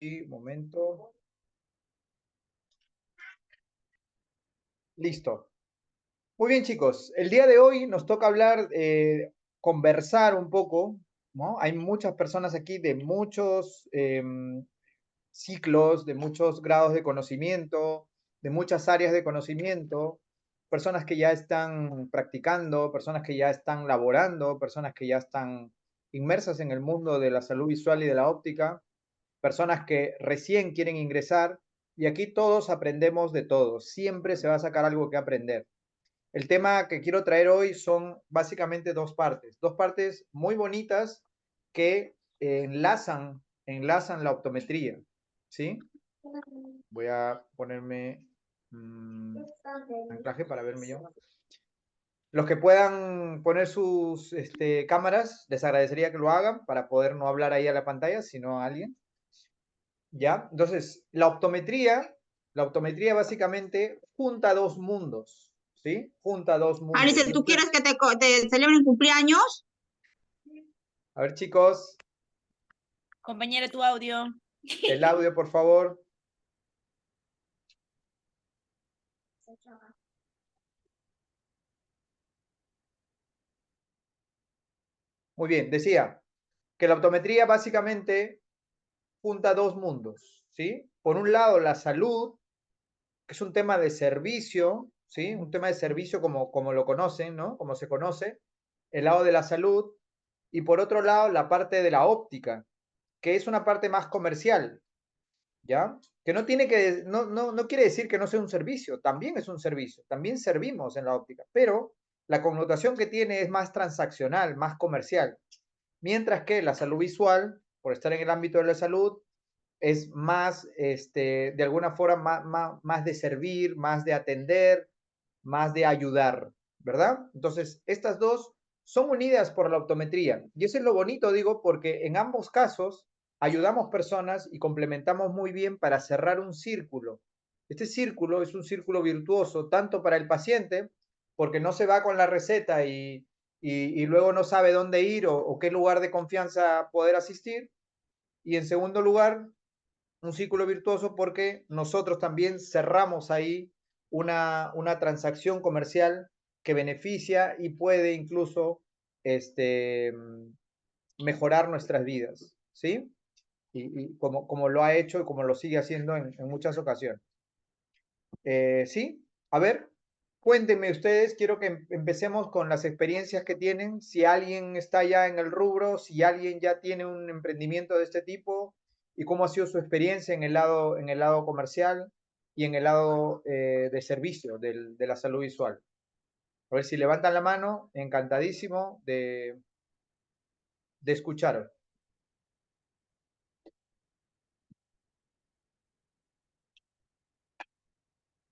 Un momento. Listo. Muy bien, chicos. El día de hoy nos toca hablar, conversar un poco, ¿no? Hay muchas personas aquí de muchos ciclos, de muchos grados de conocimiento, de muchas áreas de conocimiento, personas que ya están practicando, personas que ya están laborando, personas que ya están inmersas en el mundo de la salud visual y de la óptica, personas que recién quieren ingresar, y aquí todos aprendemos de todo, siempre se va a sacar algo que aprender. El tema que quiero traer hoy son básicamente dos partes muy bonitas que enlazan la optometría, ¿sí? Voy a ponerme anclaje para verme yo. Los que puedan poner sus cámaras, les agradecería que lo hagan para poder no hablar ahí a la pantalla, sino a alguien. ¿Ya? Entonces, la optometría básicamente junta dos mundos, ¿sí? Junta dos mundos. Alice, ¿tú quieres que te celebren cumpleaños? A ver, chicos, Compañera, tu audio. el audio, por favor. Muy bien, decía que la optometría básicamente junta dos mundos, ¿sí? Por un lado, la salud, que es un tema de servicio, ¿sí? Un tema de servicio como lo conocen, ¿no? Como se conoce, el lado de la salud, y por otro lado, la parte de la óptica, que es una parte más comercial, ¿ya? Que no quiere decir que no sea un servicio, también es un servicio, también servimos en la óptica, pero la connotación que tiene es más transaccional, más comercial, mientras que la salud visual, por estar en el ámbito de la salud, es más, de alguna forma, más de servir, más de atender, más de ayudar, ¿verdad? Entonces, estas dos son unidas por la optometría. Y eso es lo bonito, digo, porque en ambos casos ayudamos personas y complementamos muy bien para cerrar un círculo. Este círculo es un círculo virtuoso, tanto para el paciente, porque no se va con la receta y luego no sabe dónde ir o qué lugar de confianza poder asistir. Y en segundo lugar, un círculo virtuoso porque nosotros también cerramos ahí una transacción comercial que beneficia y puede incluso este, mejorar nuestras vidas, ¿sí? Y como lo ha hecho y como lo sigue haciendo en muchas ocasiones. ¿Sí? A ver, cuéntenme ustedes, quiero que empecemos con las experiencias que tienen, si alguien está ya en el rubro, si alguien ya tiene un emprendimiento de este tipo y cómo ha sido su experiencia en el lado comercial y en el lado de servicio de la salud visual. A ver si levantan la mano, encantadísimo de escuchar.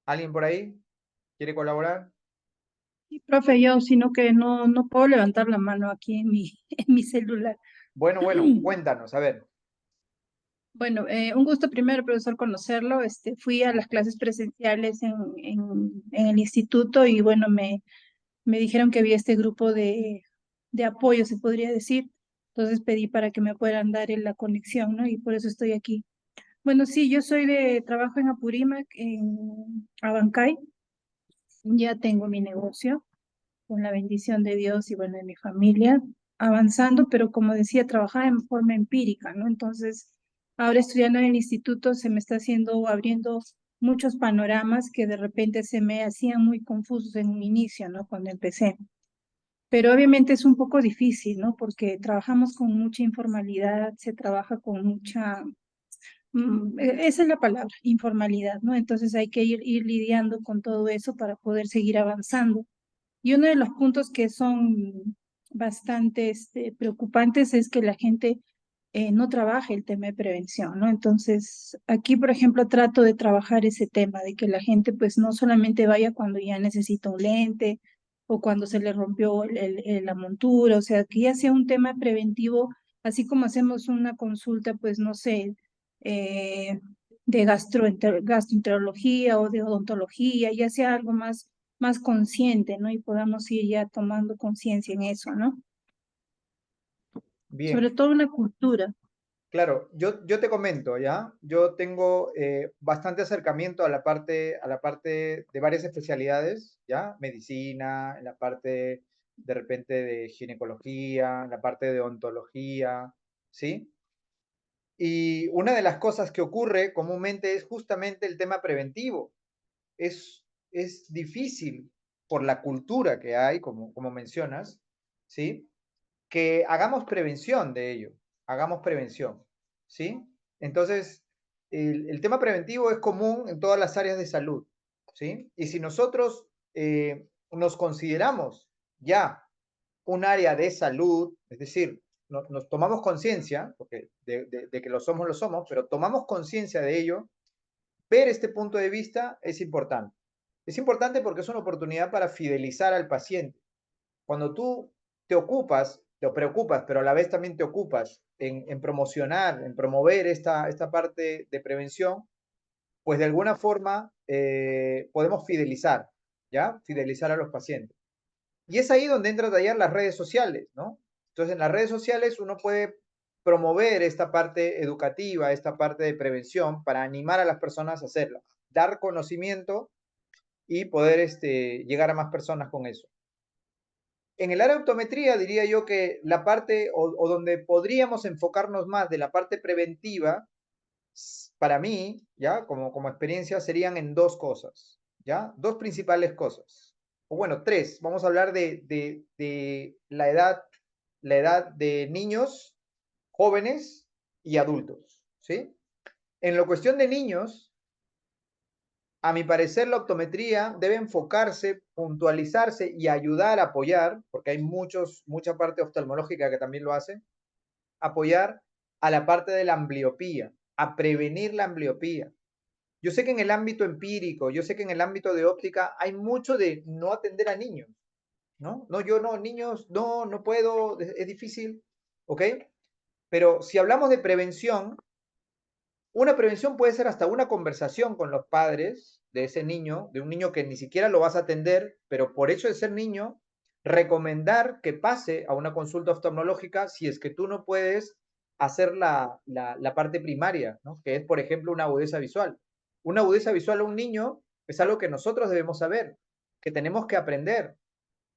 ¿Alguien por ahí quiere colaborar? Sí, profe, yo, sino que no puedo levantar la mano aquí en mi, en mi celular. Bueno, cuéntanos, a ver. Bueno, un gusto primero, profesor, conocerlo. Fui a las clases presenciales en el instituto y bueno, me dijeron que había este grupo de apoyo, se podría decir. Entonces pedí para que me puedan dar la conexión, ¿no? Y por eso estoy aquí. Bueno, sí, yo soy trabajo en Apurímac, en Abancay. Ya tengo mi negocio, con la bendición de Dios y bueno, de mi familia, avanzando, pero como decía, trabajaba en forma empírica, ¿no? Entonces, ahora estudiando en el instituto se me está abriendo muchos panoramas que de repente se me hacían muy confusos en un inicio, ¿no? Cuando empecé. Pero obviamente es un poco difícil, ¿no? Porque trabajamos con mucha informalidad, se trabaja con mucha, esa es la palabra, informalidad, ¿no? Entonces hay que ir lidiando con todo eso para poder seguir avanzando. Y uno de los puntos que son bastante preocupantes es que la gente no trabaja el tema de prevención, ¿no? Entonces, aquí, por ejemplo, trato de trabajar ese tema, de que la gente pues no solamente vaya cuando ya necesita un lente o cuando se le rompió la montura, o sea, que ya sea un tema preventivo, así como hacemos una consulta, pues no sé, de gastroenterología o de odontología, ya sea algo más consciente, ¿no? Y podamos ir ya tomando conciencia en eso, ¿no? Bien, Sobre todo una cultura. Claro, yo te comento, ¿ya? Yo tengo bastante acercamiento a la parte de varias especialidades, ¿ya? Medicina, en la parte de repente de ginecología, en la parte de odontología, ¿sí? Y una de las cosas que ocurre comúnmente es justamente el tema preventivo. Es difícil por la cultura que hay, como mencionas, ¿sí? Que hagamos prevención de ello, hagamos prevención, ¿sí? Entonces, el tema preventivo es común en todas las áreas de salud, ¿sí? Y si nosotros nos consideramos ya un área de salud, es decir, nos tomamos conciencia, porque de que lo somos, pero tomamos conciencia de ello, ver este punto de vista es importante. Es importante porque es una oportunidad para fidelizar al paciente. Cuando tú te preocupas, pero a la vez también te ocupas en promocionar, en promover esta parte de prevención, pues de alguna forma podemos fidelizar, ¿ya? Fidelizar a los pacientes. Y es ahí donde entra a tallar las redes sociales, ¿no? Entonces, en las redes sociales uno puede promover esta parte educativa, esta parte de prevención para animar a las personas a hacerlo, dar conocimiento y poder llegar a más personas con eso. En el área de optometría diría yo que la parte o donde podríamos enfocarnos más de la parte preventiva, para mí, ya como experiencia, serían en dos cosas, ya, dos principales cosas. O bueno, tres. Vamos a hablar de la edad de niños, jóvenes y adultos, ¿sí? En la cuestión de niños, a mi parecer, la optometría debe enfocarse, puntualizarse y ayudar a apoyar, porque hay mucha parte oftalmológica que también lo hace, apoyar a la parte de la ambliopía, a prevenir la ambliopía. Yo sé que en el ámbito empírico, yo sé que en el ámbito de óptica hay mucho de no atender a niños, ¿no? No, yo no, niños, no puedo, es difícil, ¿ok? Pero si hablamos de prevención, una prevención puede ser hasta una conversación con los padres de ese niño, de un niño que ni siquiera lo vas a atender, pero por hecho de ser niño, recomendar que pase a una consulta oftalmológica si es que tú no puedes hacer la parte primaria, ¿no? Que es, por ejemplo, una agudeza visual. Una agudeza visual a un niño es algo que nosotros debemos saber, que tenemos que aprender,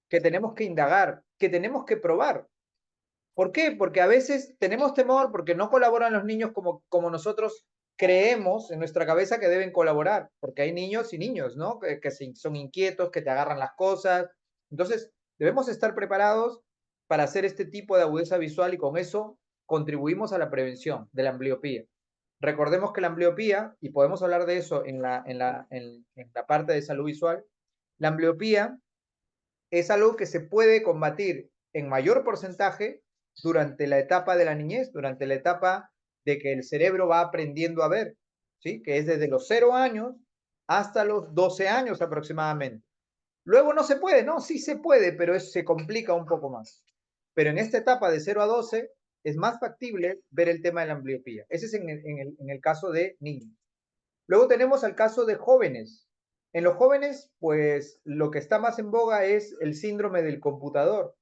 que tenemos que indagar, que tenemos que probar. ¿Por qué? Porque a veces tenemos temor porque no colaboran los niños como nosotros creemos en nuestra cabeza que deben colaborar, porque hay niños y niños, ¿no? Que son inquietos, que te agarran las cosas. Entonces, debemos estar preparados para hacer este tipo de agudeza visual y con eso contribuimos a la prevención de la ambliopía. Recordemos que la ambliopía, y podemos hablar de eso en la parte de salud visual, la ambliopía es algo que se puede combatir en mayor porcentaje durante la etapa de la niñez, durante la etapa de que el cerebro va aprendiendo a ver, ¿sí? Que es desde los 0 años hasta los 12 años aproximadamente. Luego no se puede, ¿no? Sí se puede, pero se complica un poco más. Pero en esta etapa de 0 a 12 es más factible ver el tema de la ambliopía. Ese es en el caso de niños. Luego tenemos el caso de jóvenes. En los jóvenes, pues lo que está más en boga es el síndrome del computador.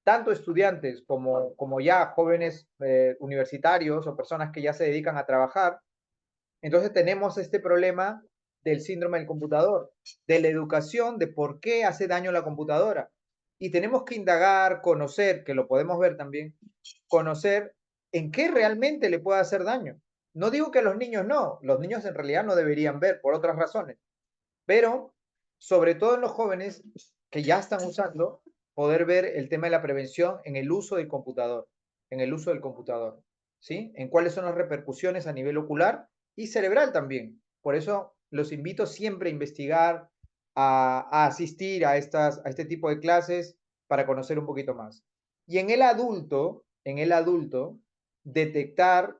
Tanto estudiantes como ya jóvenes universitarios o personas que ya se dedican a trabajar. Entonces tenemos este problema del síndrome del computador, de la educación, de por qué hace daño la computadora. Y tenemos que indagar, conocer, que lo podemos ver también, conocer en qué realmente le puede hacer daño. No digo que los niños no, los niños en realidad no deberían ver por otras razones, pero sobre todo en los jóvenes que ya están usando, poder ver el tema de la prevención en el uso del computador, en el uso del computador, ¿sí? En cuáles son las repercusiones a nivel ocular y cerebral también. Por eso los invito siempre a investigar, a asistir a este tipo de clases para conocer un poquito más. Y en el adulto, detectar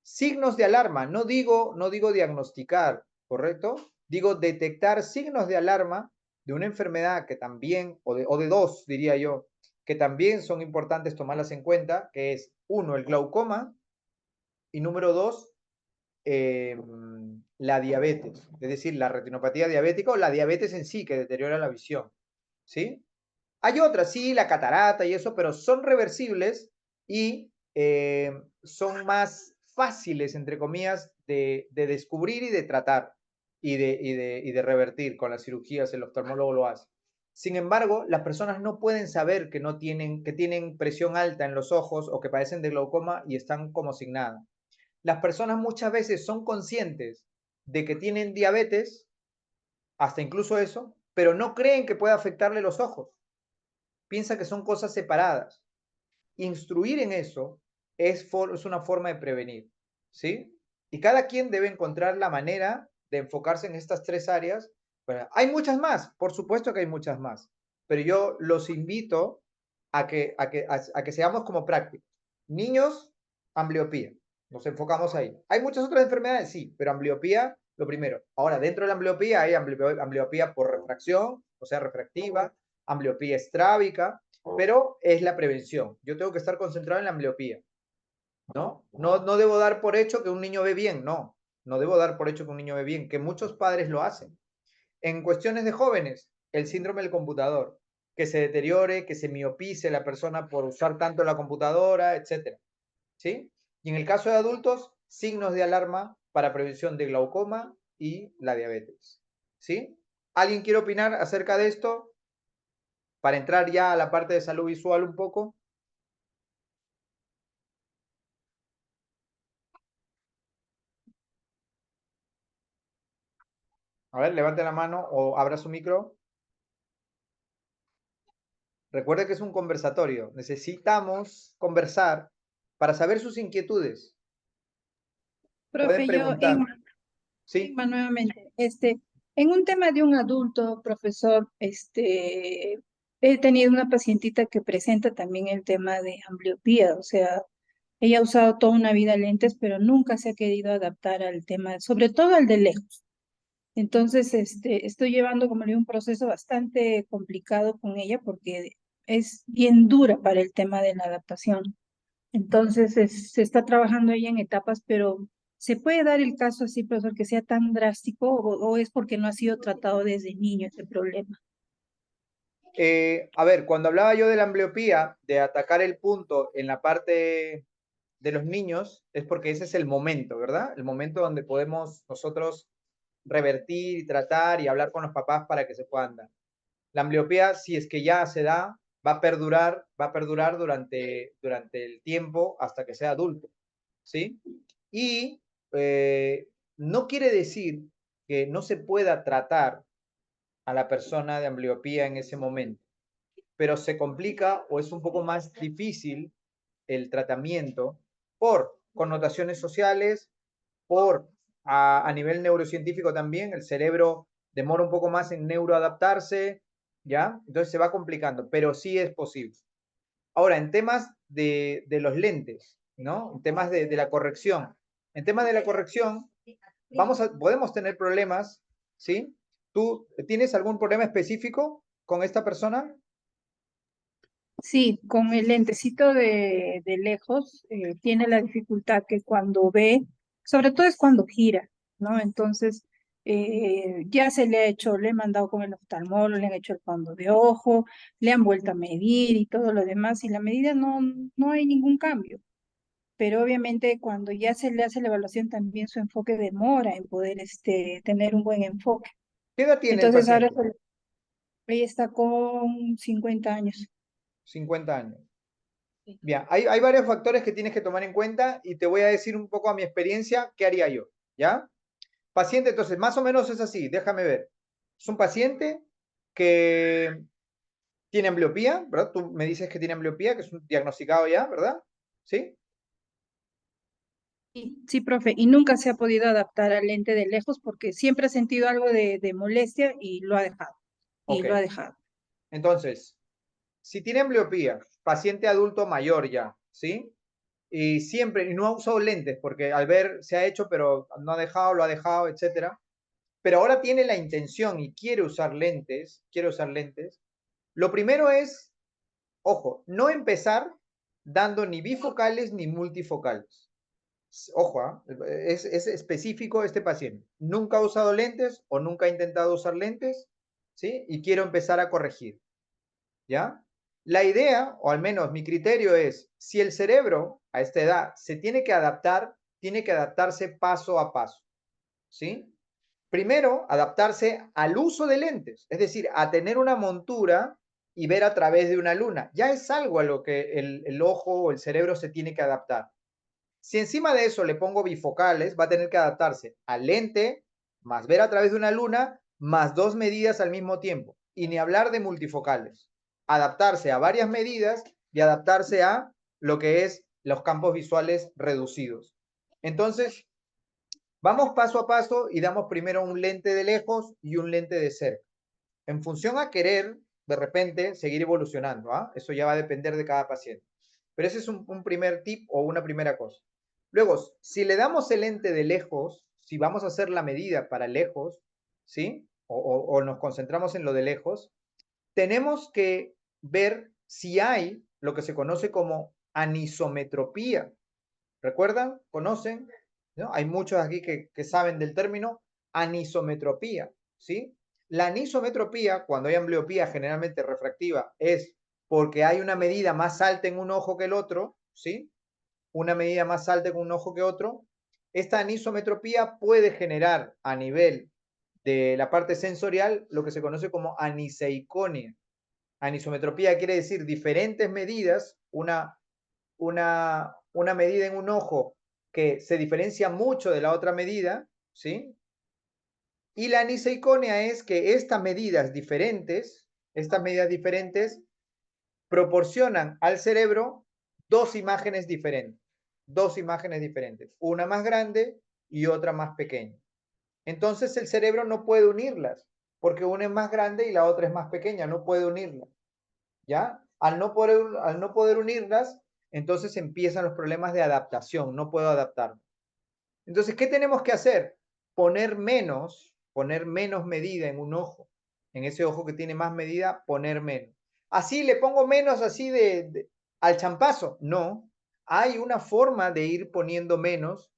signos de alarma. No digo diagnosticar, ¿correcto? Digo detectar signos de alarma de una enfermedad que también, o de dos, diría yo, que también son importantes tomarlas en cuenta, que es, uno, el glaucoma, y número dos, la diabetes, es decir, la retinopatía diabética o la diabetes en sí, que deteriora la visión, ¿sí? Hay otras, sí, la catarata y eso, pero son reversibles y son más fáciles, entre comillas, de descubrir y de tratar y de revertir con las cirugías, el oftalmólogo lo hace. Sin embargo, las personas no pueden saber que tienen presión alta en los ojos o que padecen de glaucoma y están como sin nada. Las personas muchas veces son conscientes de que tienen diabetes, hasta incluso eso, pero no creen que pueda afectarle los ojos. Piensan que son cosas separadas. Instruir en eso es una forma de prevenir, ¿sí? Y cada quien debe encontrar la manera de enfocarse en estas tres áreas. Bueno, hay muchas más, por supuesto que hay muchas más, pero yo los invito a que seamos como prácticos. Niños, ambliopía, nos enfocamos ahí. Hay muchas otras enfermedades, sí, pero ambliopía, lo primero. Ahora, dentro de la ambliopía hay ambliopía por refracción, o sea, refractiva, ambliopía estrábica, pero es la prevención. Yo tengo que estar concentrado en la ambliopía, ¿no? No debo dar por hecho que un niño ve bien, no debo dar por hecho que un niño ve bien, que muchos padres lo hacen. En cuestiones de jóvenes, el síndrome del computador, que se deteriore, que se miopice la persona por usar tanto la computadora, etcétera, ¿sí? Y en el caso de adultos, signos de alarma para prevención de glaucoma y la diabetes, ¿sí? ¿Alguien quiere opinar acerca de esto? Para entrar ya a la parte de salud visual un poco. A ver, levante la mano o abra su micro. Recuerde que es un conversatorio. Necesitamos conversar para saber sus inquietudes. Pueden Profe, preguntar. ¿Sí? Inma, nuevamente, en un tema de un adulto, profesor, he tenido una pacientita que presenta también el tema de ambliopía, o sea, ella ha usado toda una vida lentes, pero nunca se ha querido adaptar al tema, sobre todo al de lejos. Entonces, estoy llevando, como le digo, un proceso bastante complicado con ella porque es bien dura para el tema de la adaptación. Entonces, se está trabajando ella en etapas, pero ¿se puede dar el caso así, profesor, que sea tan drástico o es porque no ha sido tratado desde niño ese problema? A ver, cuando hablaba yo de la ambliopía, de atacar el punto en la parte de los niños, es porque ese es el momento, ¿verdad? El momento donde podemos nosotros revertir y tratar y hablar con los papás para que se puedan dar. La ambliopía, si es que ya se da, va a perdurar durante el tiempo hasta que sea adulto, ¿sí? Y no quiere decir que no se pueda tratar a la persona de ambliopía en ese momento, pero se complica o es un poco más difícil el tratamiento por connotaciones sociales, por a nivel neurocientífico también, el cerebro demora un poco más en neuroadaptarse, ¿ya? Entonces se va complicando, pero sí es posible. Ahora, en temas de los lentes, ¿no? En temas de la corrección. En temas de la corrección, podemos tener problemas, ¿sí? ¿Tú tienes algún problema específico con esta persona? Sí, con el lentecito de lejos, tiene la dificultad que cuando ve, sobre todo es cuando gira, ¿no? Entonces, ya se le ha hecho, le he mandado con el oftalmólogo, le han hecho el fondo de ojo, le han vuelto a medir y todo lo demás, y la medida no hay ningún cambio. Pero obviamente cuando ya se le hace la evaluación también su enfoque demora en poder tener un buen enfoque. ¿Qué edad tiene el Entonces ahora paciente? ella está con 50 años. 50 años. Bien, hay varios factores que tienes que tomar en cuenta y te voy a decir un poco a mi experiencia qué haría yo, ¿ya? Paciente, entonces, más o menos es así, déjame ver. Es un paciente que tiene ambliopía, ¿verdad? Tú me dices que tiene ambliopía, que es un diagnosticado ya, ¿verdad? ¿Sí? Sí, profe, y nunca se ha podido adaptar al lente de lejos porque siempre ha sentido algo de molestia y lo ha dejado, y Ok. lo ha dejado. Entonces, si tiene ambliopía, paciente adulto mayor ya, ¿sí? Y no ha usado lentes, porque al ver se ha hecho, pero no ha dejado, lo ha dejado, etcétera. Pero ahora tiene la intención y quiere usar lentes. Lo primero es, ojo, no empezar dando ni bifocales ni multifocales. Ojo, es específico este paciente. Nunca ha usado lentes o nunca ha intentado usar lentes, ¿sí? Y quiero empezar a corregir, ¿ya? La idea, o al menos mi criterio es, si el cerebro a esta edad se tiene que adaptar, tiene que adaptarse paso a paso, ¿sí? Primero, adaptarse al uso de lentes, es decir, a tener una montura y ver a través de una luna. Ya es algo a lo que el ojo o el cerebro se tiene que adaptar. Si encima de eso le pongo bifocales, va a tener que adaptarse al lente, más ver a través de una luna, más 2 medidas al mismo tiempo. Y ni hablar de multifocales. Adaptarse a varias medidas y adaptarse a lo que es los campos visuales reducidos. Entonces, vamos paso a paso y damos primero un lente de lejos y un lente de cerca. En función a querer, de repente, seguir evolucionando. Eso ya va a depender de cada paciente. Pero ese es un primer tip o una primera cosa. Luego, si le damos el lente de lejos, si vamos a hacer la medida para lejos, ¿sí? O nos concentramos en lo de lejos, tenemos que ver si hay lo que se conoce como anisometropía. ¿Recuerdan? ¿Conocen? ¿No? Hay muchos aquí que saben del término anisometropía, ¿sí? La anisometropía, cuando hay ambliopía generalmente refractiva, es porque hay una medida más alta en un ojo que el otro, ¿sí? Una medida más alta en un ojo que otro. Esta anisometropía puede generar a nivel de la parte sensorial lo que se conoce como aniseiconia. Anisometropía quiere decir diferentes medidas, una medida en un ojo que se diferencia mucho de la otra medida, ¿sí? Y la aniseiconia es que estas medidas diferentes proporcionan al cerebro dos imágenes diferentes, una más grande y otra más pequeña. Entonces el cerebro no puede unirlas, porque una es más grande y la otra es más pequeña, no puede unirlas, ¿ya? Al no poder unirlas, entonces empiezan los problemas de adaptación, no puedo adaptarme. Entonces, ¿qué tenemos que hacer? Poner menos medida en un ojo. En ese ojo que tiene más medida, poner menos. Así le pongo menos así al champazo. No, hay una forma de ir poniendo menos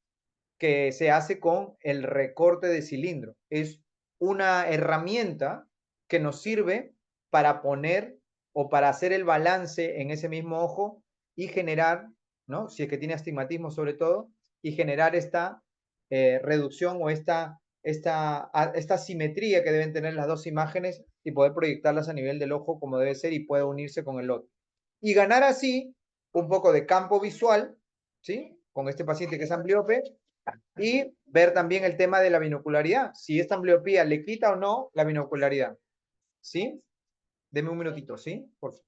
que se hace con el recorte de cilindro. Es una herramienta que nos sirve para poner o para hacer el balance en ese mismo ojo y generar, ¿no? Si es que tiene astigmatismo sobre todo, y generar esta reducción o esta simetría que deben tener las dos imágenes y poder proyectarlas a nivel del ojo como debe ser y puede unirse con el otro. Y ganar así un poco de campo visual, ¿sí? Con este paciente que es ambliope, y ver también el tema de la binocularidad, si esta ambliopía le quita o no la binocularidad, ¿sí? Deme un minutito, ¿sí? Por favor.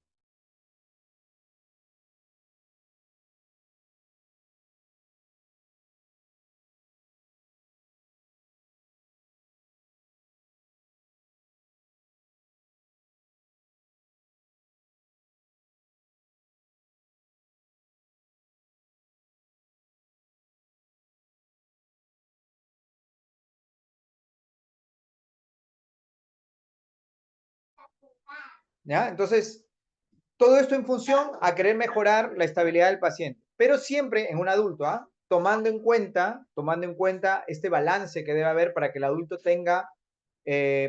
¿Ya? Entonces, todo esto en función a querer mejorar la estabilidad del paciente, pero siempre en un adulto, tomando en cuenta este balance que debe haber para que el adulto tenga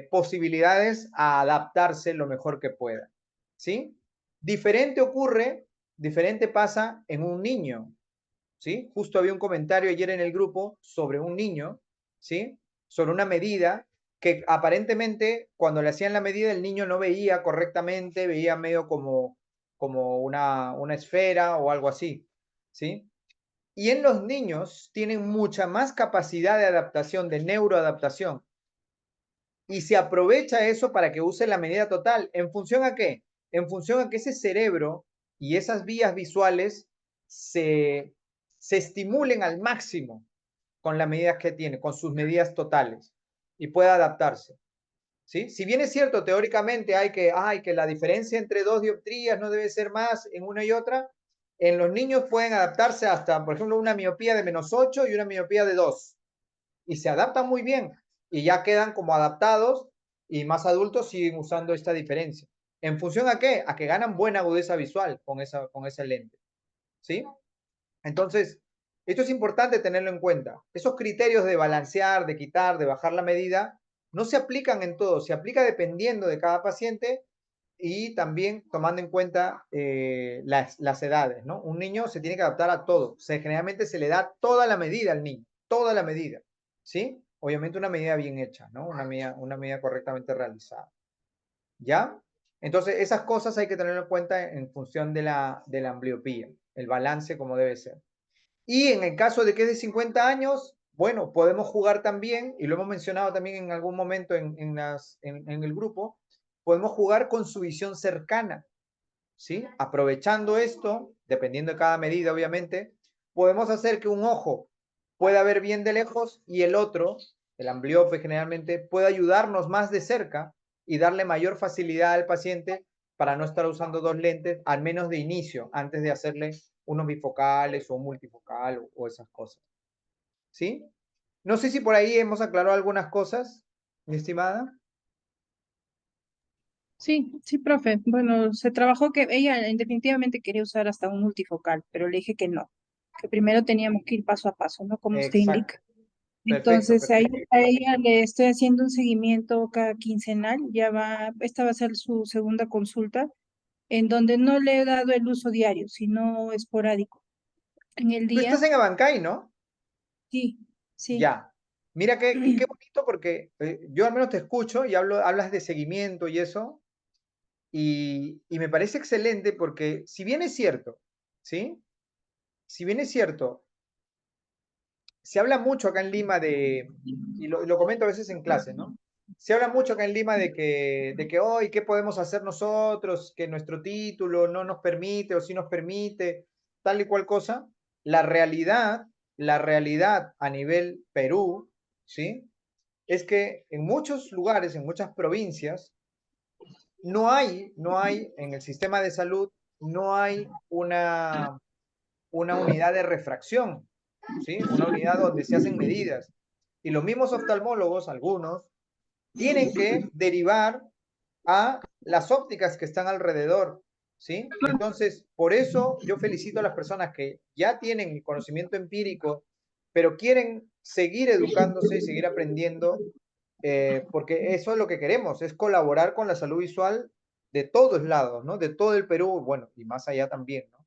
posibilidades a adaptarse lo mejor que pueda, ¿sí? Diferente pasa en un niño, ¿sí? Justo había un comentario ayer en el grupo sobre un niño, ¿sí? Sobre una medida que aparentemente cuando le hacían la medida el niño no veía correctamente, veía medio como una esfera o algo así, ¿sí? Y en los niños tienen mucha más capacidad de adaptación, de neuroadaptación. Y se aprovecha eso para que use la medida total. ¿En función a qué? En función a que ese cerebro y esas vías visuales se estimulen al máximo con las medidas que tiene, con sus medidas totales, y pueda adaptarse. ¿Sí? Si bien es cierto, teóricamente hay que la diferencia entre dos dioptrías no debe ser más en una y otra, en los niños pueden adaptarse hasta, por ejemplo, una miopía de -8 y una miopía de 2. Y se adaptan muy bien y ya quedan como adaptados y más adultos siguen usando esta diferencia. ¿En función a qué? A que ganan buena agudeza visual con esa lente. ¿Sí? Entonces, esto es importante tenerlo en cuenta. Esos criterios de balancear, de quitar, de bajar la medida, no se aplican en todo, se aplica dependiendo de cada paciente y también tomando en cuenta las edades, ¿no? Un niño se tiene que adaptar a todo. Generalmente se le da toda la medida al niño, toda la medida, ¿sí? Obviamente una medida bien hecha, ¿no? Una medida correctamente realizada. ¿Ya? Entonces, esas cosas hay que tenerlo en cuenta en función de la ambliopía, el balance como debe ser. Y en el caso de que es de 50 años, bueno, podemos jugar también, y lo hemos mencionado también en algún momento en el grupo, podemos jugar con su visión cercana, ¿sí? Aprovechando esto, dependiendo de cada medida, obviamente, podemos hacer que un ojo pueda ver bien de lejos y el otro, el ambliope generalmente, pueda ayudarnos más de cerca y darle mayor facilidad al paciente para no estar usando dos lentes, al menos de inicio, antes de hacerle unos bifocales o un multifocal o esas cosas. ¿Sí? No sé si por ahí hemos aclarado algunas cosas, mi estimada. Sí, sí, profe. Bueno, se trabajó que ella definitivamente quería usar hasta un multifocal, pero le dije que no, que primero teníamos que ir paso a paso, ¿no? Como usted Exacto. indica. Perfecto, Entonces, perfecto. a ella le estoy haciendo un seguimiento cada quincenal, esta va a ser su segunda consulta, en donde no le he dado el uso diario, sino esporádico. En el Tú estás día, en Abancay, ¿no? sí, sí. Ya. Mira qué bonito porque yo al menos te escucho y hablas de seguimiento y eso, y me parece excelente porque si bien es cierto, ¿sí? Si bien es cierto, se habla mucho acá en Lima y lo comento a veces en clase, ¿no? Se habla mucho acá en Lima de que hoy, ¿qué podemos hacer nosotros? Que nuestro título no nos permite o sí nos permite, tal y cual cosa. La realidad, la realidad a nivel Perú, ¿sí? Es que en muchos lugares, en muchas provincias, no hay en el sistema de salud, no hay una unidad de refracción, ¿sí? Una unidad donde se hacen medidas. Y los mismos oftalmólogos, algunos, tienen que derivar a las ópticas que están alrededor, ¿sí? Entonces, por eso yo felicito a las personas que ya tienen el conocimiento empírico, pero quieren seguir educándose y seguir aprendiendo, porque eso es lo que queremos, es colaborar con la salud visual de todos lados, ¿no? De todo el Perú, bueno, y más allá también, ¿no?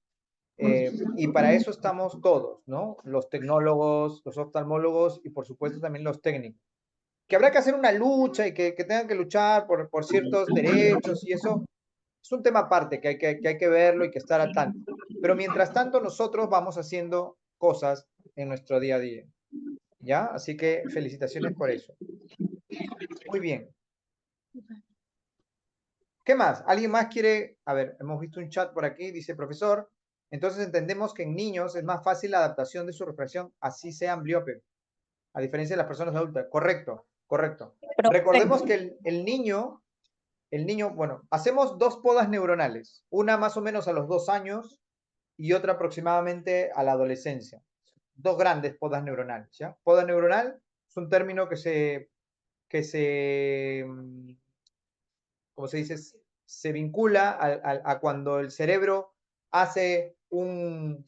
Y para eso estamos todos, ¿no? Los tecnólogos, los oftalmólogos y por supuesto también los técnicos. Que habrá que hacer una lucha y que tengan que luchar por ciertos derechos y eso es un tema aparte que hay que verlo y que estar al tanto. Pero mientras tanto nosotros vamos haciendo cosas en nuestro día a día, ¿ya? Así que felicitaciones por eso. Muy bien. ¿Qué más? ¿Alguien más quiere? A ver, hemos visto un chat por aquí, dice profesor. Entonces entendemos que en niños es más fácil la adaptación de su refracción, así sea ambliope, a diferencia de las personas adultas. Correcto, correcto. Recordemos que el niño, bueno, hacemos dos podas neuronales, una más o menos a los 2 años y otra aproximadamente a la adolescencia. Dos grandes podas neuronales, ¿ya? Poda neuronal es un término que se como se dice, se vincula a cuando el cerebro hace un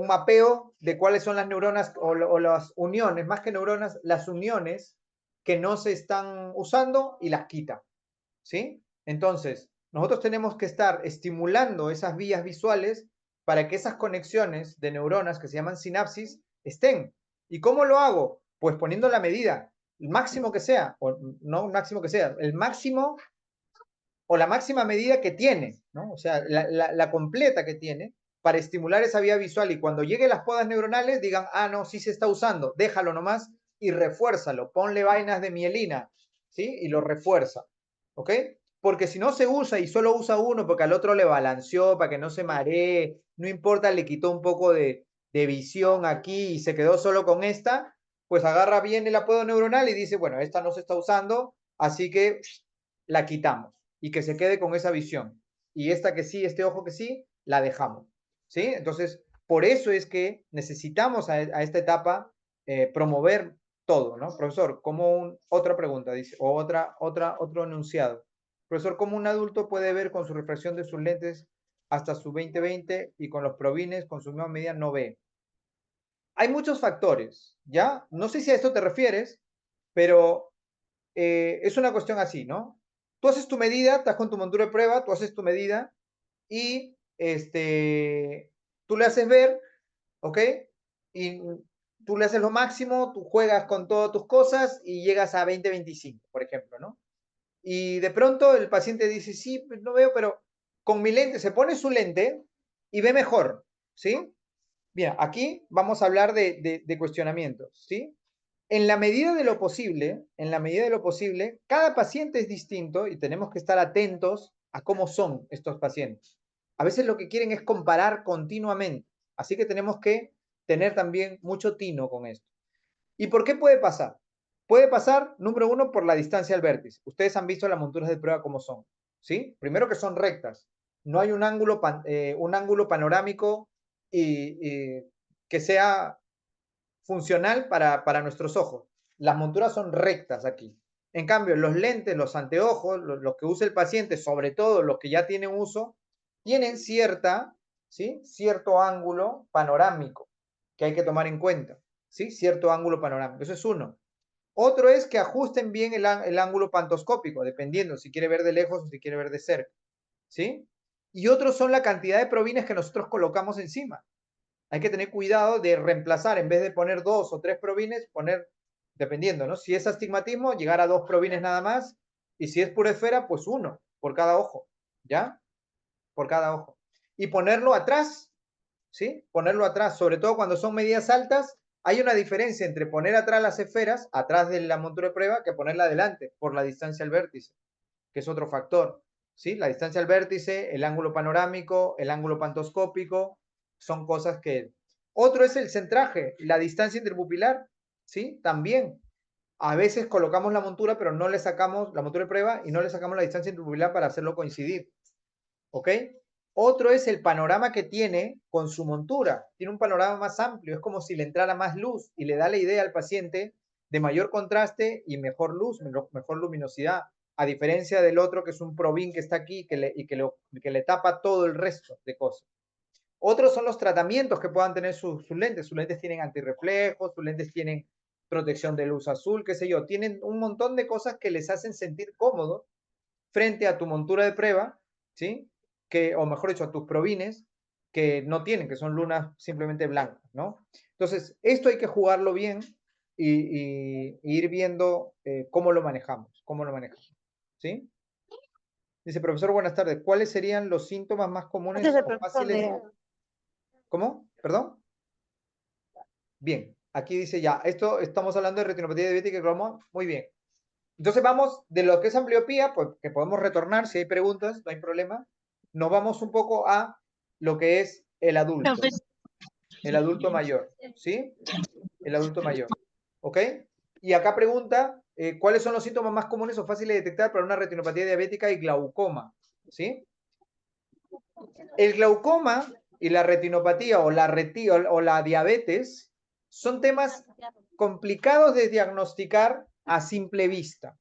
mapeo de cuáles son las neuronas o las uniones, más que neuronas, las uniones que no se están usando y las quita, ¿sí? Entonces, nosotros tenemos que estar estimulando esas vías visuales para que esas conexiones de neuronas que se llaman sinapsis estén. ¿Y cómo lo hago? Pues poniendo la medida, el máximo que sea, o no el máximo que sea, el máximo o la máxima medida que tiene, ¿no? O sea, la completa que tiene para estimular esa vía visual y cuando lleguen las podas neuronales digan, ah, no, sí se está usando, déjalo nomás y refuérzalo, ponle vainas de mielina, ¿sí? Y lo refuerza, ¿ok? Porque si no se usa y solo usa uno porque al otro le balanceó para que no se maree, no importa, le quitó un poco de visión aquí y se quedó solo con esta, pues agarra bien el apodo neuronal y dice, bueno, esta no se está usando, así que la quitamos y que se quede con esa visión. Y esta que sí, este ojo que sí, la dejamos. ¿Sí? Entonces, por eso es que necesitamos a esta etapa promover todo, ¿no? Profesor, otra pregunta, dice, o otro enunciado. Profesor, ¿cómo un adulto puede ver con su refracción de sus lentes hasta su 20/20 y con los provines con su misma medida no ve? Hay muchos factores, ¿ya? No sé si a esto te refieres, pero es una cuestión así, ¿no? tú haces tu medida, estás con tu montura de prueba, tú haces tu medida y tú le haces ver, ¿ok? Y tú le haces lo máximo, tú juegas con todas tus cosas y llegas a 20-25, por ejemplo, ¿no? Y de pronto el paciente dice, sí, pues no veo, pero con mi lente, se pone su lente y ve mejor, ¿sí? Bien, aquí vamos a hablar de cuestionamientos, ¿sí? En la medida de lo posible, cada paciente es distinto y tenemos que estar atentos a cómo son estos pacientes. A veces lo que quieren es comparar continuamente, así que tenemos que tener también mucho tino con esto. ¿Y por qué puede pasar? Puede pasar, número uno, por la distancia al vértice. Ustedes han visto las monturas de prueba cómo son, ¿sí? Primero que son rectas. No hay un ángulo panorámico y que sea funcional para nuestros ojos. Las monturas son rectas aquí. En cambio, los lentes, los anteojos, los que usa el paciente, sobre todo los que ya tienen uso, tienen cierto ángulo panorámico que hay que tomar en cuenta, ¿sí? Cierto ángulo panorámico. Eso es uno. Otro es que ajusten bien el ángulo pantoscópico, dependiendo si quiere ver de lejos o si quiere ver de cerca, ¿sí? Y otros son la cantidad de probines que nosotros colocamos encima. Hay que tener cuidado de reemplazar, en vez de poner 2 o 3 probines, poner, dependiendo, ¿no? Si es astigmatismo, llegar a 2 probines nada más, y si es pura esfera, pues 1 por cada ojo, ¿ya? Por cada ojo. Y ponerlo atrás, ¿sí? Ponerlo atrás, sobre todo cuando son medidas altas, hay una diferencia entre poner atrás las esferas, atrás de la montura de prueba, que ponerla adelante, por la distancia al vértice, que es otro factor, ¿sí? La distancia al vértice, el ángulo panorámico, el ángulo pantoscópico, son cosas que... Otro es el centraje, la distancia interpupilar, ¿sí? También. A veces colocamos la montura, pero no le sacamos la montura de prueba y no le sacamos la distancia interpupilar para hacerlo coincidir, ¿ok? Otro es el panorama que tiene con su montura. Tiene un panorama más amplio, es como si le entrara más luz y le da la idea al paciente de mayor contraste y mejor luz, mejor luminosidad, a diferencia del otro que es un probín que está aquí que le tapa todo el resto de cosas. Otros son los tratamientos que puedan tener sus lentes. Sus lentes tienen antirreflejos, sus lentes tienen protección de luz azul, qué sé yo. Tienen un montón de cosas que les hacen sentir cómodos frente a tu montura de prueba, ¿sí? O mejor dicho, a tus probines, que no tienen, que son lunas simplemente blancas, ¿no? Entonces, esto hay que jugarlo bien y ir viendo cómo lo manejamos, ¿sí? Dice, profesor, buenas tardes. ¿Cuáles serían los síntomas más comunes o fáciles? ¿Cómo? ¿Perdón? Bien, aquí dice ya, esto estamos hablando de retinopatía diabética y glaucoma. Muy bien. Entonces vamos de lo que es ambliopía, pues que podemos retornar si hay preguntas, no hay problema. Nos vamos un poco a lo que es el adulto mayor, ¿sí? El adulto mayor, ¿ok? Y acá pregunta, ¿cuáles son los síntomas más comunes o fáciles de detectar para una retinopatía diabética y glaucoma? ¿Sí? El glaucoma y la retinopatía o la diabetes son temas complicados de diagnosticar a simple vista.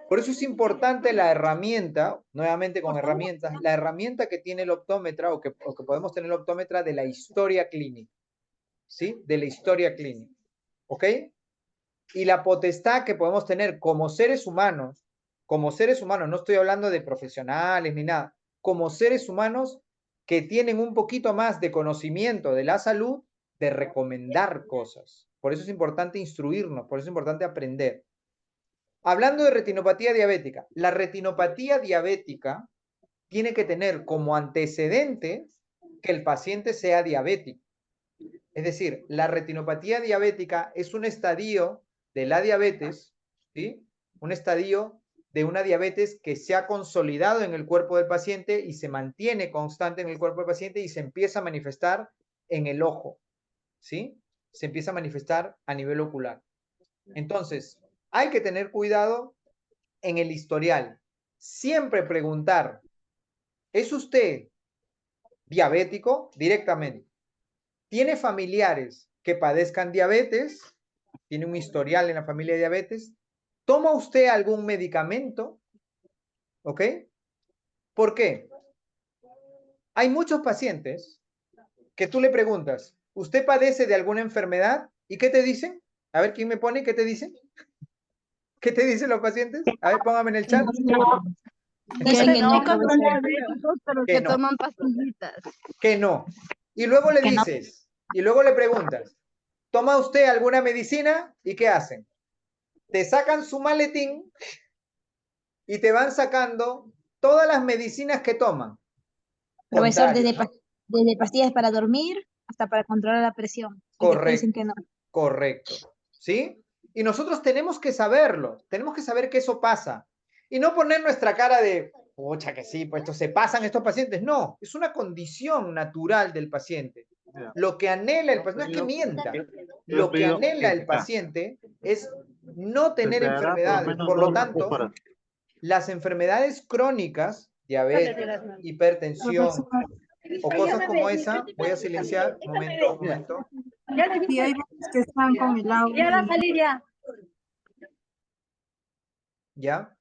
Por eso es importante la herramienta, nuevamente con herramientas, la herramienta que tiene el optómetra o que podemos tener el optómetra de la historia clínica, ¿sí? De la historia clínica, ¿ok? Y la potestad que podemos tener como seres humanos, no estoy hablando de profesionales ni nada, como seres humanos que tienen un poquito más de conocimiento de la salud, de recomendar cosas. Por eso es importante instruirnos, por eso es importante aprender. Hablando de retinopatía diabética, la retinopatía diabética tiene que tener como antecedente que el paciente sea diabético. Es decir, la retinopatía diabética es un estadio de la diabetes, ¿sí? Un estadio de una diabetes que se ha consolidado en el cuerpo del paciente y se mantiene constante en el cuerpo del paciente y se empieza a manifestar en el ojo, ¿sí? Se empieza a manifestar a nivel ocular. Entonces, hay que tener cuidado en el historial. Siempre preguntar, ¿es usted diabético? Directamente. ¿Tiene familiares que padezcan diabetes? ¿Tiene un historial en la familia de diabetes? ¿Toma usted algún medicamento? ¿Ok? ¿Por qué? Hay muchos pacientes que tú le preguntas, ¿usted padece de alguna enfermedad? ¿Y qué te dicen? A ver, ¿quién me pone? ¿Qué te dicen? ¿Qué te dicen los pacientes? A ver, póngame en el chat. Dicen que no, son profesor. diabéticos, pero Que que no. toman pastillitas. Que no. Y luego le Que no. dices, y luego le preguntas, ¿toma usted alguna medicina? ¿Y qué hacen? Te sacan su maletín y te van sacando todas las medicinas que toman. Profesor, Contrario, ¿no? desde pastillas para dormir hasta para controlar la presión. Y después dicen que no. Correcto. ¿Sí? Y nosotros tenemos que saberlo, tenemos que saber que eso pasa. Y no poner nuestra cara de, pucha que sí, pues esto se pasan estos pacientes. No, es una condición natural del paciente. Lo que anhela el paciente, no es que mienta, lo que anhela el paciente es no tener enfermedades. Por lo tanto, las enfermedades crónicas, diabetes, hipertensión o cosas como esa, voy a silenciar, un momento. Sí, hay veces que están con el audio. Ya va a salir ya. ¿Ya?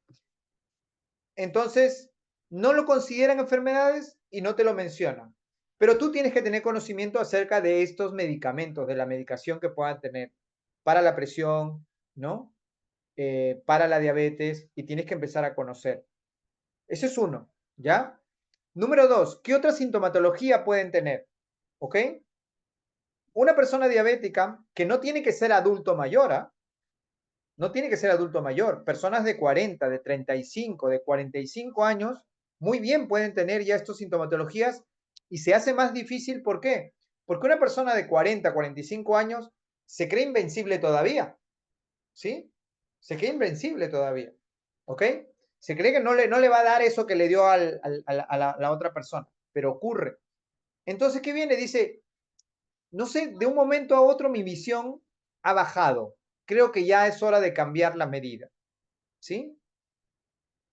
Entonces, no lo consideran enfermedades y no te lo mencionan. Pero tú tienes que tener conocimiento acerca de estos medicamentos, de la medicación que puedan tener para la presión, ¿no? Para la diabetes, y tienes que empezar a conocer. Ese es uno, ¿ya? Número dos, ¿qué otra sintomatología pueden tener? ¿Ok? Una persona diabética que no tiene que ser adulto mayor, ¿ah? No tiene que ser adulto mayor. Personas de 40, de 35, de 45 años, muy bien pueden tener ya estas sintomatologías y se hace más difícil. ¿Por qué? Porque una persona de 40, 45 años se cree invencible todavía. ¿Sí? Se cree invencible todavía. ¿Ok? Se cree que no le va a dar eso que le dio a la otra persona, pero ocurre. Entonces, ¿qué viene? Dice, no sé, de un momento a otro mi visión ha bajado. Creo que ya es hora de cambiar la medida. ¿Sí?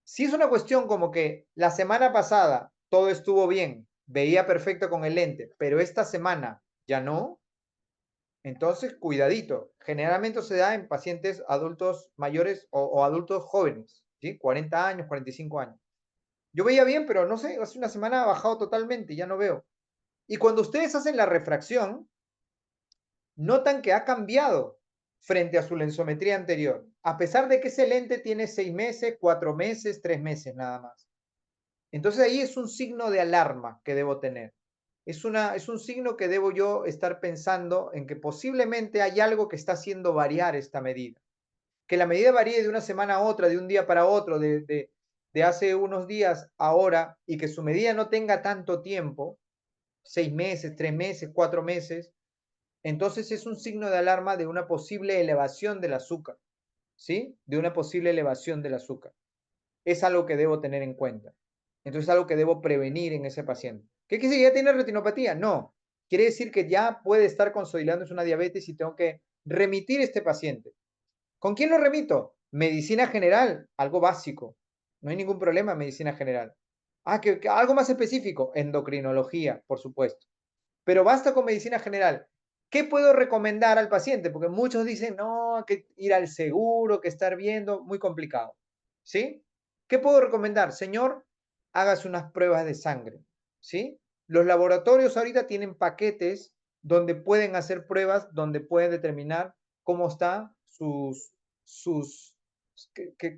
Si es una cuestión como que la semana pasada todo estuvo bien, veía perfecto con el lente, pero esta semana ya no, entonces cuidadito. Generalmente se da en pacientes adultos mayores o adultos jóvenes, ¿sí? 40 años, 45 años. Yo veía bien, pero no sé, hace una semana ha bajado totalmente, ya no veo. Y cuando ustedes hacen la refracción, notan que ha cambiado frente a su lensometría anterior, a pesar de que ese lente tiene 6 meses, 4 meses, 3 meses nada más. Entonces ahí es un signo de alarma que debo tener. Es un signo que debo yo estar pensando en que posiblemente hay algo que está haciendo variar esta medida. Que la medida varíe de una semana a otra, de un día para otro, de hace unos días a ahora, y que su medida no tenga tanto tiempo, 6 meses, 3 meses, 4 meses, entonces es un signo de alarma de una posible elevación del azúcar, ¿sí? De una posible elevación del azúcar. Es algo que debo tener en cuenta. Entonces es algo que debo prevenir en ese paciente. ¿Qué quiere decir? ¿Ya tiene retinopatía? No. Quiere decir que ya puede estar consolidándose una diabetes y tengo que remitir este paciente. ¿Con quién lo remito? Medicina general, algo básico. No hay ningún problema en medicina general. Que algo más específico, endocrinología, por supuesto. Pero basta con medicina general. ¿Qué puedo recomendar al paciente? Porque muchos dicen, no, que ir al seguro, que estar viendo, muy complicado. ¿Sí? ¿Qué puedo recomendar? Señor, hágase unas pruebas de sangre. ¿Sí? Los laboratorios ahorita tienen paquetes donde pueden hacer pruebas, donde pueden determinar cómo está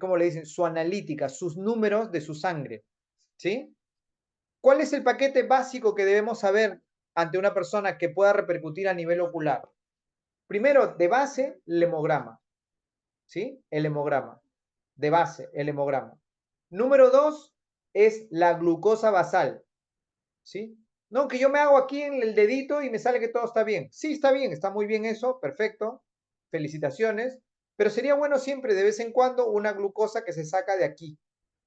¿cómo le dicen? Su analítica, sus números de su sangre. ¿Sí? ¿Cuál es el paquete básico que debemos saber ante una persona que pueda repercutir a nivel ocular? Primero, de base, el hemograma. ¿Sí? El hemograma. De base, el hemograma. Número 2 es la glucosa basal. ¿Sí? No, que yo me hago aquí en el dedito y me sale que todo está bien. Sí, está bien, está muy bien eso, perfecto. Felicitaciones. Pero sería bueno siempre, de vez en cuando, una glucosa que se saca de aquí,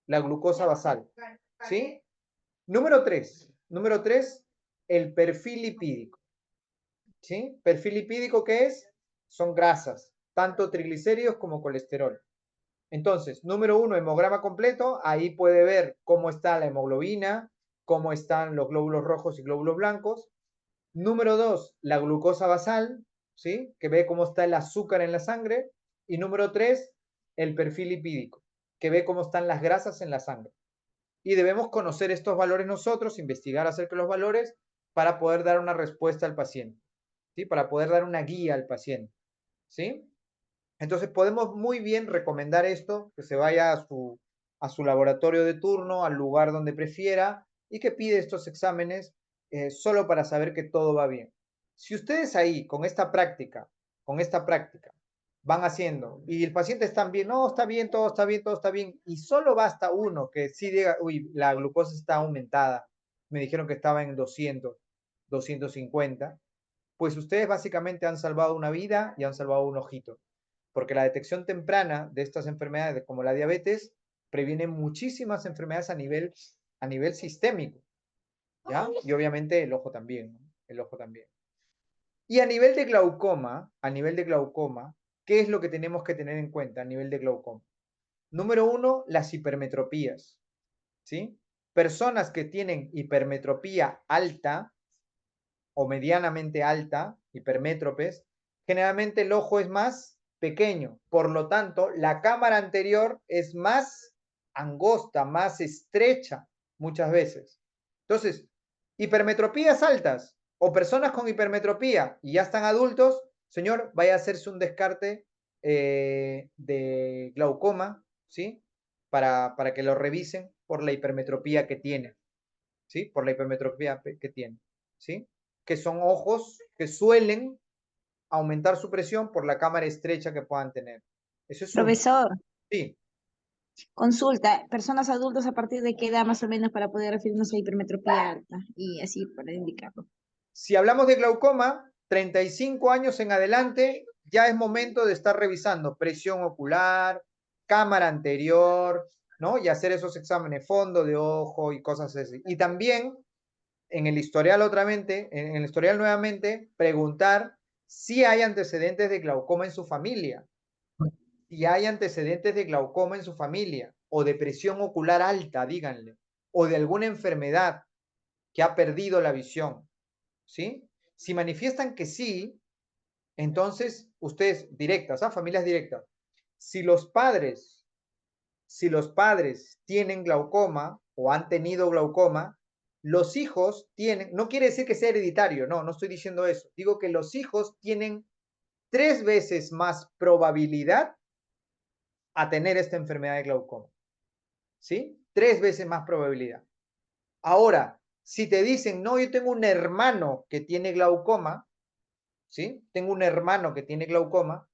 la glucosa basal. ¿Sí? Número 3, el perfil lipídico. ¿Sí? Perfil lipídico, ¿qué es? Son grasas, tanto triglicéridos como colesterol. Entonces, número 1, hemograma completo, ahí puede ver cómo está la hemoglobina, cómo están los glóbulos rojos y glóbulos blancos. Número 2, la glucosa basal, ¿sí? Que ve cómo está el azúcar en la sangre. Y número 3, el perfil lipídico, que ve cómo están las grasas en la sangre. Y debemos conocer estos valores nosotros, investigar acerca de los valores para poder dar una respuesta al paciente, ¿sí? Para poder dar una guía al paciente, ¿sí? Entonces podemos muy bien recomendar esto, que se vaya a su laboratorio de turno, al lugar donde prefiera, y que pide estos exámenes solo para saber que todo va bien. Si ustedes ahí, con esta práctica, van haciendo, y el paciente está bien, no, está bien, todo está bien, todo está bien, y solo basta uno que sí diga, uy, la glucosa está aumentada, me dijeron que estaba en 200, 250, pues ustedes básicamente han salvado una vida y han salvado un ojito, porque la detección temprana de estas enfermedades como la diabetes previene muchísimas enfermedades a nivel sistémico, ¿ya? Y obviamente el ojo también, ¿no? El ojo también. Y a nivel de glaucoma, ¿qué es lo que tenemos que tener en cuenta a nivel de glaucoma? Número uno, las hipermetropías, ¿sí? Personas que tienen hipermetropía alta o medianamente alta, hipermétropes, generalmente el ojo es más pequeño, por lo tanto, la cámara anterior es más angosta, más estrecha muchas veces. Entonces, hipermetropías altas o personas con hipermetropía y ya están adultos, señor, vaya a hacerse un descarte de glaucoma, ¿sí? Para que lo revisen por la hipermetropía que tiene, ¿sí? Por la hipermetropía que tiene, ¿sí? Que son ojos que suelen aumentar su presión por la cámara estrecha que puedan tener. Eso es uno. Profesor, Sí. consulta, personas adultas a partir de qué edad más o menos para poder referirnos a hipermetropía alta y así para indicarlo. Si hablamos de glaucoma, 35 años en adelante, ya es momento de estar revisando presión ocular, cámara anterior, ¿no? Y hacer esos exámenes fondo de ojo y cosas así. Y también en el historial en el historial nuevamente, preguntar si hay antecedentes de glaucoma en su familia. Si hay antecedentes de glaucoma en su familia o de presión ocular alta, díganle, o de alguna enfermedad que ha perdido la visión, ¿sí? Si manifiestan que sí, entonces ustedes directas, familias directas. Si los padres tienen glaucoma o han tenido glaucoma, los hijos tienen, no quiere decir que sea hereditario, no estoy diciendo eso. Digo que los hijos tienen 3 veces más probabilidad a tener esta enfermedad de glaucoma. ¿Sí? 3 veces más probabilidad. Ahora, si te dicen, no, yo tengo un hermano que tiene glaucoma, ¿sí? Tengo un hermano que tiene glaucoma,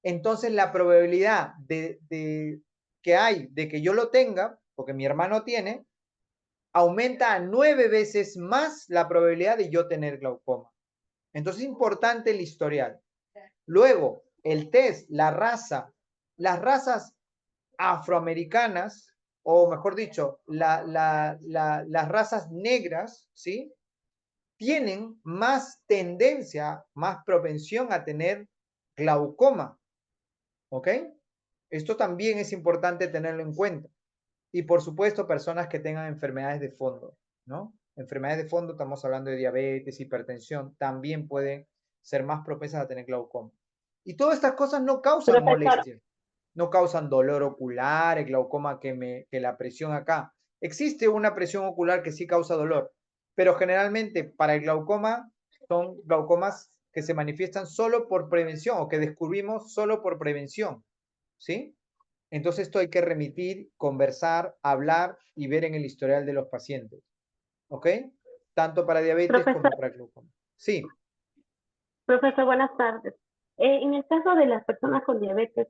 entonces la probabilidad que hay de que yo lo tenga, porque mi hermano tiene, aumenta a 9 veces más la probabilidad de yo tener glaucoma. Entonces es importante el historial. Luego, el test, la raza, las razas afroamericanas, o mejor dicho, las razas negras, ¿sí? Tienen más tendencia, más propensión a tener glaucoma, ¿ok? Esto también es importante tenerlo en cuenta. Y por supuesto, personas que tengan enfermedades de fondo, ¿no? Enfermedades de fondo, estamos hablando de diabetes, hipertensión, también pueden ser más propensas a tener glaucoma. Y todas estas cosas no causan molestia, no causan dolor ocular, el glaucoma que la presión acá. Existe una presión ocular que sí causa dolor, pero generalmente para el glaucoma son glaucomas que se manifiestan solo por prevención o que descubrimos solo por prevención, ¿sí? Entonces esto hay que remitir, conversar, hablar y ver en el historial de los pacientes, ¿ok? Tanto para diabetes como para glaucoma. Sí. Profesor, buenas tardes. En el caso de las personas con diabetes,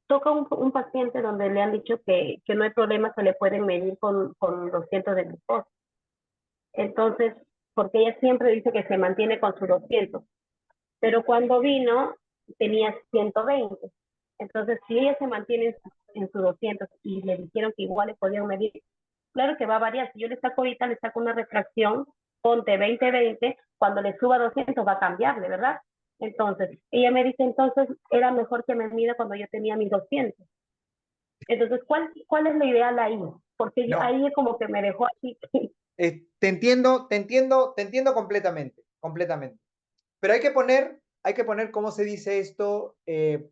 toca un paciente donde le han dicho que no hay problema, se le pueden medir con 200 de glucosa. Entonces, porque ella siempre dice que se mantiene con su 200, pero cuando vino tenía 120. Entonces, si ella se mantiene en su 200 y le dijeron que igual le podían medir, claro que va a variar. Si yo le saco ahorita, le saco una refracción, ponte 20-20, cuando le suba 200 va a cambiarle, ¿verdad? Entonces, ella me dice, entonces, era mejor que me mida cuando yo tenía mis 200. Entonces, ¿cuál es lo ideal ahí? Porque No. ahí es como que me dejó así. Te entiendo completamente, completamente. Pero hay que poner, ¿cómo se dice esto?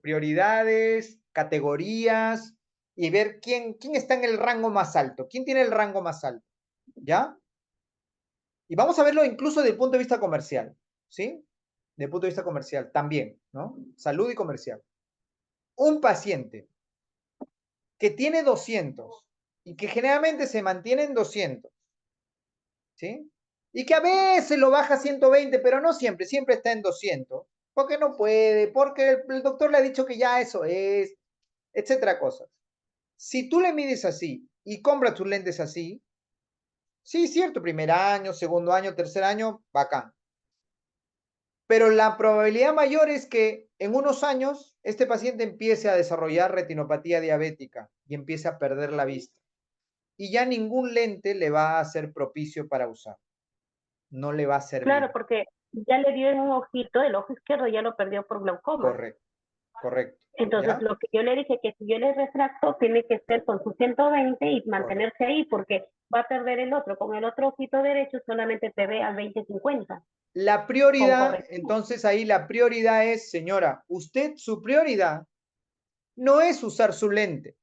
Prioridades, categorías y ver quién está en el rango más alto, quién tiene el rango más alto, ¿ya? Y vamos a verlo incluso desde el punto de vista comercial, ¿sí? desde el punto de vista comercial también, ¿no? Salud y comercial. Un paciente que tiene 200 y que generalmente se mantiene en 200, ¿sí? Y que a veces lo baja a 120, pero no siempre, siempre está en 200, porque no puede, porque el doctor le ha dicho que ya eso es, etcétera, cosas. Si tú le mides así y compras tus lentes así, sí, cierto, primer año, segundo año, tercer año, bacán. Pero la probabilidad mayor es que en unos años este paciente empiece a desarrollar retinopatía diabética y empiece a perder la vista. Y ya ningún lente le va a ser propicio para usar. No le va a servir. Claro, porque ya le dio en un ojito, el ojo izquierdo ya lo perdió por glaucoma. Correcto, correcto. Entonces, ¿Ya? lo que yo le dije que si yo le refracto, tiene que ser con su 120 y mantenerse ahí, porque va a perder el otro. Con el otro ojito derecho solamente te ve al 20-50. La prioridad, entonces ahí la prioridad es, señora, usted, su prioridad no es usar su lente,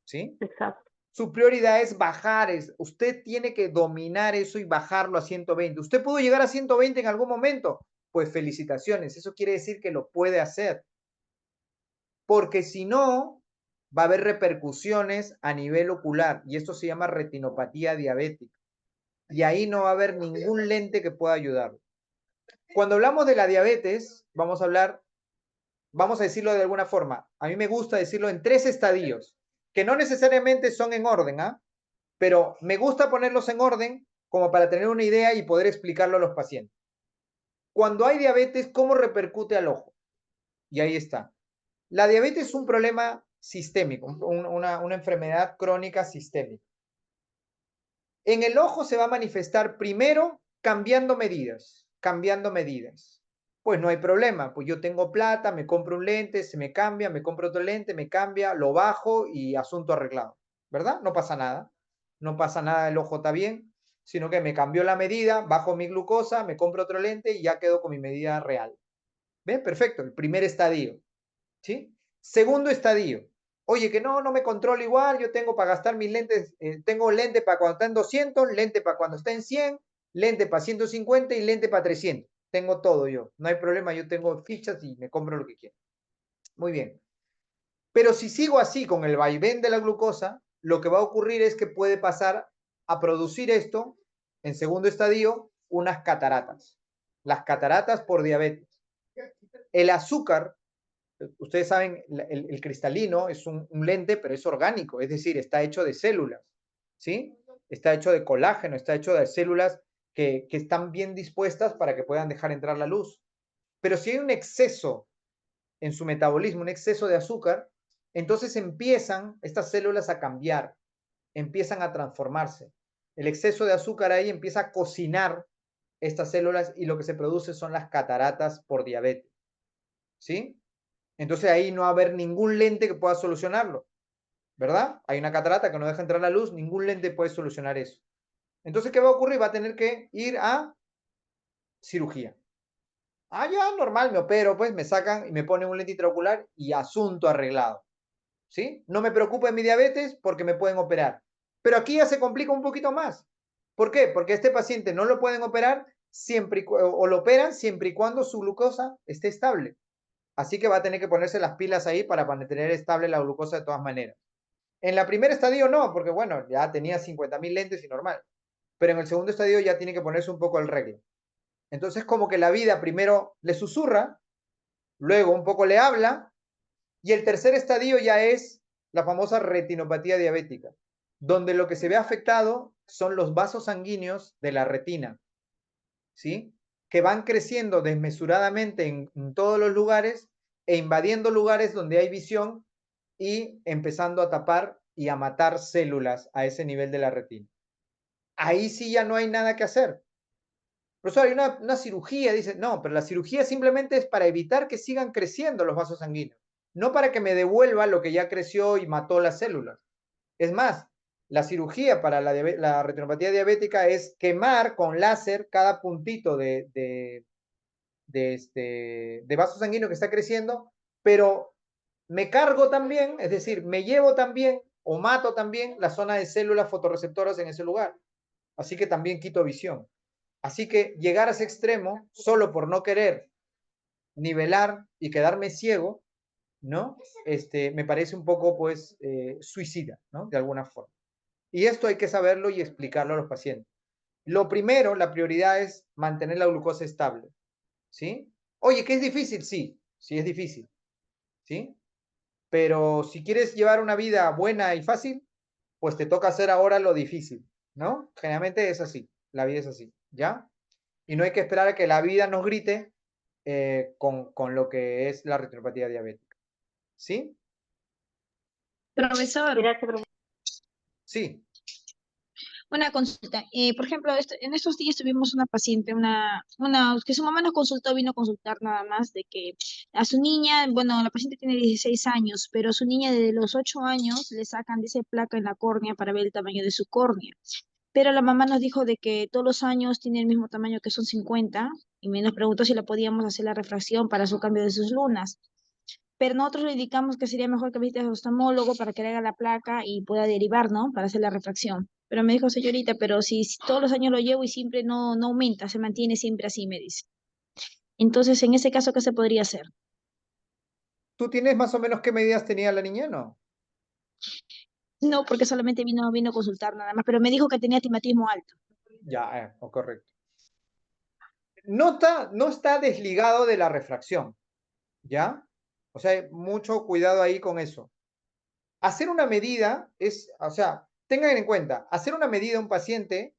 ¿sí? Exacto. Su prioridad es bajar, usted tiene que dominar eso y bajarlo a 120. ¿Usted pudo llegar a 120 en algún momento? Pues felicitaciones, eso quiere decir que lo puede hacer. Porque si no, va a haber repercusiones a nivel ocular y esto se llama retinopatía diabética. Y ahí no va a haber ningún lente que pueda ayudarlo. Cuando hablamos de la diabetes, vamos a decirlo de alguna forma. A mí me gusta decirlo en 3 estadios, que no necesariamente son en orden, ¿ah? Pero me gusta ponerlos en orden como para tener una idea y poder explicarlo a los pacientes. Cuando hay diabetes, ¿cómo repercute al ojo? Y ahí está. La diabetes es un problema sistémico, una enfermedad crónica sistémica. En el ojo se va a manifestar primero cambiando medidas, cambiando medidas. Pues no hay problema, pues yo tengo plata, me compro un lente, se me cambia, me compro otro lente, me cambia, lo bajo y asunto arreglado, ¿verdad? No pasa nada, no pasa nada, el ojo está bien, sino que me cambió la medida, bajo mi glucosa, me compro otro lente y ya quedo con mi medida real. ¿Ves? Perfecto, el primer estadio, ¿sí? Segundo estadio, oye, que no me controlo igual, yo tengo para gastar mis lentes, tengo lente para cuando está en 200, lente para cuando está en 100, lente para 150 y lente para 300. Tengo todo yo, no hay problema, yo tengo fichas y me compro lo que quiero. Muy bien. Pero si sigo así con el vaivén de la glucosa, lo que va a ocurrir es que puede pasar a producir esto, en segundo estadio, unas cataratas. Las cataratas por diabetes. El azúcar, ustedes saben, el cristalino es un lente, pero es orgánico, es decir, está hecho de células, ¿sí? Está hecho de colágeno, está hecho de células que están bien dispuestas para que puedan dejar entrar la luz. Pero si hay un exceso en su metabolismo, un exceso de azúcar, entonces empiezan estas células a cambiar, empiezan a transformarse. El exceso de azúcar ahí empieza a cocinar estas células y lo que se produce son las cataratas por diabetes, ¿sí? Entonces ahí no va a haber ningún lente que pueda solucionarlo, ¿verdad? Hay una catarata que no deja entrar la luz, ningún lente puede solucionar eso. Entonces, ¿qué va a ocurrir? Va a tener que ir a cirugía. Ah, ya, normal, me opero, pues me sacan y me ponen un lente intraocular y asunto arreglado. ¿Sí? No me preocupa en mi diabetes porque me pueden operar. Pero aquí ya se complica un poquito más. ¿Por qué? Porque este paciente no lo pueden operar siempre o lo operan siempre y cuando su glucosa esté estable. Así que va a tener que ponerse las pilas ahí para mantener estable la glucosa de todas maneras. En la primera estadio no, porque bueno, ya tenía 50.000 lentes y normal. Pero en el segundo estadio ya tiene que ponerse un poco el regla. Entonces como que la vida primero le susurra, luego un poco le habla, y el tercer estadio ya es la famosa retinopatía diabética, donde lo que se ve afectado son los vasos sanguíneos de la retina, ¿sí? Que van creciendo desmesuradamente en todos los lugares e invadiendo lugares donde hay visión y empezando a tapar y a matar células a ese nivel de la retina. Ahí sí ya no hay nada que hacer. Por eso hay una cirugía, dice, no, pero la cirugía simplemente es para evitar que sigan creciendo los vasos sanguíneos, no para que me devuelva lo que ya creció y mató las células. Es más, la cirugía para la retinopatía diabética es quemar con láser cada puntito de vaso sanguíneo que está creciendo, pero me cargo también, es decir, me llevo también o mato también la zona de células fotorreceptoras en ese lugar. Así que también quito visión. Así que llegar a ese extremo solo por no querer nivelar y quedarme ciego, ¿no? Me parece un poco, pues, suicida, ¿no? De alguna forma. Y esto hay que saberlo y explicarlo a los pacientes. Lo primero, la prioridad es mantener la glucosa estable, ¿sí? Oye, ¿que es difícil? Sí, sí es difícil, ¿sí? Pero si quieres llevar una vida buena y fácil, pues te toca hacer ahora lo difícil, ¿no? Generalmente es así, la vida es así, ¿ya? Y no hay que esperar a que la vida nos grite con lo que es la retinopatía diabética, ¿sí? Profesor, Gracias, profesor. Sí, una consulta. Por ejemplo, en estos días tuvimos una paciente, que su mamá nos consultó, vino a consultar nada más de que a su niña, bueno, la paciente tiene 16 años, pero a su niña desde los 8 años le sacan, dice, placa en la córnea para ver el tamaño de su córnea. Pero la mamá nos dijo de que todos los años tiene el mismo tamaño, que son 50, y me nos preguntó si le podíamos hacer la refracción para su cambio de sus lunas. Pero nosotros le indicamos que sería mejor que visite al oftalmólogo para que le haga la placa y pueda derivar, ¿no? Para hacer la refracción. Pero me dijo, señorita, pero si todos los años lo llevo y siempre no aumenta, se mantiene siempre así, me dice. Entonces, en ese caso, ¿qué se podría hacer? ¿tú tienes más o menos qué medidas tenía la niña, no? No, porque solamente vino a consultar nada más, pero me dijo que tenía astigmatismo alto. Ya, correcto. No está desligado de la refracción, ¿ya? O sea, mucho cuidado ahí con eso. Hacer una medida es, o sea, tengan en cuenta, hacer una medida a un paciente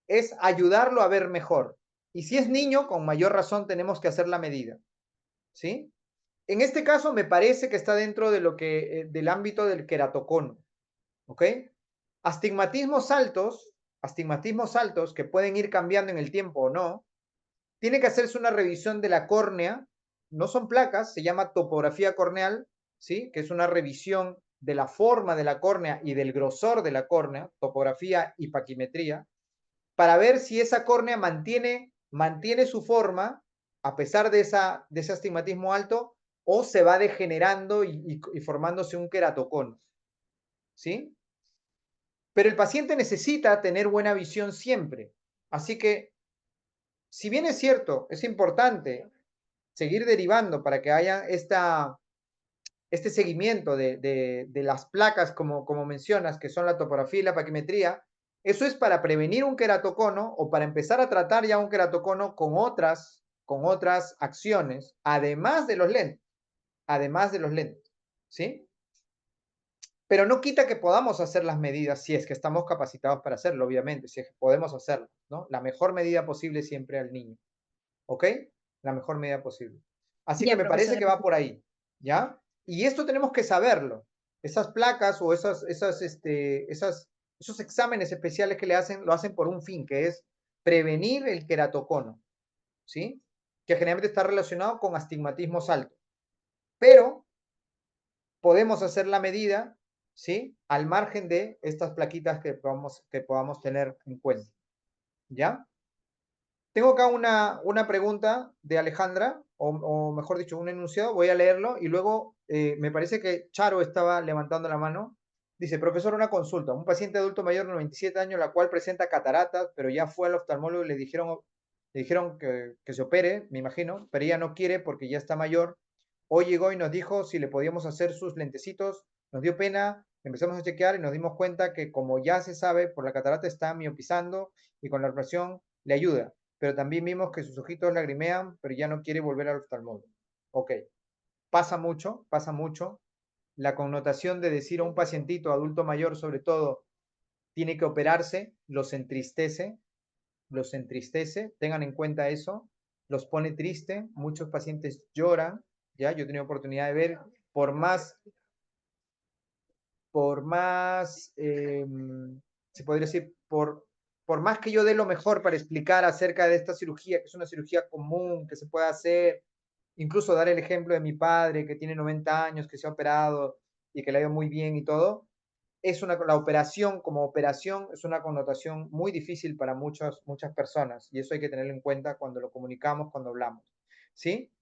es ayudarlo a ver mejor. Y si es niño, con mayor razón tenemos que hacer la medida, ¿sí? En este caso me parece que está dentro de lo que, del ámbito del queratocono, ¿ok? Astigmatismos altos que pueden ir cambiando en el tiempo o no, tiene que hacerse una revisión de la córnea, no son placas, se llama topografía corneal, ¿sí? Que es una revisión de la forma de la córnea y del grosor de la córnea, topografía y paquimetría, para ver si esa córnea mantiene su forma a pesar de ese astigmatismo alto o se va degenerando y formándose un queratocono, ¿sí? Pero el paciente necesita tener buena visión siempre. Así que, si bien es cierto, es importante seguir derivando para que haya este seguimiento de las placas, como mencionas, que son la topografía y la paquimetría, eso es para prevenir un queratocono o para empezar a tratar ya un queratocono con otras acciones, además de los lentes, ¿sí? Pero no quita que podamos hacer las medidas si es que estamos capacitados para hacerlo, obviamente, si es que podemos hacerlo, ¿no? La mejor medida posible siempre al niño, ¿ok? La mejor medida posible. Así que Ya, me parece profesora. que va por ahí, ¿ya? Y esto tenemos que saberlo. Esas placas o esos exámenes especiales que le hacen, lo hacen por un fin, que es prevenir el queratocono, ¿sí? Que generalmente está relacionado con astigmatismos altos. Pero podemos hacer la medida, ¿sí? Al margen de estas plaquitas que podamos tener en cuenta, ¿ya? Tengo acá una pregunta de Alejandra, o mejor dicho, un enunciado, voy a leerlo y luego me parece que Charo estaba levantando la mano. Dice, profesor, una consulta. Un paciente adulto mayor de 97 años, la cual presenta cataratas, pero ya fue al oftalmólogo y le dijeron que se opere, me imagino, pero ella no quiere porque ya está mayor. Hoy llegó y nos dijo si le podíamos hacer sus lentecitos. Nos dio pena, empezamos a chequear y nos dimos cuenta que como ya se sabe, por la catarata está miopizando y con la operación le ayuda, pero también vimos que sus ojitos lagrimean, pero ya no quiere volver al oftalmólogo. Ok, pasa mucho, pasa mucho. La connotación de decir a un pacientito adulto mayor, sobre todo, tiene que operarse, los entristece, tengan en cuenta eso, los pone triste, muchos pacientes lloran, ya, yo he tenido oportunidad de ver, por más, se podría decir, por más que yo dé lo mejor para explicar acerca de esta cirugía, que es una cirugía común, que se puede hacer, incluso dar el ejemplo de mi padre, que tiene 90 años, que se ha operado y que le ha ido muy bien y todo, la operación como operación es una connotación muy difícil para muchas personas y eso hay que tenerlo en cuenta cuando lo comunicamos, cuando hablamos, ¿sí?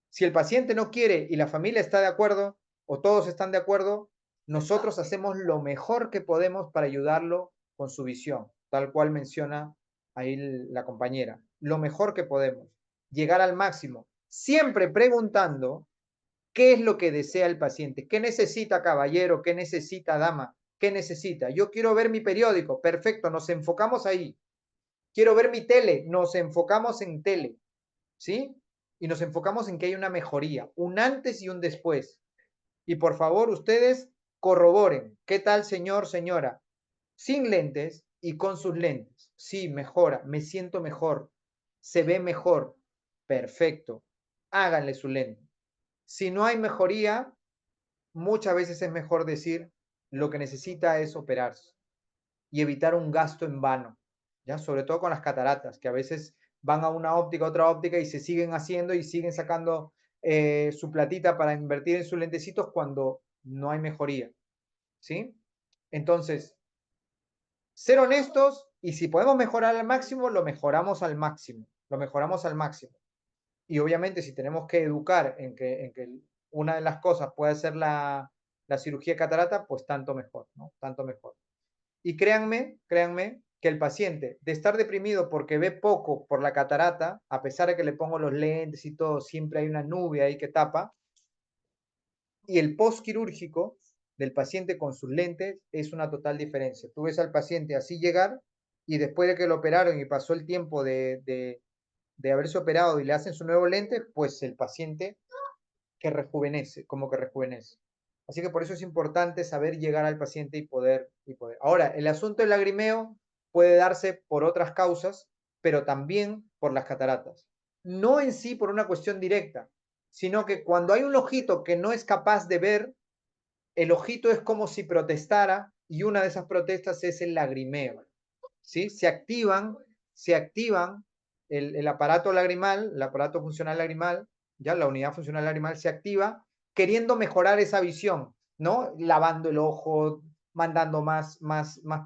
Si el paciente no quiere y la familia está de acuerdo o todos están de acuerdo, nosotros hacemos lo mejor que podemos para ayudarlo con su visión, tal cual menciona ahí la compañera, lo mejor que podemos, llegar al máximo, siempre preguntando qué es lo que desea el paciente, qué necesita caballero, qué necesita dama, qué necesita. Yo quiero ver mi periódico, perfecto, nos enfocamos ahí. Quiero ver mi tele, nos enfocamos en tele, ¿sí? Y nos enfocamos en que hay una mejoría, un antes y un después. Y por favor, ustedes corroboren, ¿qué tal señor, señora? Sin lentes y con sus lentes. Sí, mejora, me siento mejor, se ve mejor. Perfecto. Háganle su lente. Si no hay mejoría, muchas veces es mejor decir lo que necesita es operarse y evitar un gasto en vano, ¿ya? Sobre todo con las cataratas, que a veces van a una óptica, a otra óptica y se siguen haciendo y siguen sacando su platita para invertir en sus lentecitos cuando no hay mejoría, ¿sí? Entonces, ser honestos y si podemos mejorar al máximo, lo mejoramos al máximo, lo mejoramos al máximo. Y obviamente si tenemos que educar en que una de las cosas puede ser la cirugía de catarata, pues tanto mejor, ¿no? Tanto mejor. Y créanme, créanme que el paciente de estar deprimido porque ve poco por la catarata, a pesar de que le pongo los lentes y todo, siempre hay una nube ahí que tapa, y el postquirúrgico del paciente con sus lentes es una total diferencia. Tú ves al paciente así llegar y después de que lo operaron y pasó el tiempo de haberse operado y le hacen su nuevo lente, pues el paciente que rejuvenece, como que rejuvenece. Así que por eso es importante saber llegar al paciente y poder. Ahora, el asunto del lagrimeo puede darse por otras causas, pero también por las cataratas. No en sí por una cuestión directa, sino que cuando hay un ojito que no es capaz de ver, el ojito es como si protestara y una de esas protestas es el lagrimeo. ¿Sí? Se activan el aparato lagrimal, el aparato funcional lagrimal, ya la unidad funcional lagrimal se activa queriendo mejorar esa visión, ¿no? Lavando el ojo, mandando más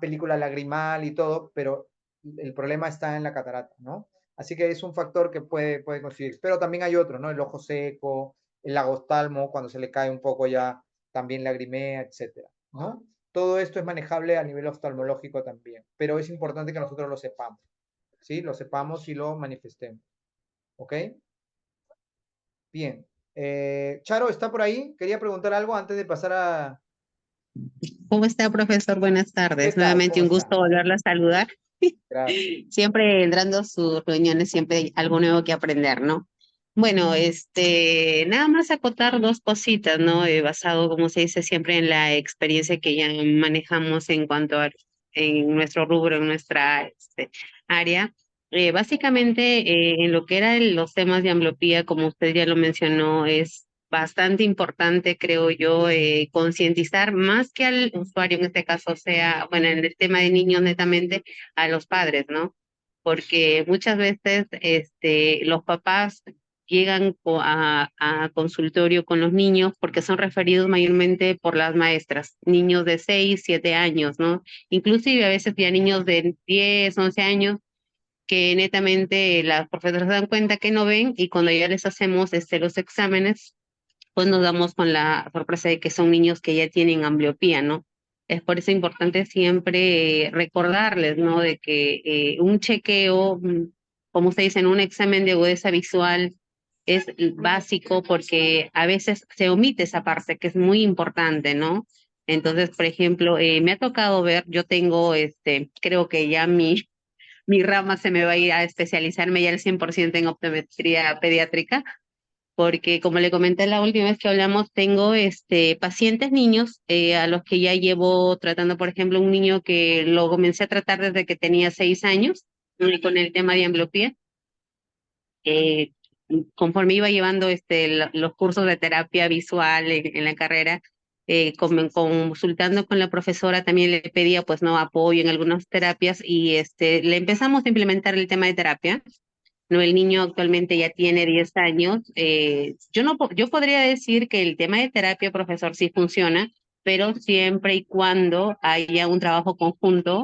película lagrimal y todo, pero el problema está en la catarata, ¿no? Así que es un factor que puede conseguir. Pero también hay otro, ¿no? El ojo seco, el lagostalmo, cuando se le cae un poco ya también lagrimea, etcétera, ¿no? Todo esto es manejable a nivel oftalmológico también, pero es importante que nosotros lo sepamos, ¿sí? Lo sepamos y lo manifestemos, ¿ok? Bien. Charo, ¿está por ahí? Quería preguntar algo antes de pasar a... ¿Cómo está, profesor? Buenas tardes. ¿Qué tal? Nuevamente ¿Cómo un está? gusto volverla a saludar. Gracias. Siempre entrando a sus reuniones, siempre hay algo nuevo que aprender, ¿no? Bueno, nada más acotar dos cositas, ¿no? Basado, como se dice, siempre en la experiencia que ya manejamos en cuanto a en nuestro rubro, en nuestra área. Básicamente, en lo que eran los temas de ambliopía, como usted ya lo mencionó, es bastante importante, creo yo, concientizar más que al usuario, en este caso sea, bueno, en el tema de niños netamente, a los padres, ¿no? Porque muchas veces los papás llegan a consultorio con los niños porque son referidos mayormente por las maestras, niños de 6, 7 años, ¿no? Inclusive a veces ya niños de 10, 11 años que netamente las profesoras se dan cuenta que no ven y cuando ya les hacemos los exámenes, pues nos damos con la sorpresa de que son niños que ya tienen ambliopía, ¿no? Es por eso importante siempre recordarles, ¿no? De que un chequeo, como usted dice, en un examen de agudeza visual es básico porque a veces se omite esa parte que es muy importante, ¿no? Entonces, por ejemplo, me ha tocado ver, yo tengo, creo que ya mi rama se me va a ir a especializarme ya al 100% en optometría pediátrica porque como le comenté la última vez que hablamos, tengo pacientes niños a los que ya llevo tratando, por ejemplo, un niño que lo comencé a tratar desde que tenía 6 años con el tema de ambliopía. Eh, Conforme iba llevando los cursos de terapia visual en la carrera, consultando con la profesora también le pedía pues no apoyo en algunas terapias y le empezamos a implementar el tema de terapia. No, el niño actualmente ya tiene 10 años. Yo podría decir que el tema de terapia, profesor, sí funciona, pero siempre y cuando haya un trabajo conjunto,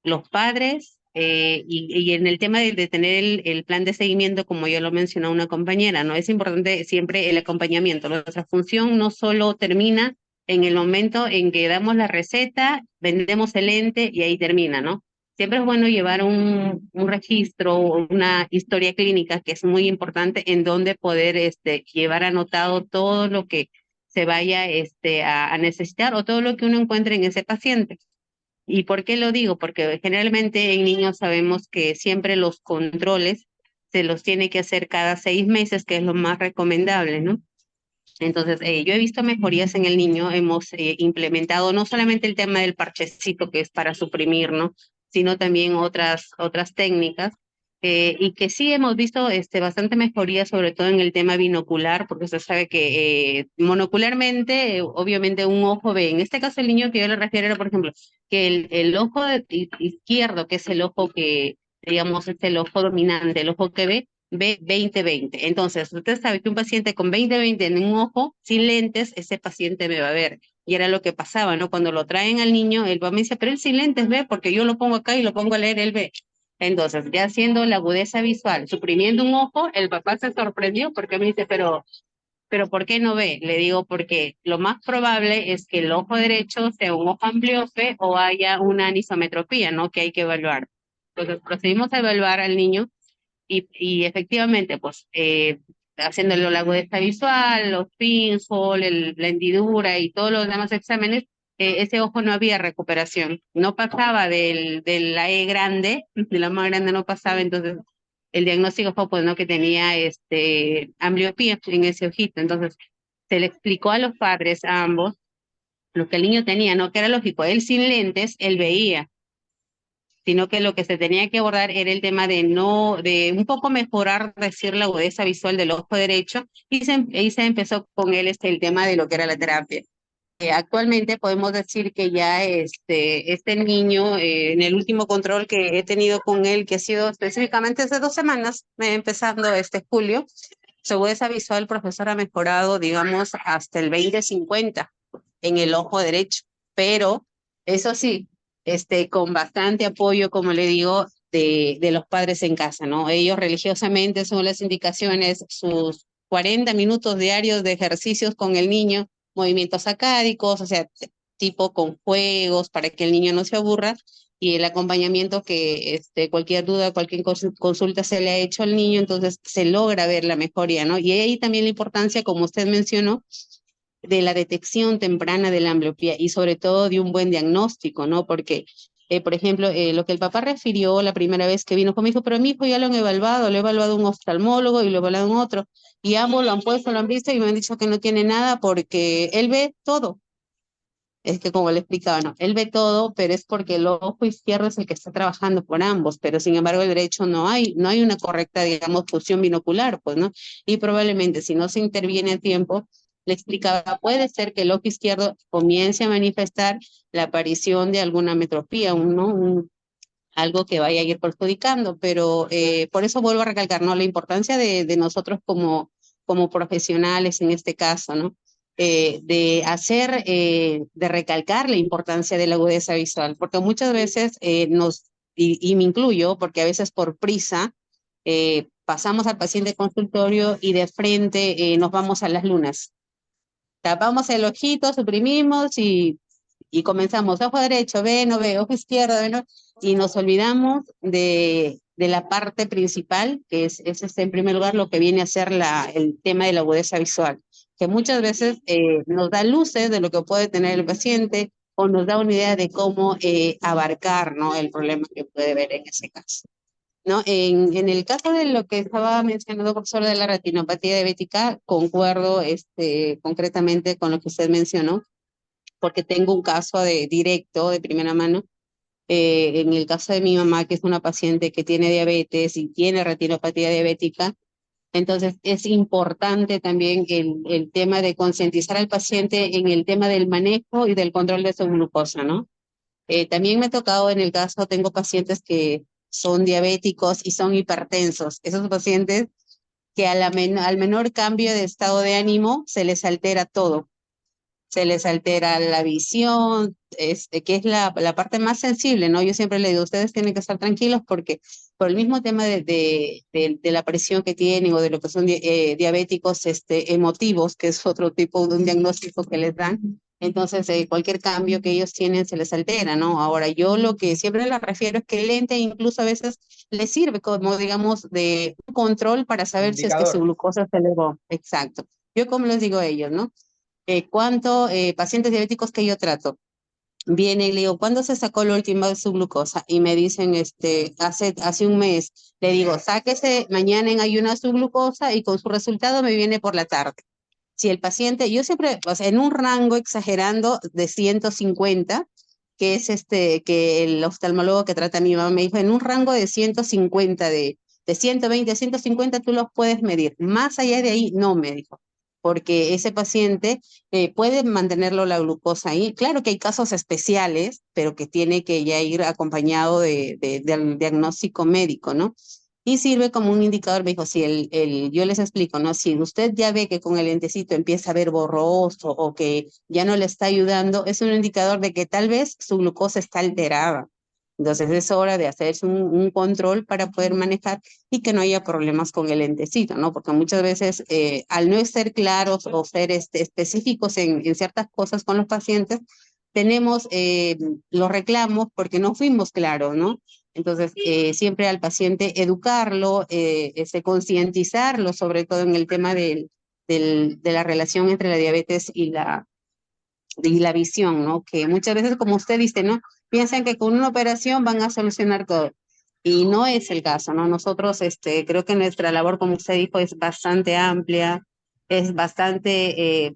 los padres, y en el tema de tener el plan de seguimiento, como ya lo mencionó una compañera, ¿no? Es importante siempre el acompañamiento. Nuestra función no solo termina en el momento en que damos la receta, vendemos el ente y ahí termina, ¿no? siempre es bueno llevar un registro o una historia clínica que es muy importante en donde poder llevar anotado todo lo que se vaya a necesitar o todo lo que uno encuentre en ese paciente. ¿Y por qué lo digo? Porque generalmente en niños sabemos que siempre los controles se los tiene que hacer cada 6 meses, que es lo más recomendable, ¿no? Entonces, yo he visto mejorías en el niño, hemos implementado no solamente el tema del parchecito, que es para suprimir, ¿no? Sino también otras técnicas, y que sí hemos visto bastante mejoría, sobre todo en el tema binocular, porque usted sabe que monocularmente, obviamente un ojo ve, en este caso el niño que yo le refiero era, por ejemplo, que el ojo izquierdo, que es el ojo que, digamos, es el ojo dominante, el ojo que ve 20/20. Entonces, usted sabe que un paciente con 20/20 en un ojo, sin lentes, ese paciente me va a ver. Y era lo que pasaba, ¿no? Cuando lo traen al niño, el papá me dice, pero él sin lentes ve, porque yo lo pongo acá y lo pongo a leer, él ve. Entonces, ya haciendo la agudeza visual, suprimiendo un ojo, el papá se sorprendió porque me dice, pero ¿por qué no ve? Le digo, porque lo más probable es que el ojo derecho sea un ojo ambliope o haya una anisometropía, ¿no? Que hay que evaluar. Entonces, procedimos a evaluar al niño y efectivamente, pues, haciéndole la agudeza visual, los pinhole, la hendidura y todos los demás exámenes, ese ojo no había recuperación. No pasaba de la E grande, de la más grande no pasaba, entonces el diagnóstico fue pues, ¿no? que tenía ambliopía en ese ojito. Entonces, se le explicó a los padres, a ambos, lo que el niño tenía, ¿no? Que era lógico, él sin lentes, él veía, sino que lo que se tenía que abordar era el tema de un poco mejorar, decir, la agudeza visual del ojo derecho, y se empezó con él el tema de lo que era la terapia. Actualmente podemos decir que ya este niño, en el último control que he tenido con él, que ha sido específicamente hace 2 semanas, empezando julio, su agudeza visual, profesor, ha mejorado, digamos, hasta el 20/50 en el ojo derecho, pero eso sí, con bastante apoyo, como le digo, de los padres en casa, ¿no? Ellos religiosamente son las indicaciones, sus 40 minutos diarios de ejercicios con el niño, movimientos sacádicos, o sea, tipo con juegos para que el niño no se aburra, y el acompañamiento que cualquier duda, cualquier consulta se le ha hecho al niño, entonces se logra ver la mejoría, ¿no? Y ahí también la importancia, como usted mencionó, de la detección temprana de la ambliopía y sobre todo de un buen diagnóstico, ¿no? Porque, por ejemplo, lo que el papá refirió la primera vez que vino conmigo, pero mi hijo ya lo han evaluado, lo ha evaluado un oftalmólogo y lo ha evaluado un otro, y ambos lo han puesto, lo han visto y me han dicho que no tiene nada porque él ve todo. Es que como le explicaba, no, él ve todo, pero es porque el ojo izquierdo es el que está trabajando por ambos, pero sin embargo el derecho no hay una correcta, digamos, fusión binocular, pues, ¿no? Y probablemente si no se interviene a tiempo, le explicaba, puede ser que el ojo izquierdo comience a manifestar la aparición de alguna metropía, algo que vaya a ir perjudicando, pero por eso vuelvo a recalcar, ¿no? La importancia de nosotros como profesionales en este caso, ¿no? De recalcar la importancia de la agudeza visual, porque muchas veces y me incluyo, porque a veces por prisa pasamos al paciente consultorio y de frente nos vamos a las lunas. Tapamos el ojito, suprimimos y comenzamos ojo derecho, ve, no ve, ojo izquierdo, ve, no, y nos olvidamos de la parte principal, que es en primer lugar lo que viene a ser el tema de la agudeza visual, que muchas veces nos da luces de lo que puede tener el paciente o nos da una idea de cómo abarcar, ¿no? El problema que puede ver en ese caso. ¿No? En el caso de lo que estaba mencionando, profesor, de la retinopatía diabética, concuerdo concretamente con lo que usted mencionó, porque tengo un caso directo, de primera mano, en el caso de mi mamá, que es una paciente que tiene diabetes y tiene retinopatía diabética. Entonces es importante también el tema de concientizar al paciente en el tema del manejo y del control de su glucosa, ¿no? También me ha tocado en el caso, tengo pacientes que son diabéticos y son hipertensos. Esos pacientes que al menor cambio de estado de ánimo se les altera todo. Se les altera la visión, que es la parte más sensible, ¿no? Yo siempre le digo, ustedes tienen que estar tranquilos porque por el mismo tema de la presión que tienen o de lo que son diabéticos emotivos, que es otro tipo de un diagnóstico que les dan, Entonces, cualquier cambio que ellos tienen se les altera, ¿no? Ahora, yo lo que siempre les refiero es que el lente incluso a veces les sirve como, digamos, de un control para saber si es que su Indicador. glucosa se elevó. Exacto. Yo como les digo a ellos, ¿no? Pacientes diabéticos que yo trato, viene y le digo, ¿cuándo se sacó la última vez su glucosa? Y me dicen, hace un mes. Le digo, sáquese mañana en ayunas su glucosa y con su resultado me viene por la tarde. Si el paciente, yo siempre, o sea, en un rango exagerando de 150, que es que el oftalmólogo que trata a mi mamá me dijo, en un rango de 150, de 120 a 150 tú los puedes medir. Más allá de ahí, no, me dijo, porque ese paciente puede mantenerlo la glucosa ahí. Claro que hay casos especiales, pero que tiene que ya ir acompañado del diagnóstico médico, ¿no? Y sirve como un indicador, me dijo, si yo les explico, ¿no? Si usted ya ve que con el lentecito empieza a ver borroso o que ya no le está ayudando, es un indicador de que tal vez su glucosa está alterada. Entonces es hora de hacerse un control para poder manejar y que no haya problemas con el lentecito, ¿no? Porque muchas veces al no ser claros o ser específicos en ciertas cosas con los pacientes, tenemos los reclamos porque no fuimos claros, ¿no? Entonces, siempre al paciente educarlo, concientizarlo, sobre todo en el tema de la relación entre la diabetes y la visión, ¿no? Que muchas veces, como usted dice, ¿no? Piensan que con una operación van a solucionar todo. Y no es el caso, ¿no? Nosotros, creo que nuestra labor, como usted dijo, es bastante amplia, es bastante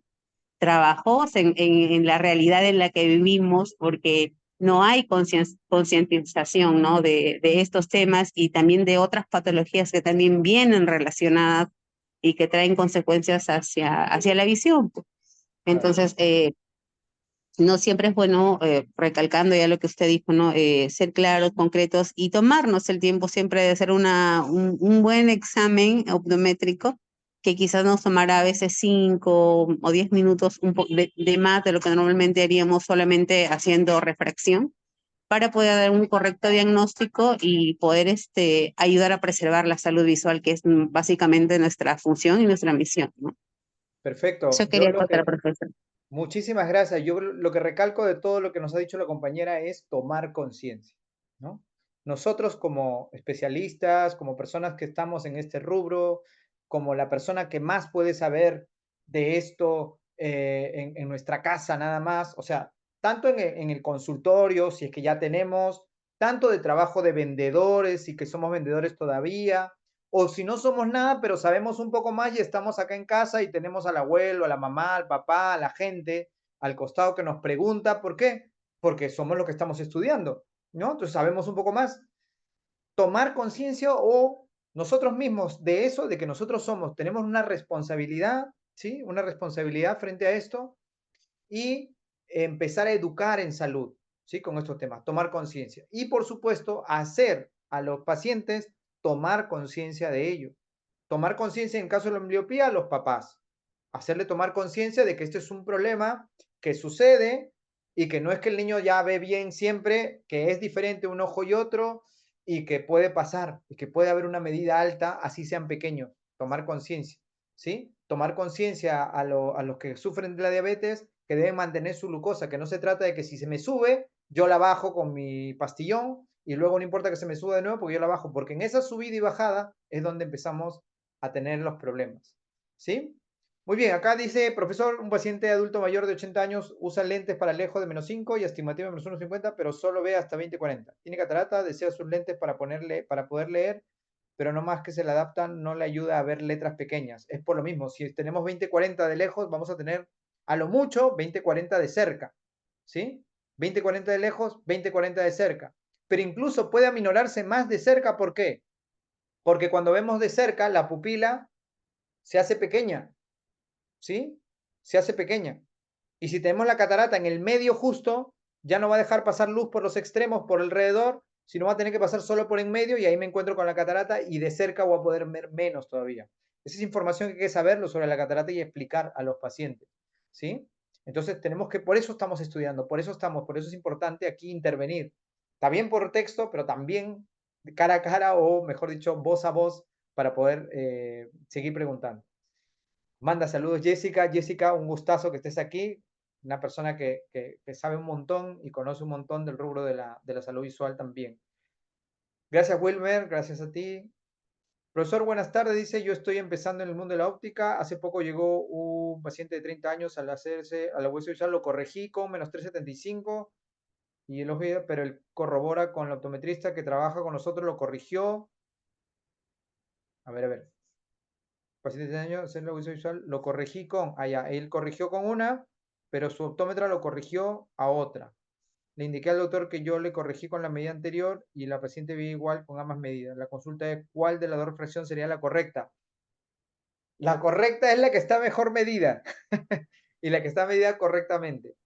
trabajosa en la realidad en la que vivimos, porque no hay concientización, ¿no? de estos temas y también de otras patologías que también vienen relacionadas y que traen consecuencias hacia la visión. Entonces, no siempre es bueno, recalcando ya lo que usted dijo, ¿no? Ser claros, concretos y tomarnos el tiempo siempre de hacer un buen examen optométrico que quizás nos tomará a veces 5 o 10 minutos de más de lo que normalmente haríamos solamente haciendo refracción para poder dar un correcto diagnóstico y poder ayudar a preservar la salud visual, que es básicamente nuestra función y nuestra misión, ¿no? Perfecto. Eso quería contar, profesor. Muchísimas gracias. Yo lo que recalco de todo lo que nos ha dicho la compañera es tomar conciencia, ¿no? Nosotros como especialistas, como personas que estamos en este rubro, como la persona que más puede saber de esto en nuestra casa nada más, o sea, tanto en el consultorio, si es que ya tenemos, tanto de trabajo de vendedores y que somos vendedores todavía, o si no somos nada, pero sabemos un poco más y estamos acá en casa y tenemos al abuelo, a la mamá, al papá, a la gente al costado que nos pregunta, ¿por qué? Porque somos los que estamos estudiando, ¿no? Entonces sabemos un poco más. Tomar conciencia o nosotros mismos de eso, de que nosotros tenemos una responsabilidad, ¿sí? Una responsabilidad frente a esto y empezar a educar en salud, ¿sí? Con estos temas, tomar conciencia. Y por supuesto, hacer a los pacientes tomar conciencia de ello. Tomar conciencia en caso de la ambliopía a los papás. Hacerle tomar conciencia de que este es un problema que sucede y que no es que el niño ya ve bien siempre, que es diferente un ojo y otro y que puede pasar y que puede haber una medida alta, así sean pequeños. Tomar conciencia, ¿sí? Tomar conciencia a los que sufren de la diabetes que deben mantener su glucosa, que no se trata de que si se me sube, yo la bajo con mi pastillón y luego no importa que se me suba de nuevo porque yo la bajo, porque en esa subida y bajada es donde empezamos a tener los problemas, ¿sí? Muy bien, acá dice, profesor, un paciente adulto mayor de 80 años usa lentes para lejos de -5 y astigmatismo de -1,50, pero solo ve hasta 20/40. Tiene catarata, desea sus lentes para poder leer, pero no más que se le adaptan, no le ayuda a ver letras pequeñas. Es por lo mismo, si tenemos 20/40 de lejos, vamos a tener a lo mucho 20/40 de cerca, ¿sí? 20/40 de lejos, 20/40 de cerca. Pero incluso puede aminorarse más de cerca, ¿por qué? Porque cuando vemos de cerca, la pupila se hace pequeña, ¿sí? Se hace pequeña. Y si tenemos la catarata en el medio justo, ya no va a dejar pasar luz por los extremos, por alrededor, sino va a tener que pasar solo por en medio y ahí me encuentro con la catarata y de cerca voy a poder ver menos todavía. Esa es información que hay que saberlo sobre la catarata y explicar a los pacientes, ¿sí? Entonces tenemos que, por eso estamos estudiando, por eso es importante aquí intervenir. También por texto, pero también cara a cara o, mejor dicho, voz a voz para poder seguir preguntando. Manda saludos Jessica. Jessica, un gustazo que estés aquí. una persona que sabe un montón y conoce un montón del rubro de la salud visual también. Gracias, Wilmer, gracias a ti. Profesor, buenas tardes. Dice, yo estoy empezando en el mundo de la óptica. Hace poco llegó un paciente de 30 años al hacerse a la hueso visual, lo corregí con menos 375 y el ojo, pero él corrobora con el optometrista que trabaja con nosotros, lo corrigió. A ver. Paciente de 30 años, hacer la hueso visual, lo corregí con, allá, él corrigió con una, pero su optómetra lo corrigió a otra. Le indiqué al doctor que yo le corregí con la medida anterior y la paciente ve igual con ambas medidas. La consulta es cuál de las dos refracciones sería la correcta. La correcta es la que está mejor medida y la que está medida correctamente.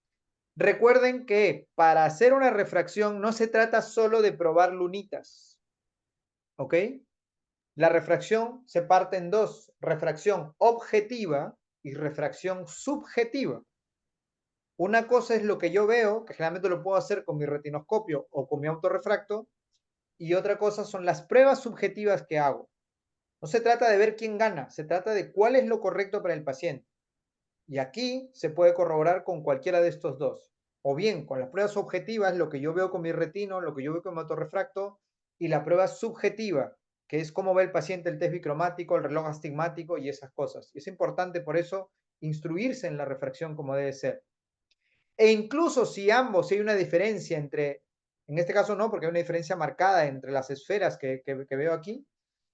Recuerden que para hacer una refracción no se trata solo de probar lunitas. ¿Ok? La refracción se parte en dos, refracción objetiva y refracción subjetiva. Una cosa es lo que yo veo, que generalmente lo puedo hacer con mi retinoscopio o con mi autorrefracto, y otra cosa son las pruebas subjetivas que hago. No se trata de ver quién gana, se trata de cuál es lo correcto para el paciente. Y aquí se puede corroborar con cualquiera de estos dos. O bien con las pruebas objetivas, lo que yo veo con mi retino, lo que yo veo con mi autorrefracto, y la prueba subjetiva, que es cómo ve el paciente el test bicromático, el reloj astigmático y esas cosas. Y es importante por eso instruirse en la refracción como debe ser. E incluso si ambos, si hay una diferencia entre, en este caso no, porque hay una diferencia marcada entre las esferas que veo aquí,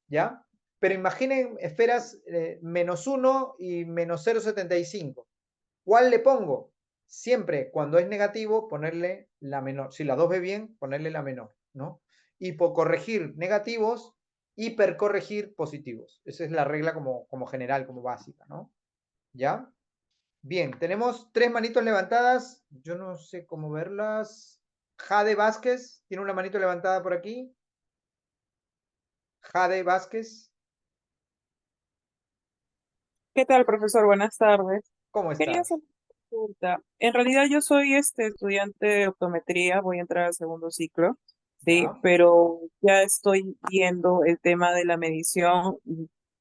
¿ya? Pero imaginen esferas -1 y -0,75. ¿Cuál le pongo? Siempre cuando es negativo, ponerle la menor. Si la 2 ve bien, ponerle la menor, ¿no? Y por corregir negativos, hipercorregir positivos. Esa es la regla como general, como básica, ¿no? ¿Ya? Bien, tenemos 3 manitos levantadas. Yo no sé cómo verlas. Jade Vázquez, tiene una manito levantada por aquí. Jade Vázquez, ¿Qué tal, profesor? Buenas tardes. ¿cómo Quería estás? hacer una consulta. En realidad yo soy estudiante de optometría, voy a entrar al segundo ciclo, sí, ¿Ya? pero ya estoy viendo el tema de la medición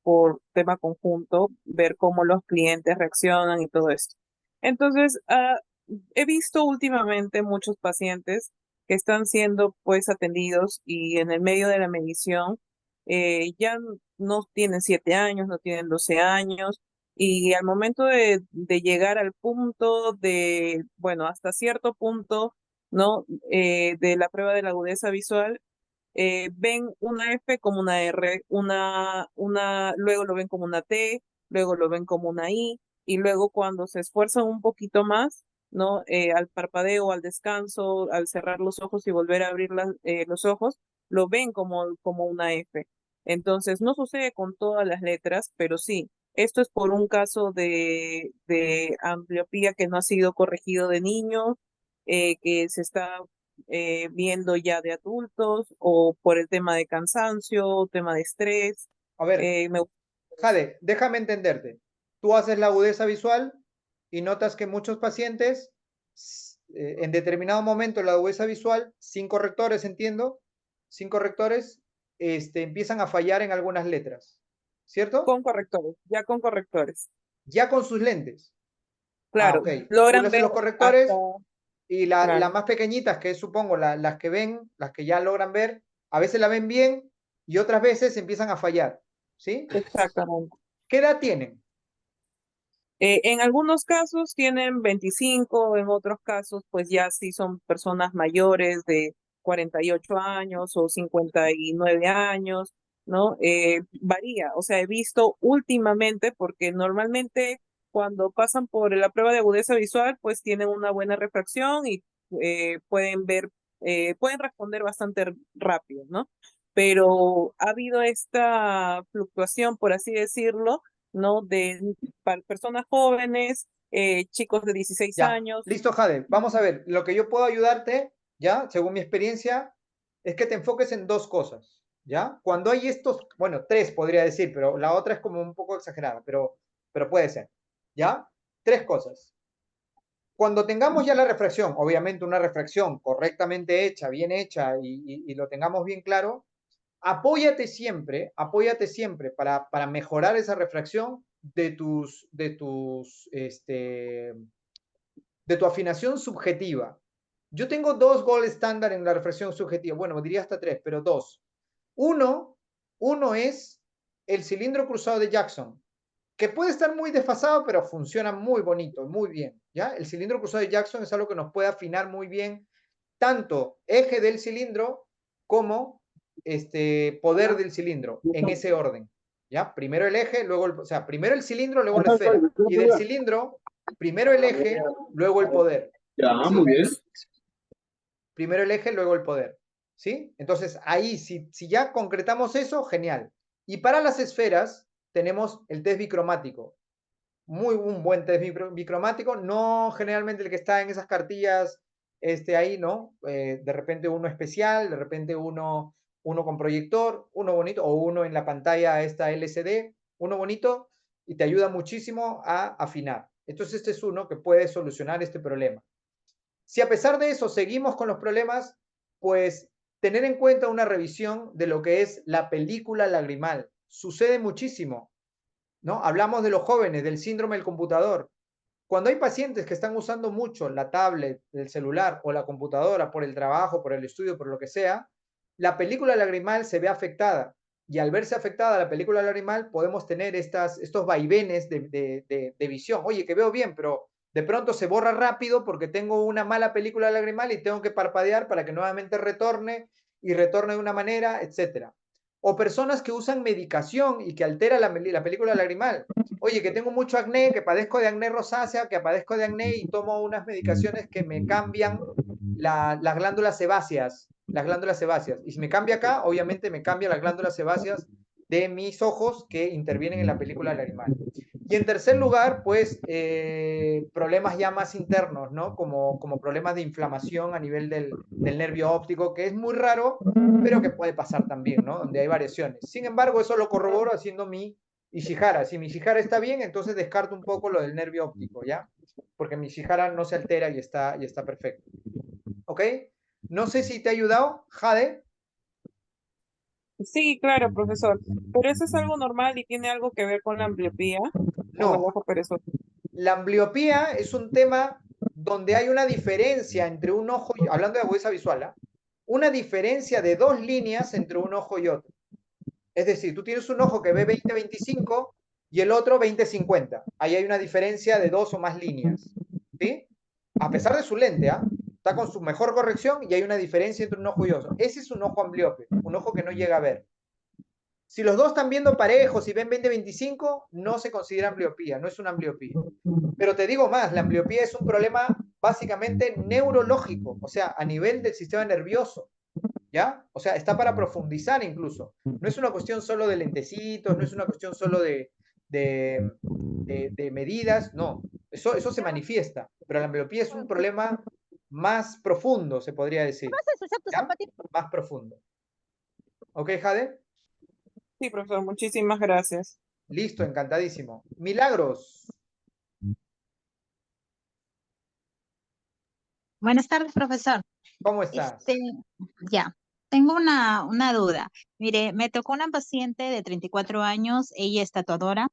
por tema conjunto, ver cómo los clientes reaccionan y todo esto. Entonces, he visto últimamente muchos pacientes que están siendo pues atendidos y en el medio de la medición ya no tienen 7 años, no tienen 12 años y al momento de llegar al punto de, bueno, hasta cierto punto, ¿no? De la prueba de la agudeza visual, ven una F como una R, luego lo ven como una T, luego lo ven como una I, y luego cuando se esfuerzan un poquito más, ¿no? Al parpadeo, al descanso, al cerrar los ojos y volver a abrir los ojos, lo ven como una F. Entonces, no sucede con todas las letras, pero sí, esto es por un caso de ambliopía que no ha sido corregido de niño, que se está viendo ya de adultos, o por el tema de cansancio, tema de estrés. A ver, Me Jade, déjame entenderte. Tú haces la agudeza visual y notas que muchos pacientes, en determinado momento la agudeza visual, sin correctores, entiendo, sin correctores, empiezan a fallar en algunas letras, ¿cierto? Con correctores, ya con correctores. Ya con sus lentes. Ah, Claro, ok. Tú le logran haces ver los hasta, correctores y las claro, más pequeñitas, que es, supongo las que ven, las que ya logran ver, a veces la ven bien y otras veces empiezan a fallar, ¿sí? exactamente. ¿Qué edad tienen? En algunos casos tienen 25, en otros casos pues ya sí son personas mayores de 48 años o 59 años, ¿no? Varía, o sea, he visto últimamente, porque normalmente cuando pasan por la prueba de agudeza visual pues tienen una buena refracción y pueden ver, pueden responder bastante rápido, ¿no? Pero ha habido esta fluctuación, por así decirlo, ¿no? De personas jóvenes, chicos de 16 Ya, años. listo, Jade. Vamos a ver, lo que yo puedo ayudarte, ya, según mi experiencia, es que te enfoques en dos cosas, ¿ya? Cuando hay estos, bueno, tres podría decir, pero la otra es como un poco exagerada, pero puede ser, ¿ya? Tres cosas. Cuando tengamos ya la refracción, obviamente una refracción correctamente hecha, bien hecha y lo tengamos bien claro, apóyate siempre para mejorar esa refracción de tus de tu afinación subjetiva. Yo tengo dos gold estándar en la reflexión subjetiva. Bueno, diría hasta tres, pero dos. Uno es el cilindro cruzado de Jackson, que puede estar muy desfasado, pero funciona muy bonito, muy bien. ¿Ya? El cilindro cruzado de Jackson es algo que nos puede afinar muy bien tanto eje del cilindro como poder del cilindro, en ese orden. ¿Ya? Primero el eje, luego o sea, primero el cilindro, luego la esfera. Y del cilindro, primero el eje, luego el poder. Ya, ¿Sí? muy bien. Primero el eje, luego el poder. ¿Sí? Entonces, ahí, si ya concretamos eso, genial. Y para las esferas, tenemos el test bicromático. Un buen test bicromático, no generalmente el que está en esas cartillas ahí, ¿no? De repente uno especial, de repente uno con proyector, uno bonito, o uno en la pantalla esta LCD, uno bonito, y te ayuda muchísimo a afinar. Entonces este es uno que puede solucionar este problema. Si a pesar de eso seguimos con los problemas, pues tener en cuenta una revisión de lo que es la película lagrimal. Sucede muchísimo, ¿no? Hablamos de los jóvenes, del síndrome del computador. Cuando hay pacientes que están usando mucho la tablet, el celular o la computadora por el trabajo, por el estudio, por lo que sea, la película lagrimal se ve afectada. Y al verse afectada la película lagrimal, podemos tener estos vaivenes de visión. Oye, que veo bien, pero de pronto se borra rápido porque tengo una mala película lagrimal y tengo que parpadear para que nuevamente retorne y retorne de una manera, etc. O personas que usan medicación y que altera la película lagrimal. Oye, que tengo mucho acné, que padezco de acné rosácea, que padezco de acné y tomo unas medicaciones que me cambian las glándulas sebáceas. Las glándulas sebáceas. Y si me cambia acá, obviamente me cambia las glándulas sebáceas de mis ojos que intervienen en la película lagrimal. Y en tercer lugar, pues problemas ya más internos, ¿no? Como problemas de inflamación a nivel del nervio óptico, que es muy raro, pero que puede pasar también, ¿no? Donde hay variaciones. Sin embargo, eso lo corroboro haciendo mi Ishihara. Si mi Ishihara está bien, entonces descarto un poco lo del nervio óptico, ¿ya? Porque mi Ishihara no se altera y está perfecto. ¿Ok? No sé si te ha ayudado, Jade. Sí, claro, profesor. Pero eso es algo normal y tiene algo que ver con la ambliopía o el No, ojo perezoso. la ambliopía es un tema donde hay una diferencia entre un ojo, hablando de agudeza visual, ¿eh? Una diferencia de dos líneas entre un ojo y otro. Es decir, tú tienes un ojo que ve 20-25 y el otro 20-50. Ahí hay una diferencia de dos o más líneas. ¿Sí? A pesar de su lente, ¿ah? Está con su mejor corrección y hay una diferencia entre un ojo y otro. Ese es un ojo ambliope, un ojo que no llega a ver. Si los dos están viendo parejos y ven 20-25, no se considera ambliopía, no es una ambliopía. Pero te digo más, la ambliopía es un problema básicamente neurológico, o sea, a nivel del sistema nervioso. ¿Ya? O sea, está para profundizar incluso. No es una cuestión solo de lentecitos, no es una cuestión solo de medidas, no. Eso se manifiesta, pero la ambliopía es un problema más profundo, se podría decir. ¿Ya? Más profundo. ¿Ok, Jade? Sí, profesor, muchísimas gracias. Listo, encantadísimo. Milagros, Buenas tardes, profesor. ¿cómo estás? Ya, tengo una duda. Mire, me tocó una paciente de 34 años, ella es tatuadora,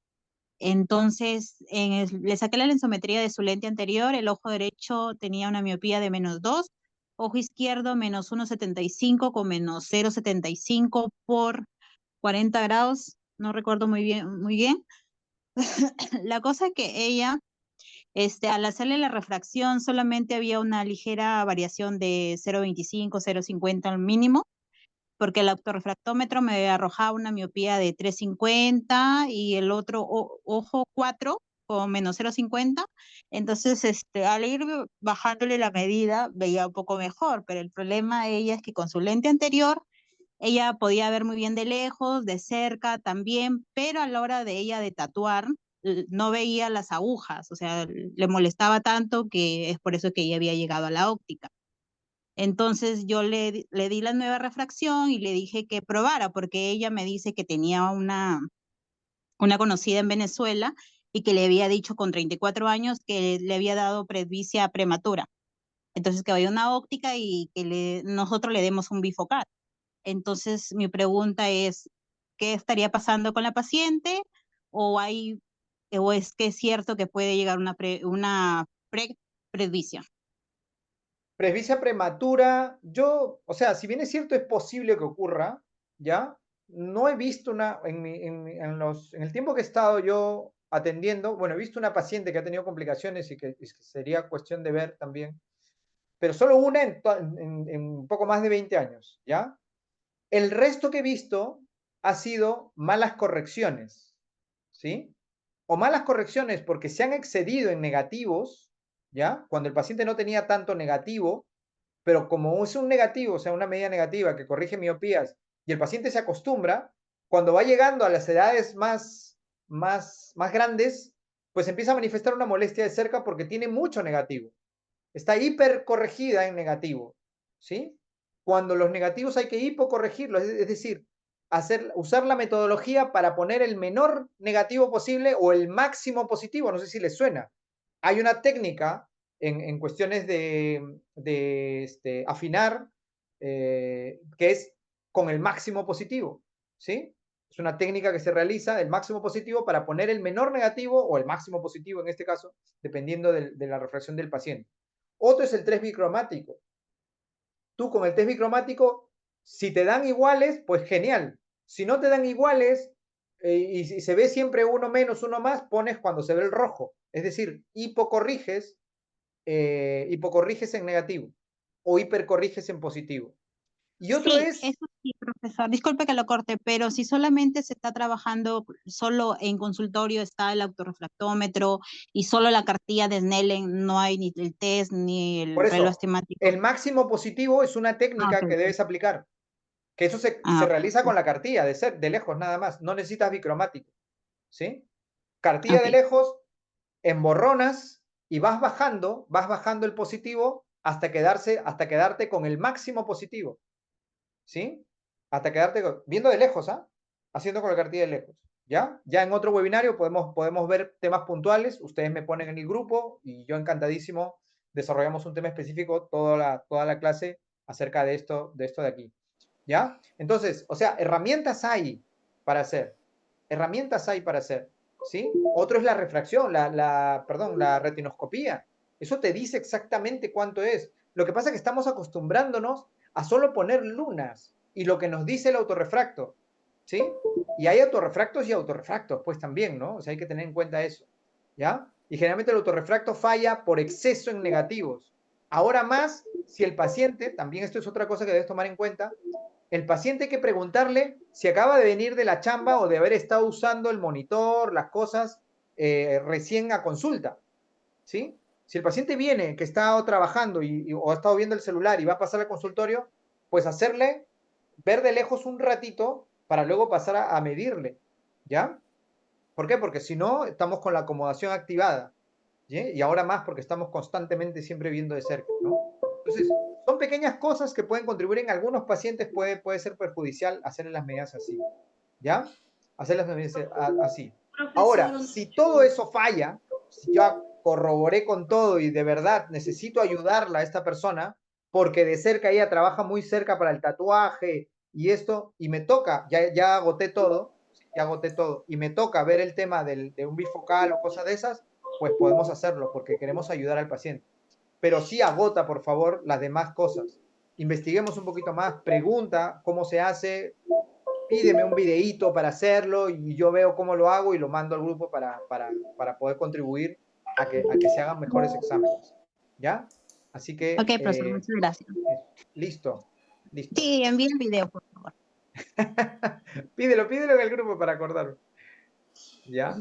entonces le saqué la lensometría de su lente anterior, el ojo derecho tenía una miopía de -2, ojo izquierdo -1,75 con -0,75 por 40 grados, no recuerdo muy bien, muy bien. La cosa es que ella al hacerle la refracción solamente había una ligera variación de 0,25, 0,50 al mínimo, porque el autorrefractómetro me arrojaba una miopía de 3,50 y el otro ojo 4 con -0,50. Entonces, al ir bajándole la medida, veía un poco mejor, pero el problema de ella es que con su lente anterior, ella podía ver muy bien de lejos, de cerca también, pero a la hora de ella de tatuar, no veía las agujas, o sea, le molestaba tanto que es por eso que ella había llegado a la óptica. Entonces yo le di la nueva refracción y le dije que probara, porque ella me dice que tenía una conocida en Venezuela y que le había dicho con 34 años que le había dado presbicia prematura. Entonces que vaya a una óptica y que nosotros le demos un bifocal. Entonces, mi pregunta es, ¿qué estaría pasando con la paciente? ¿O es que es cierto que puede llegar una presbicia. Presbicia prematura, o sea, si bien es cierto, es posible que ocurra, ¿ya? No he visto en el tiempo que he estado yo atendiendo, bueno, he visto una paciente que ha tenido complicaciones y que sería cuestión de ver también, pero solo una en un poco más de 20 años, ¿ya? El resto que he visto ha sido malas correcciones, ¿sí? O malas correcciones porque se han excedido en negativos, ¿ya? Cuando el paciente no tenía tanto negativo, pero como es un negativo, o sea, una medida negativa que corrige miopías y el paciente se acostumbra, cuando va llegando a las edades más grandes, pues empieza a manifestar una molestia de cerca porque tiene mucho negativo. Está hipercorregida en negativo, ¿sí? Cuando los negativos hay que hipocorregirlos, es decir, usar la metodología para poner el menor negativo posible o el máximo positivo, no sé si les suena. Hay una técnica en cuestiones de afinar que es con el máximo positivo, ¿sí? Es una técnica que se realiza del máximo positivo para poner el menor negativo o el máximo positivo en este caso, dependiendo de la refracción del paciente. Otro es el test bicromático. Tú con el test bicromático, si te dan iguales, pues genial. Si no te dan iguales y si se ve siempre uno menos, uno más, pones cuando se ve el rojo. Es decir, hipocorriges en negativo o hipercorriges en positivo. Y otro Sí, es... eso sí, profesor. Disculpe que lo corte, pero si solamente se está trabajando, solo en consultorio está el autorrefractómetro y solo la cartilla de Snellen, no hay ni el test ni Por el reloj eso, esquemático. el máximo positivo es una técnica Ok, que debes aplicar. Que eso se ok. realiza con la cartilla, de lejos nada más. No necesitas bicromático. ¿Sí? Cartilla Ok. de lejos, emborronas y vas bajando el positivo hasta quedarte con el máximo positivo. ¿Sí? Hasta quedarte viendo de lejos, ¿ah? Haciendo con la cartilla de lejos. ¿Ya? Ya en otro webinario podemos ver temas puntuales, ustedes me ponen en el grupo y yo encantadísimo desarrollamos un tema específico toda la clase acerca de esto de aquí. ¿Ya? Entonces, o sea, herramientas hay para hacer. Herramientas hay para hacer. ¿Sí? Otro es la refracción, la retinoscopía. Eso te dice exactamente cuánto es. Lo que pasa es que estamos acostumbrándonos a solo poner lunas y lo que nos dice el autorrefracto. ¿Sí? Y hay autorrefractos y autorrefractos, pues también, ¿no? O sea, hay que tener en cuenta eso. ¿Ya? Y generalmente el autorrefracto falla por exceso en negativos. Ahora más, si el paciente, también esto es otra cosa que debes tomar en cuenta, el paciente hay que preguntarle si acaba de venir de la chamba o de haber estado usando el monitor, las cosas, recién a consulta, ¿sí? Si el paciente viene, que está trabajando o ha estado viendo el celular y va a pasar al consultorio, pues hacerle ver de lejos un ratito para luego pasar a medirle, ¿ya? ¿Por qué? Porque si no, estamos con la acomodación activada, ¿sí? Y ahora más porque estamos constantemente siempre viendo de cerca, ¿no? Entonces, son pequeñas cosas que pueden contribuir en algunos pacientes, puede ser perjudicial hacerle las medidas así, ¿ya? Hacer las medidas así. Ahora, si todo eso falla, si yo corroboré con todo y de verdad necesito ayudarla a esta persona, porque de cerca ella trabaja muy cerca para el tatuaje y esto, y me toca, ya agoté todo, y me toca ver el tema de un bifocal o cosas de esas, pues podemos hacerlo porque queremos ayudar al paciente. Pero sí agota, por favor, las demás cosas. Investiguemos un poquito más, pregunta cómo se hace, pídeme un videíto para hacerlo y yo veo cómo lo hago y lo mando al grupo para poder contribuir a que se hagan mejores exámenes. ¿Ya? Así que, Ok, profesor, muchas gracias. listo. Sí, envíe el video, por favor. pídelo en el grupo para acordarme. ¿Ya?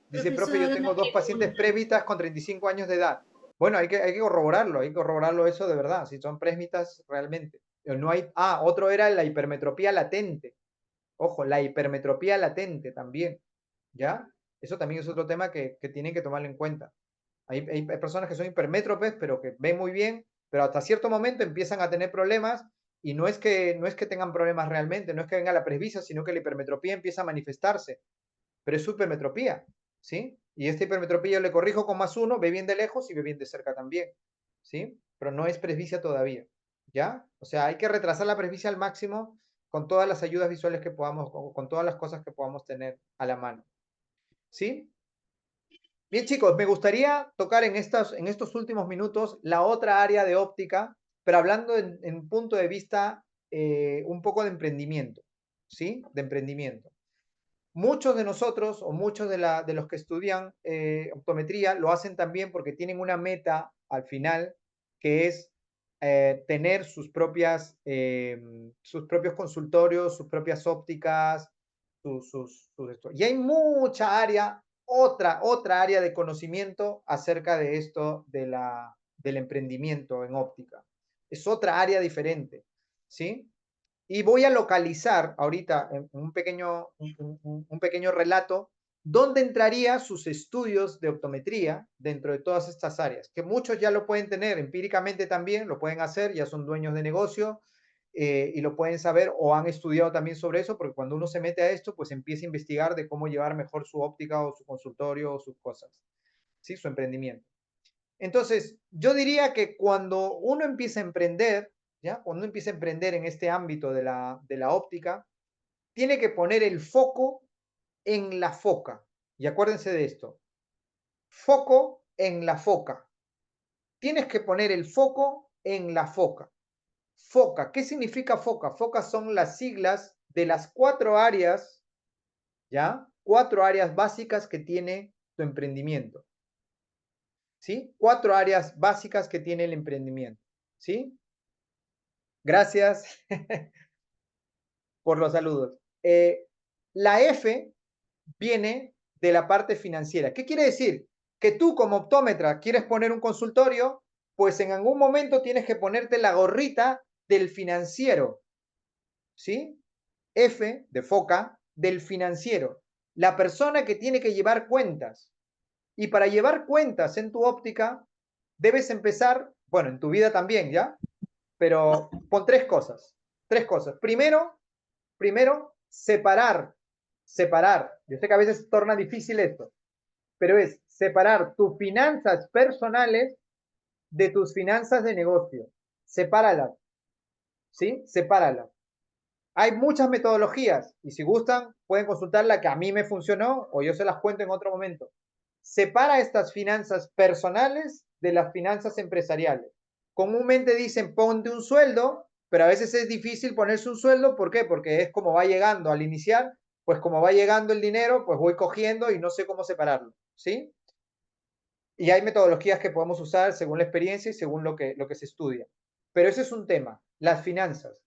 Dice, profe, yo tengo 2 pacientes presbitas con 35 años de edad. Bueno, hay que corroborarlo eso de verdad, si son presbitas realmente. No hay, otro era la hipermetropía latente. Ojo, la hipermetropía latente también, ¿ya? Eso también es otro tema que tienen que tomarlo en cuenta. Hay personas que son hipermétropes, pero que ven muy bien, pero hasta cierto momento empiezan a tener problemas y no es que tengan problemas realmente, no es que venga la presbicia, sino que la hipermetropía empieza a manifestarse, pero es su hipermetropía, ¿sí? Y esta hipermetropía yo le corrijo con +1, ve bien de lejos y ve bien de cerca también, ¿sí? Pero no es presbicia todavía, ¿ya? O sea, hay que retrasar la presbicia al máximo con todas las ayudas visuales que podamos, con todas las cosas que podamos tener a la mano, ¿sí? Bien, chicos, me gustaría tocar en estos últimos minutos la otra área de óptica, pero hablando en punto de vista un poco de emprendimiento, ¿sí? De emprendimiento. Muchos de nosotros o muchos de los que estudian optometría lo hacen también porque tienen una meta al final que es tener sus propios consultorios, sus propias ópticas, esto. Y hay mucha área, otra área de conocimiento acerca de esto del emprendimiento en óptica. Es otra área diferente, ¿sí? Y voy a localizar ahorita en un pequeño relato dónde entraría sus estudios de optometría dentro de todas estas áreas, que muchos ya lo pueden tener empíricamente también, lo pueden hacer, ya son dueños de negocio y lo pueden saber o han estudiado también sobre eso, porque cuando uno se mete a esto, pues empieza a investigar de cómo llevar mejor su óptica o su consultorio o sus cosas, ¿sí? Su emprendimiento. Entonces, yo diría que cuando uno empieza a emprender, ¿ya? Cuando uno empieza a emprender en este ámbito de la óptica, tiene que poner el foco en la foca. Y acuérdense de esto. Foco en la foca. Tienes que poner el foco en la foca. Foca. ¿Qué significa foca? Foca son las siglas de las 4 áreas, ¿ya? 4 áreas básicas que tiene tu emprendimiento. ¿Sí? 4 áreas básicas que tiene el emprendimiento. ¿Sí? Gracias por los saludos. La F viene de la parte financiera. ¿Qué quiere decir? Que tú como optómetra quieres poner un consultorio, pues en algún momento tienes que ponerte la gorrita del financiero. ¿Sí? F de foca del financiero. La persona que tiene que llevar cuentas. Y para llevar cuentas en tu óptica, debes empezar, bueno, en tu vida también, ¿ya? Pero pon 3 cosas. 3 cosas. Primero, separar. Yo sé que a veces torna difícil esto, pero es separar tus finanzas personales de tus finanzas de negocio. Sepáralas, ¿sí? Sepáralas. Hay muchas metodologías y si gustan pueden consultar la que a mí me funcionó o yo se las cuento en otro momento. Separa estas finanzas personales de las finanzas empresariales. Comúnmente dicen ponte un sueldo, pero a veces es difícil ponerse un sueldo. ¿Por qué? Porque es como va llegando al iniciar, pues como va llegando el dinero, pues voy cogiendo y no sé cómo separarlo, ¿sí? Y hay metodologías que podemos usar según la experiencia y según lo que se estudia. Pero ese es un tema, las finanzas.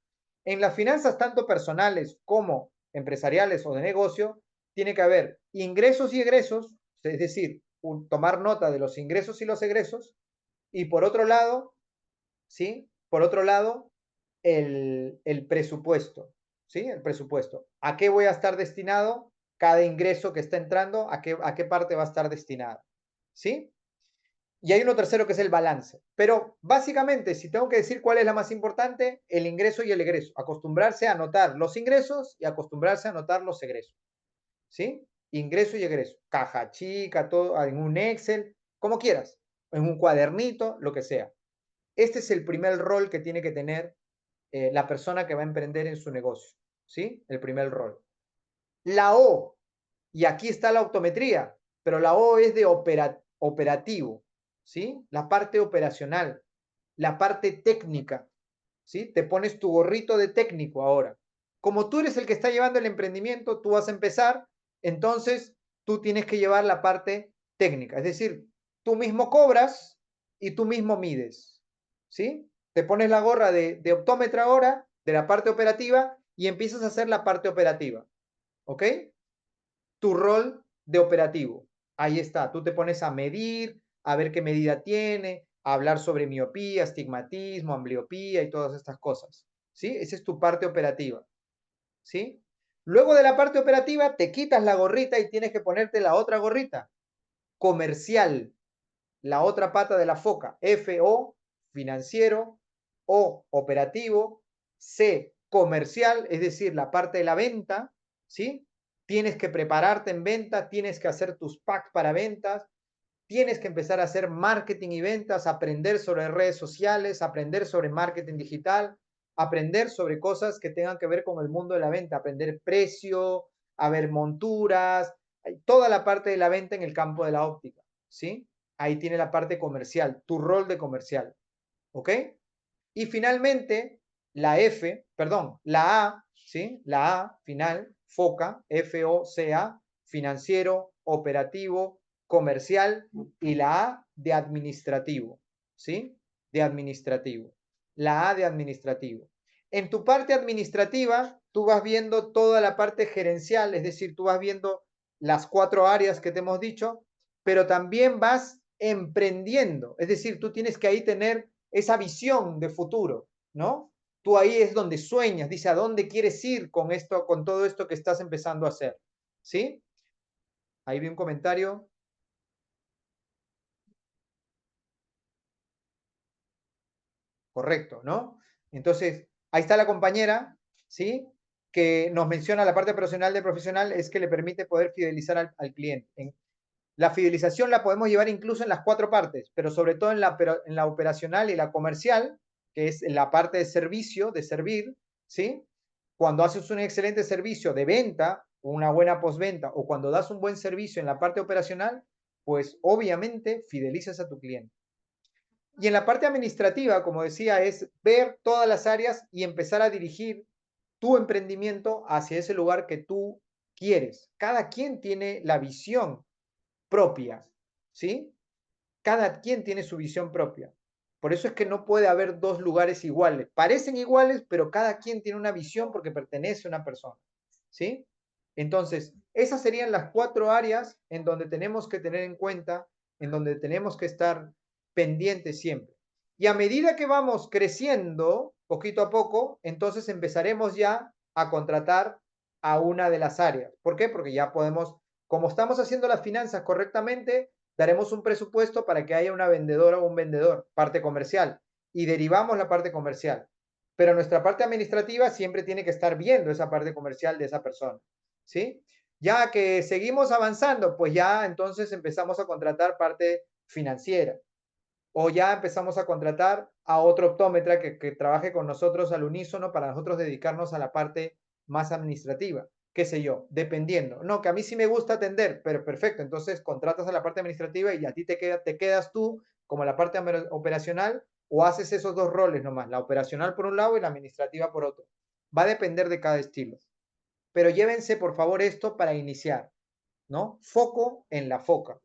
En las finanzas tanto personales como empresariales o de negocio, tiene que haber ingresos y egresos, es decir, tomar nota de los ingresos y los egresos, y por otro lado, ¿sí? Por otro lado, el presupuesto, ¿sí? El presupuesto. ¿A qué voy a estar destinado cada ingreso que está entrando? ¿A qué parte va a estar destinado? ¿Sí? Y hay uno tercero que es el balance. Pero básicamente, si tengo que decir cuál es la más importante, el ingreso y el egreso. Acostumbrarse a anotar los ingresos y acostumbrarse a anotar los egresos. ¿Sí? Ingreso y egreso. Caja chica, todo en un Excel, como quieras. En un cuadernito, lo que sea. Este es el primer rol que tiene que tener la persona que va a emprender en su negocio. ¿Sí? El primer rol. La O, y aquí está la optometría, pero la O es de operativo. ¿Sí? La parte operacional, la parte técnica, ¿sí? Te pones tu gorrito de técnico ahora. Como tú eres el que está llevando el emprendimiento, tú vas a empezar, entonces tú tienes que llevar la parte técnica, es decir, tú mismo cobras y tú mismo mides, ¿sí? Te pones la gorra de optómetra ahora, de la parte operativa, y empiezas a hacer la parte operativa, ¿ok? Tu rol de operativo. Ahí está, tú te pones a medir, a ver qué medida tiene, a hablar sobre miopía, astigmatismo, ambliopía y todas estas cosas. ¿Sí? Esa es tu parte operativa. ¿Sí? Luego de la parte operativa, te quitas la gorrita y tienes que ponerte la otra gorrita, comercial, la otra pata de la foca, FO, financiero, O, operativo, C, comercial, es decir, la parte de la venta, ¿sí? Tienes que prepararte en venta, tienes que hacer tus packs para ventas, tienes que empezar a hacer marketing y ventas, aprender sobre redes sociales, aprender sobre marketing digital, aprender sobre cosas que tengan que ver con el mundo de la venta, aprender precio, a ver monturas, toda la parte de la venta en el campo de la óptica. ¿sí? Ahí tiene la parte comercial, tu rol de comercial, ¿ok? Y finalmente, la F, perdón, la A, ¿sí? La A final, FOCA, F-O-C-A, financiero, operativo, comercial, y la A de administrativo, ¿sí? De administrativo. La A de administrativo. En tu parte administrativa, tú vas viendo toda la parte gerencial, es decir, tú vas viendo las 4 áreas que te hemos dicho, pero también vas emprendiendo, es decir, tú tienes que ahí tener esa visión de futuro, ¿no? Tú ahí es donde sueñas, dice, ¿a dónde quieres ir con esto, con todo esto que estás empezando a hacer? ¿Sí? Ahí vi un comentario. Correcto, ¿no? Entonces, ahí está la compañera, ¿sí? Que nos menciona la parte personal de profesional es que le permite poder fidelizar al cliente. La fidelización la podemos llevar incluso en las 4 partes, pero sobre todo en la operacional y la comercial, que es la parte de servicio, de servir, ¿sí? Cuando haces un excelente servicio de venta, una buena postventa, o cuando das un buen servicio en la parte operacional, pues obviamente fidelizas a tu cliente. Y en la parte administrativa, como decía, es ver todas las áreas y empezar a dirigir tu emprendimiento hacia ese lugar que tú quieres. Cada quien tiene la visión propia, ¿sí? Cada quien tiene su visión propia. Por eso es que no puede haber 2 lugares iguales. Parecen iguales, pero cada quien tiene una visión porque pertenece a una persona, ¿sí? Entonces, esas serían las 4 áreas en donde tenemos que tener en cuenta, en donde tenemos que estar pendientes siempre. Y a medida que vamos creciendo, poquito a poco, entonces empezaremos ya a contratar a una de las áreas. ¿Por qué? Porque ya podemos, como estamos haciendo las finanzas correctamente, daremos un presupuesto para que haya una vendedora o un vendedor, parte comercial, y derivamos la parte comercial. Pero nuestra parte administrativa siempre tiene que estar viendo esa parte comercial de esa persona, ¿sí? Ya que seguimos avanzando, pues ya entonces empezamos a contratar parte financiera o ya empezamos a contratar a otro optómetra que trabaje con nosotros al unísono para nosotros dedicarnos a la parte más administrativa, qué sé yo, dependiendo. No, que a mí sí me gusta atender, pero perfecto, entonces contratas a la parte administrativa y a ti te quedas tú como la parte operacional o haces esos 2 roles nomás, la operacional por un lado y la administrativa por otro. Va a depender de cada estilo. Pero llévense por favor esto para iniciar, ¿no? Foco en la foca.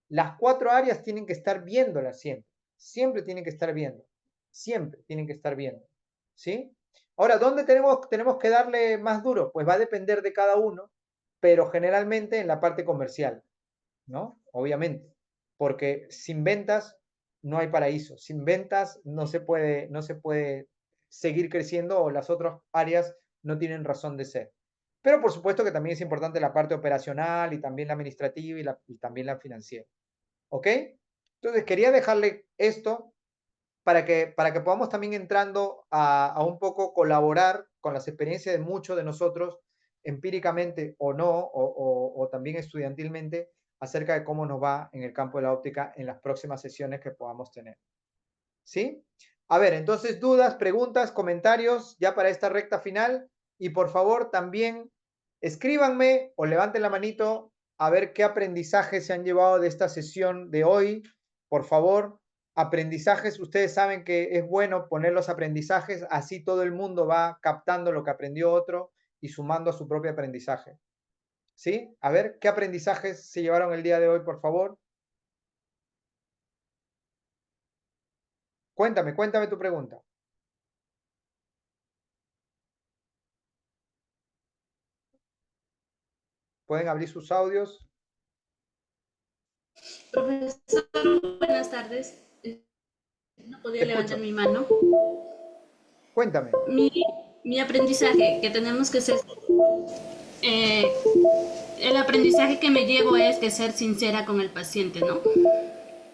Las 4 áreas tienen que estar viéndolas siempre. Siempre tienen que estar viendo. Siempre tienen que estar viendo. ¿Sí? Ahora, ¿dónde tenemos que darle más duro? Pues va a depender de cada uno, pero generalmente en la parte comercial, ¿no? Obviamente. Porque sin ventas no hay paraíso. Sin ventas no se puede seguir creciendo o las otras áreas no tienen razón de ser. Pero por supuesto que también es importante la parte operacional y también la administrativa y también la financiera. ¿Ok? Entonces quería dejarle esto para que podamos también entrando a un poco colaborar con las experiencias de muchos de nosotros, empíricamente o no, o también estudiantilmente, acerca de cómo nos va en el campo de la óptica en las próximas sesiones que podamos tener. ¿Sí? A ver, entonces dudas, preguntas, comentarios ya para esta recta final y por favor también escríbanme o levanten la manito a ver qué aprendizajes se han llevado de esta sesión de hoy. Por favor, aprendizajes, ustedes saben que es bueno poner los aprendizajes, así todo el mundo va captando lo que aprendió otro y sumando a su propio aprendizaje. ¿Sí? A ver, ¿qué aprendizajes se llevaron el día de hoy, por favor? Cuéntame tu pregunta. Pueden abrir sus audios. Profesor, buenas tardes. No podía levantar mi mano. Cuéntame. Mi aprendizaje que tenemos que ser, el aprendizaje que me llevo es que ser sincera con el paciente, ¿no?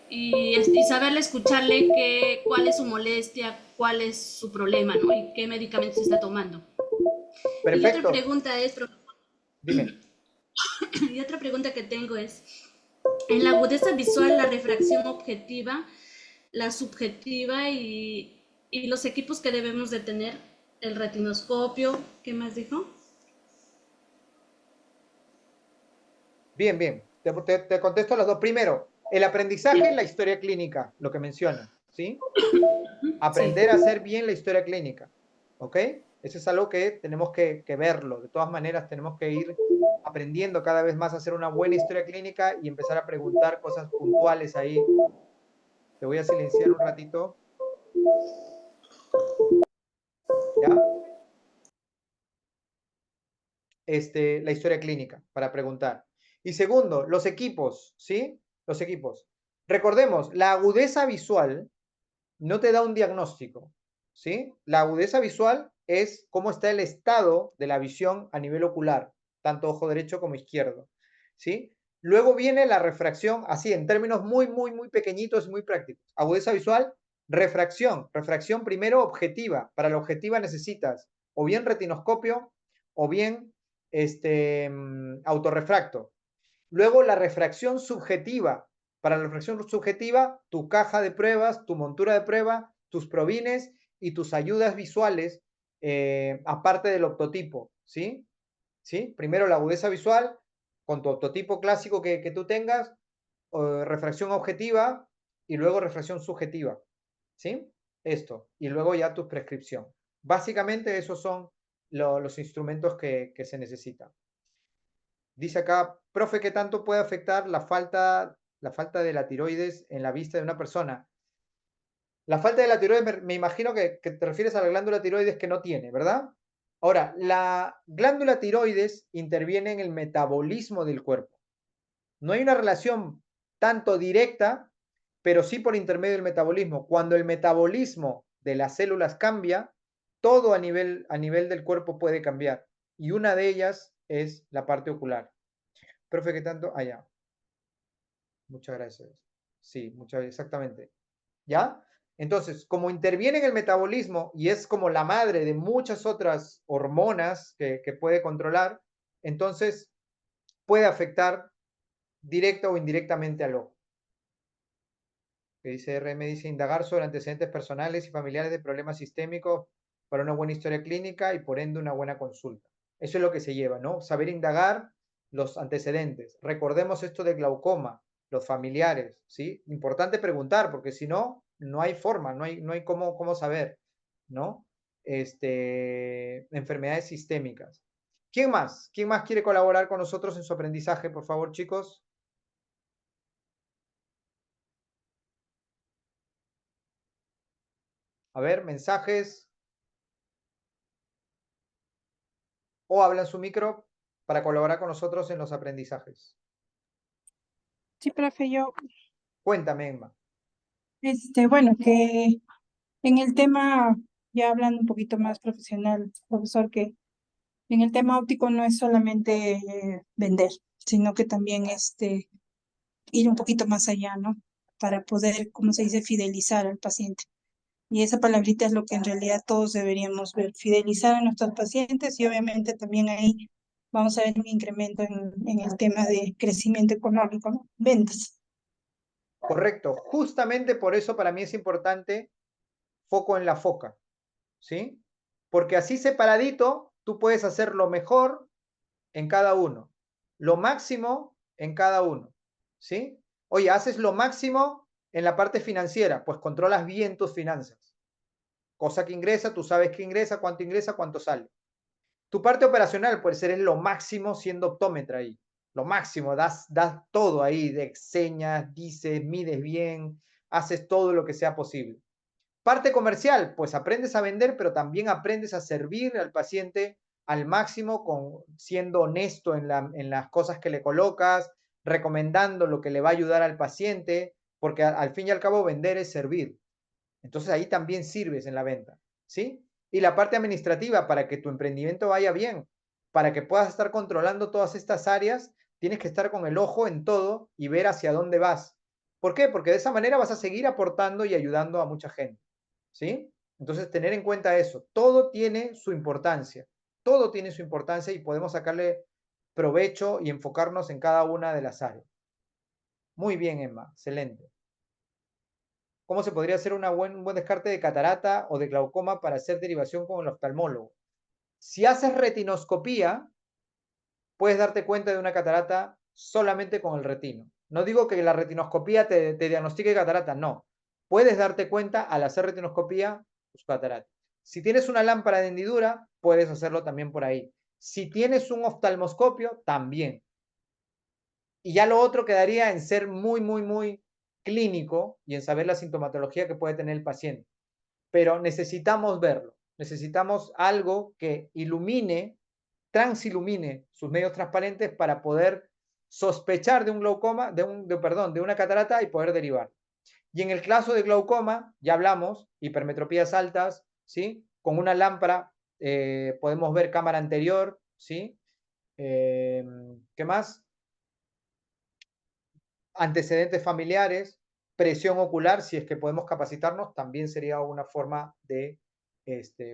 Y saberle escucharle cuál es su molestia, cuál es su problema, ¿no? Y qué medicamentos está tomando. Perfecto. Y otra pregunta es, Dime. Y otra pregunta que tengo es, en la agudeza visual, la refracción objetiva, la subjetiva y los equipos que debemos de tener, el retinoscopio, ¿qué más dijo? Bien. Te contesto las dos. Primero, El aprendizaje es la historia clínica, lo que menciona, ¿sí? Sí. Aprender a hacer bien la historia clínica, ¿ok? Eso es algo que tenemos que verlo. De todas maneras, tenemos que ir aprendiendo cada vez más a hacer una buena historia clínica y empezar a preguntar cosas puntuales ahí. Te voy a silenciar un ratito. ¿Ya? La historia clínica para preguntar. Y segundo, los equipos, ¿sí? Los equipos. Recordemos, la agudeza visual no te da un diagnóstico, ¿sí? La agudeza visual es cómo está el estado de la visión a nivel ocular, tanto ojo derecho como izquierdo, ¿sí? Luego viene la refracción, así en términos muy, muy, muy pequeñitos y muy prácticos. Agudeza visual, refracción. Refracción primero objetiva. Para la objetiva necesitas o bien retinoscopio o bien autorrefracto. Luego la refracción subjetiva. Para la refracción subjetiva, tu caja de pruebas, tu montura de prueba, tus provines y tus ayudas visuales, aparte del optotipo, ¿sí? ¿Sí? Primero la agudeza visual, con tu optotipo clásico que tú tengas, refracción objetiva y luego refracción subjetiva, ¿sí? Esto, y luego ya tu prescripción. Básicamente esos son los instrumentos que se necesitan. Dice acá, profe, ¿qué tanto puede afectar la falta de la tiroides en la vista de una persona? La falta de la tiroides, me imagino que te refieres a la glándula tiroides que no tiene, ¿verdad? Ahora, la glándula tiroides interviene en el metabolismo del cuerpo. No hay una relación tanto directa, pero sí por intermedio del metabolismo. Cuando el metabolismo de las células cambia, todo a nivel del cuerpo puede cambiar. Y una de ellas es la parte ocular. Profe, ¿qué tanto? Allá. Muchas gracias. Sí, exactamente. ¿Ya? Entonces, como interviene en el metabolismo y es como la madre de muchas otras hormonas que puede controlar, entonces puede afectar directa o indirectamente al ojo. Que dice RM, dice indagar sobre antecedentes personales y familiares de problemas sistémicos para una buena historia clínica y por ende una buena consulta. Eso es lo que se lleva, ¿no? Saber indagar los antecedentes. Recordemos esto de glaucoma, los familiares, ¿sí? Importante preguntar, porque si no, no hay forma, no hay cómo saber, ¿no? Enfermedades sistémicas. ¿Quién más? ¿Quién más quiere colaborar con nosotros en su aprendizaje, por favor, chicos? A ver, mensajes. O hablan su micro para colaborar con nosotros en los aprendizajes. Sí, profe, yo, Cuéntame, Emma. bueno, que en el tema, ya hablando un poquito más profesional, profesor, que en el tema óptico no es solamente vender, sino que también ir un poquito más allá, ¿no? Para poder, como se dice, fidelizar al paciente. Y esa palabrita es lo que en realidad todos deberíamos ver, fidelizar a nuestros pacientes y obviamente también ahí vamos a ver un incremento en el tema de crecimiento económico, ¿no? Ventas. Correcto. Justamente por eso para mí es importante foco en la foca, ¿sí? Porque así separadito tú puedes hacer lo mejor en cada uno, lo máximo en cada uno, ¿sí? Oye, haces lo máximo en la parte financiera, pues controlas bien tus finanzas. Cosa que ingresa, tú sabes que ingresa, cuánto sale. Tu parte operacional puede ser lo máximo siendo optómetra ahí. Lo máximo, das todo ahí, de señas, dices, mides bien, haces todo lo que sea posible. Parte comercial, pues aprendes a vender, pero también aprendes a servir al paciente al máximo, siendo honesto en las cosas que le colocas, recomendando lo que le va a ayudar al paciente, porque al fin y al cabo vender es servir. Entonces ahí también sirves en la venta, ¿sí? Y la parte administrativa, para que tu emprendimiento vaya bien, para que puedas estar controlando todas estas áreas, tienes que estar con el ojo en todo y ver hacia dónde vas. ¿Por qué? Porque de esa manera vas a seguir aportando y ayudando a mucha gente, ¿sí? Entonces, tener en cuenta eso. Todo tiene su importancia. Todo tiene su importancia y podemos sacarle provecho y enfocarnos en cada una de las áreas. Muy bien, Emma. Excelente. ¿Cómo se podría hacer un buen descarte de catarata o de glaucoma para hacer derivación con el oftalmólogo? Si haces retinoscopía, puedes darte cuenta de una catarata solamente con el retino. No digo que la retinoscopía te diagnostique catarata, no. Puedes darte cuenta al hacer retinoscopía, pues catarata. Si tienes una lámpara de hendidura, puedes hacerlo también por ahí. Si tienes un oftalmoscopio, también. Y ya lo otro quedaría en ser muy clínico y en saber la sintomatología que puede tener el paciente. Pero necesitamos verlo. Necesitamos algo que ilumine, transilumine sus medios transparentes para poder sospechar de un glaucoma, de una catarata y poder derivar. Y en el caso de glaucoma, ya hablamos, hipermetropías altas, ¿sí? Con una lámpara podemos ver cámara anterior, ¿sí? ¿Qué más? Antecedentes familiares, presión ocular, si es que podemos capacitarnos, también sería una forma de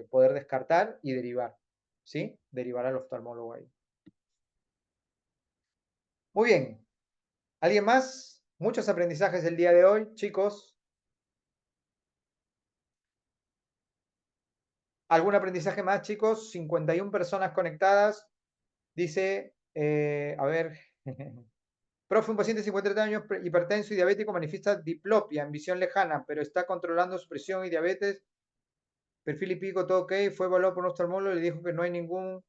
poder descartar y derivar, ¿sí? Derivar al oftalmólogo ahí. Muy bien. ¿Alguien más? Muchos aprendizajes el día de hoy, chicos. ¿Algún aprendizaje más, chicos? 51 personas conectadas. Dice, a ver, profe, un paciente de 53 años, hipertenso y diabético, manifiesta diplopia en visión lejana, pero está controlando su presión y diabetes. Perfil lipídico, todo ok. Fue evaluado por un oftalmólogo y le dijo que no hay ninguna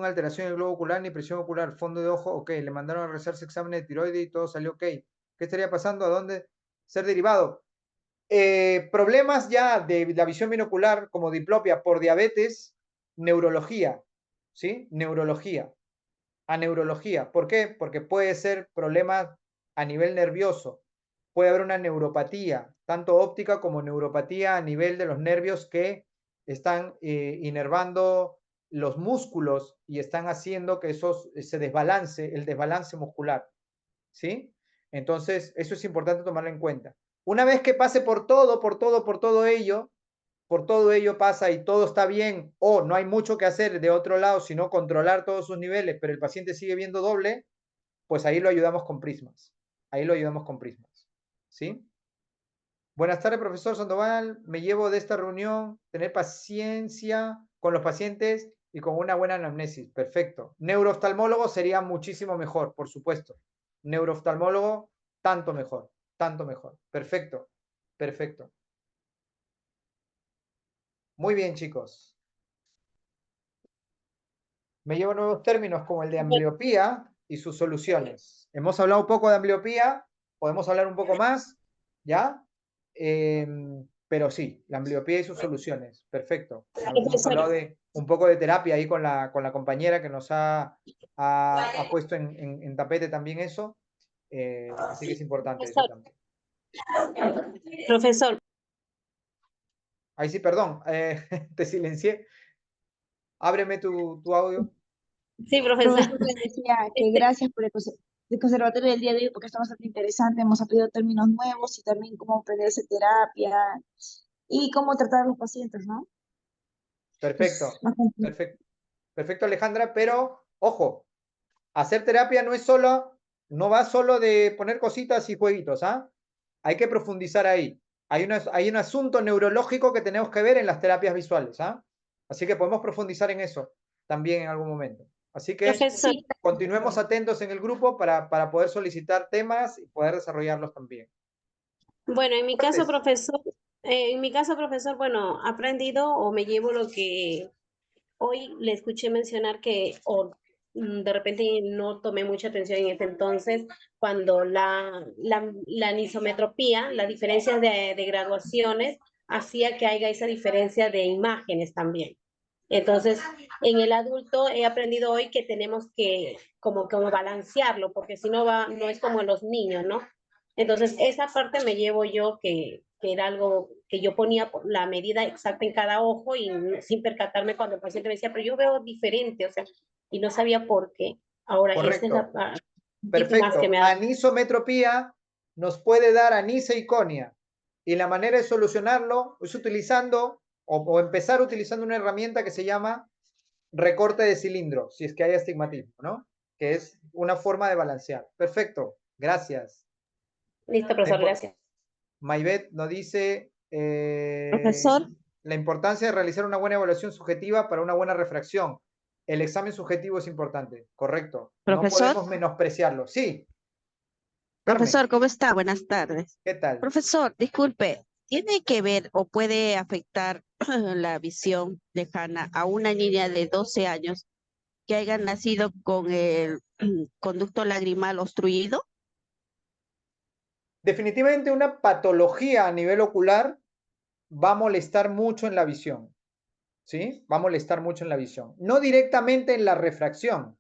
alteración en el globo ocular ni presión ocular. Fondo de ojo, ok. Le mandaron a realizarse exámenes de tiroides y todo salió ok. ¿Qué estaría pasando? ¿A dónde ser derivado? Problemas ya de la visión binocular, como diplopia por diabetes, neurología, ¿sí? Neurología. A neurología. ¿Por qué? Porque puede ser problemas a nivel nervioso. Puede haber una neuropatía, tanto óptica como neuropatía a nivel de los nervios que están inervando los músculos y están haciendo que eso se desbalance, el desbalance muscular. ¿Sí? Entonces, eso es importante tomarlo en cuenta. Una vez que pase por todo ello pasa y todo está bien, o no hay mucho que hacer de otro lado, sino controlar todos sus niveles, pero el paciente sigue viendo doble, pues ahí lo ayudamos con prismas. Ahí lo ayudamos con prismas. ¿Sí? Buenas tardes, profesor Sandoval. Me llevo de esta reunión tener paciencia con los pacientes y con una buena anamnesis. Perfecto. Neurooftalmólogo sería muchísimo mejor, por supuesto. Neurooftalmólogo, tanto mejor, tanto mejor. Perfecto, perfecto. Muy bien, chicos. Me llevo nuevos términos como el de ambliopía y sus soluciones. Hemos hablado un poco de ambliopía, podemos hablar un poco más, ¿ya? Pero sí, la ambliopía y sus soluciones. Perfecto. Hemos hablado de un poco de terapia ahí con la compañera que nos ha puesto en tapete también eso. Así que es importante eso también. Profesor. Ahí sí, perdón, te silencié. Ábreme tu audio. Sí, profesor. Profesor, les decía que gracias por el conservatorio del día de hoy porque está bastante interesante. Hemos aprendido términos nuevos y también cómo aprenderse terapia y cómo tratar a los pacientes, ¿no? Perfecto, Más completo. perfecto. Perfecto, Alejandra, pero ojo, hacer terapia no va solo de poner cositas y jueguitos, ¿ah? Hay que profundizar ahí. Hay un asunto neurológico que tenemos que ver en las terapias visuales, ¿ah? Así que podemos profundizar en eso también en algún momento. Así que Profesor. continuemos atentos en el grupo para poder solicitar temas y poder desarrollarlos también. Bueno, en mi caso, profesor, bueno, aprendido o me llevo lo que hoy le escuché mencionar que de repente no tomé mucha atención en ese entonces, cuando la anisometropía, la diferencia de graduaciones, hacía que haya esa diferencia de imágenes también. Entonces, en el adulto he aprendido hoy que tenemos que como balancearlo, porque si no no es como en los niños, ¿no? Entonces, esa parte me llevo yo que era algo que yo ponía la medida exacta en cada ojo y sin percatarme cuando el paciente me decía, pero yo veo diferente, o sea, y no sabía por qué. Ahora, esta es la parte más que Perfecto. me ha... Anisometropía nos puede dar aniseikonia y la manera de solucionarlo es utilizando o empezar utilizando una herramienta que se llama recorte de cilindro, si es que hay astigmatismo, ¿no? Que es una forma de balancear. Perfecto, gracias. Listo, profesor, gracias. Maybet nos dice Profesor. la importancia de realizar una buena evaluación subjetiva para una buena refracción. El examen subjetivo es importante, correcto. Profesor. No podemos menospreciarlo. Sí. Carmen, Profesor, ¿cómo está? Buenas tardes. ¿qué tal? Profesor, disculpe, ¿tiene que ver o puede afectar la visión lejana a una niña de 12 años que haya nacido con el conducto lagrimal obstruido? Definitivamente una patología a nivel ocular va a molestar mucho en la visión, ¿sí? Va a molestar mucho en la visión. No directamente en la refracción,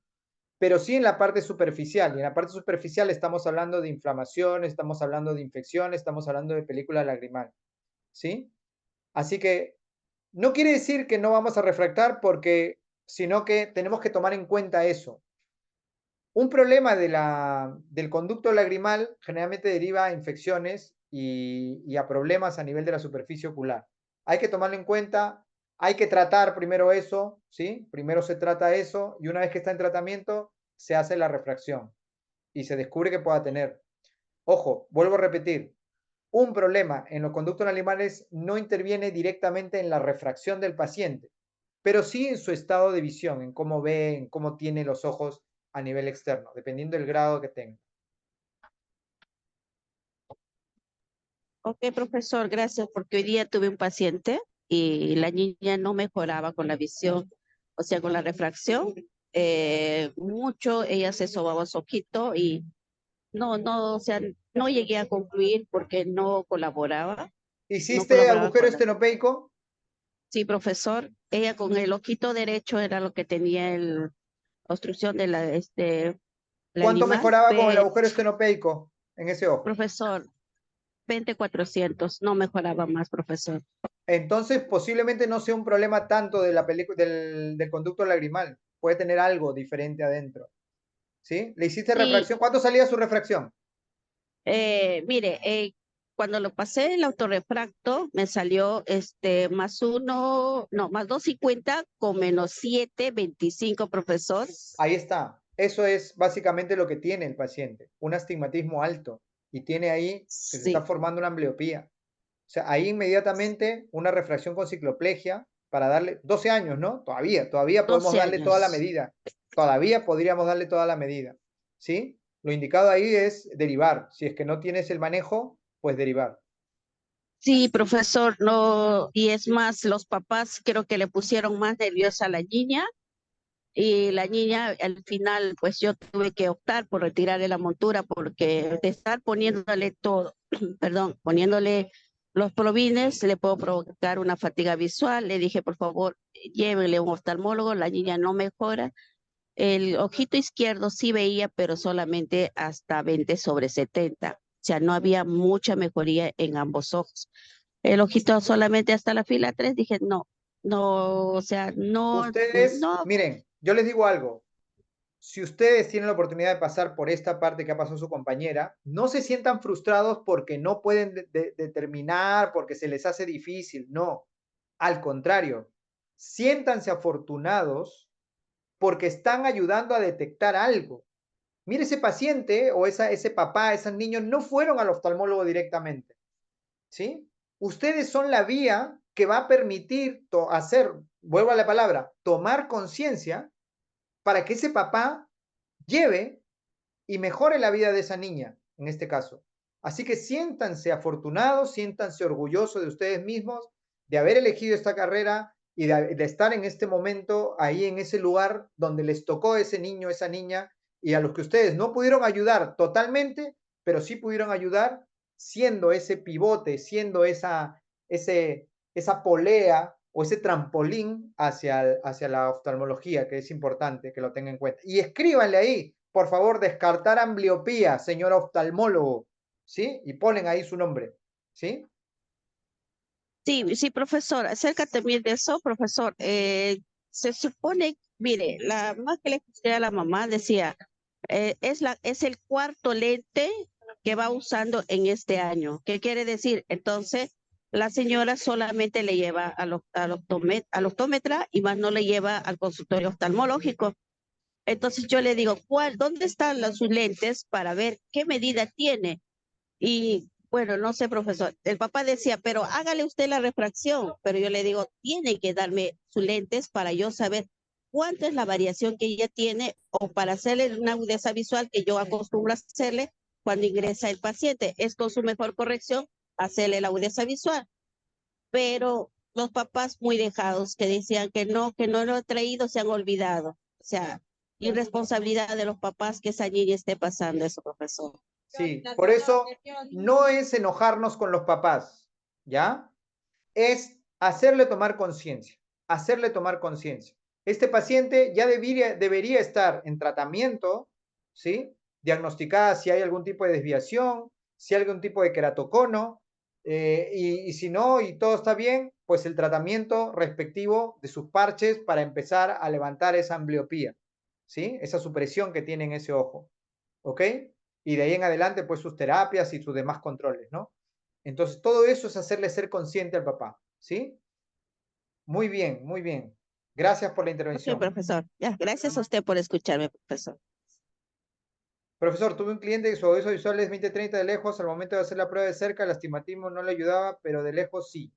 pero sí en la parte superficial. Y en la parte superficial estamos hablando de inflamación, estamos hablando de infección, estamos hablando de película lagrimal, ¿sí? Así que no quiere decir que no vamos a refractar porque, sino que tenemos que tomar en cuenta eso. Un problema del conducto lagrimal generalmente deriva a infecciones y a problemas a nivel de la superficie ocular. Hay que tomarlo en cuenta, hay que tratar primero eso, ¿sí? Primero se trata eso y una vez que está en tratamiento se hace la refracción y se descubre que pueda tener. Ojo, vuelvo a repetir, un problema en los conductos lagrimales no interviene directamente en la refracción del paciente, pero sí en su estado de visión, en cómo ve, en cómo tiene los ojos a nivel externo, dependiendo del grado que tenga. Ok, profesor, gracias, porque hoy día tuve un paciente y la niña no mejoraba con la visión, o sea, con la refracción. Mucho, ella se sobaba su ojito y no, o sea, no llegué a concluir porque no ¿Hiciste colaboraba agujero con la... estenopeico? Sí, profesor, ella con el ojito derecho era lo que tenía el obstrucción de la ¿Cuánto limal, mejoraba con el agujero estenopeico en ese ojo? profesor, 20/400, no mejoraba más, profesor. Entonces, posiblemente no sea un problema tanto de la del conducto lagrimal. Puede tener algo diferente adentro. ¿Sí? ¿Le hiciste Sí, refracción? ¿Cuánto salía su refracción? mire, cuando lo pasé el autorrefracto, me salió más 250 con -725, profesor. Ahí está. Eso es básicamente lo que tiene el paciente, un astigmatismo alto y tiene ahí que se está Sí, formando una ambleopía. O sea, ahí inmediatamente una refracción con cicloplegia para darle 12 años, ¿no? Todavía podemos 12 darle toda la años. medida. Todavía podríamos darle toda la medida. ¿Sí? Lo indicado ahí es derivar. Si es que no tienes el manejo, pues derivar. Sí, profesor, no, y es más, los papás creo que le pusieron más nerviosa a la niña y la niña al final, pues yo tuve que optar por retirarle la montura porque de estar poniéndole todo, perdón, poniéndole los provines, le puedo provocar una fatiga visual. Le dije, por favor, llévenle a un oftalmólogo, la niña no mejora. El ojito izquierdo sí veía, pero solamente hasta 20/70. O sea, no había mucha mejoría en ambos ojos. El ojito solamente hasta la fila 3, dije, no, no, o sea, no, Ustedes, no, miren, yo les digo algo. Si ustedes tienen la oportunidad de pasar por esta parte que ha pasado su compañera, no se sientan frustrados porque no pueden determinar, porque se les hace difícil, no. Al contrario, siéntanse afortunados porque están ayudando a detectar algo. Mire, ese paciente o ese papá, esos niños no fueron al oftalmólogo directamente, ¿sí? Ustedes son la vía que va a permitir hacer, vuelvo a la palabra, tomar conciencia para que ese papá lleve y mejore la vida de esa niña, en este caso. Así que siéntanse afortunados, siéntanse orgullosos de ustedes mismos, de haber elegido esta carrera y de estar en este momento ahí en ese lugar donde les tocó ese niño, esa niña, y a los que ustedes no pudieron ayudar totalmente, pero sí pudieron ayudar siendo ese pivote, siendo esa polea o ese trampolín hacia la oftalmología, que es importante que lo tengan en cuenta. Y escríbanle ahí, por favor, descartar ambliopía, señor oftalmólogo, ¿sí? Y ponen ahí su nombre, ¿sí? sí, sí, profesor, acerca también de eso, profesor, se supone, mire, la más que le escuché a la mamá decía, es el cuarto lente que va usando en este año. ¿Qué quiere decir? Entonces, la señora solamente le lleva al optómetra y más no le lleva al consultorio oftalmológico. Entonces yo le digo, ¿dónde están sus lentes para ver qué medida tiene? Y bueno, no sé, profesor. El papá decía, pero hágale usted la refracción. Pero yo le digo, tiene que darme sus lentes para yo saber cuánto es la variación que ella tiene o para hacerle una agudeza visual que yo acostumbro a hacerle cuando ingresa el paciente. Es con su mejor corrección hacerle la agudeza visual. Pero los papás muy dejados que decían que no lo he traído, se han olvidado. O sea, irresponsabilidad de los papás que esa niña esté pasando eso, profesor. Sí, por eso no es enojarnos con los papás, ¿ya? Es hacerle tomar conciencia, hacerle tomar conciencia. Este paciente ya debería estar en tratamiento, ¿sí? Diagnosticada si hay algún tipo de desviación, si hay algún tipo de queratocono, y si no, y todo está bien, pues el tratamiento respectivo de sus parches para empezar a levantar esa ambliopía, ¿sí? Esa supresión que tiene en ese ojo, ¿ok? Y de ahí en adelante, pues sus terapias y sus demás controles, ¿no? Entonces, todo eso es hacerle ser consciente al papá, ¿sí? Muy bien, muy bien. Gracias por la Ok, intervención. profesor. Ya, gracias a usted por escucharme, profesor. Profesor, tuve un cliente que su agudeza visual es 20-30 de lejos. Al momento de hacer la prueba de cerca, el astigmatismo no le ayudaba, pero de lejos sí.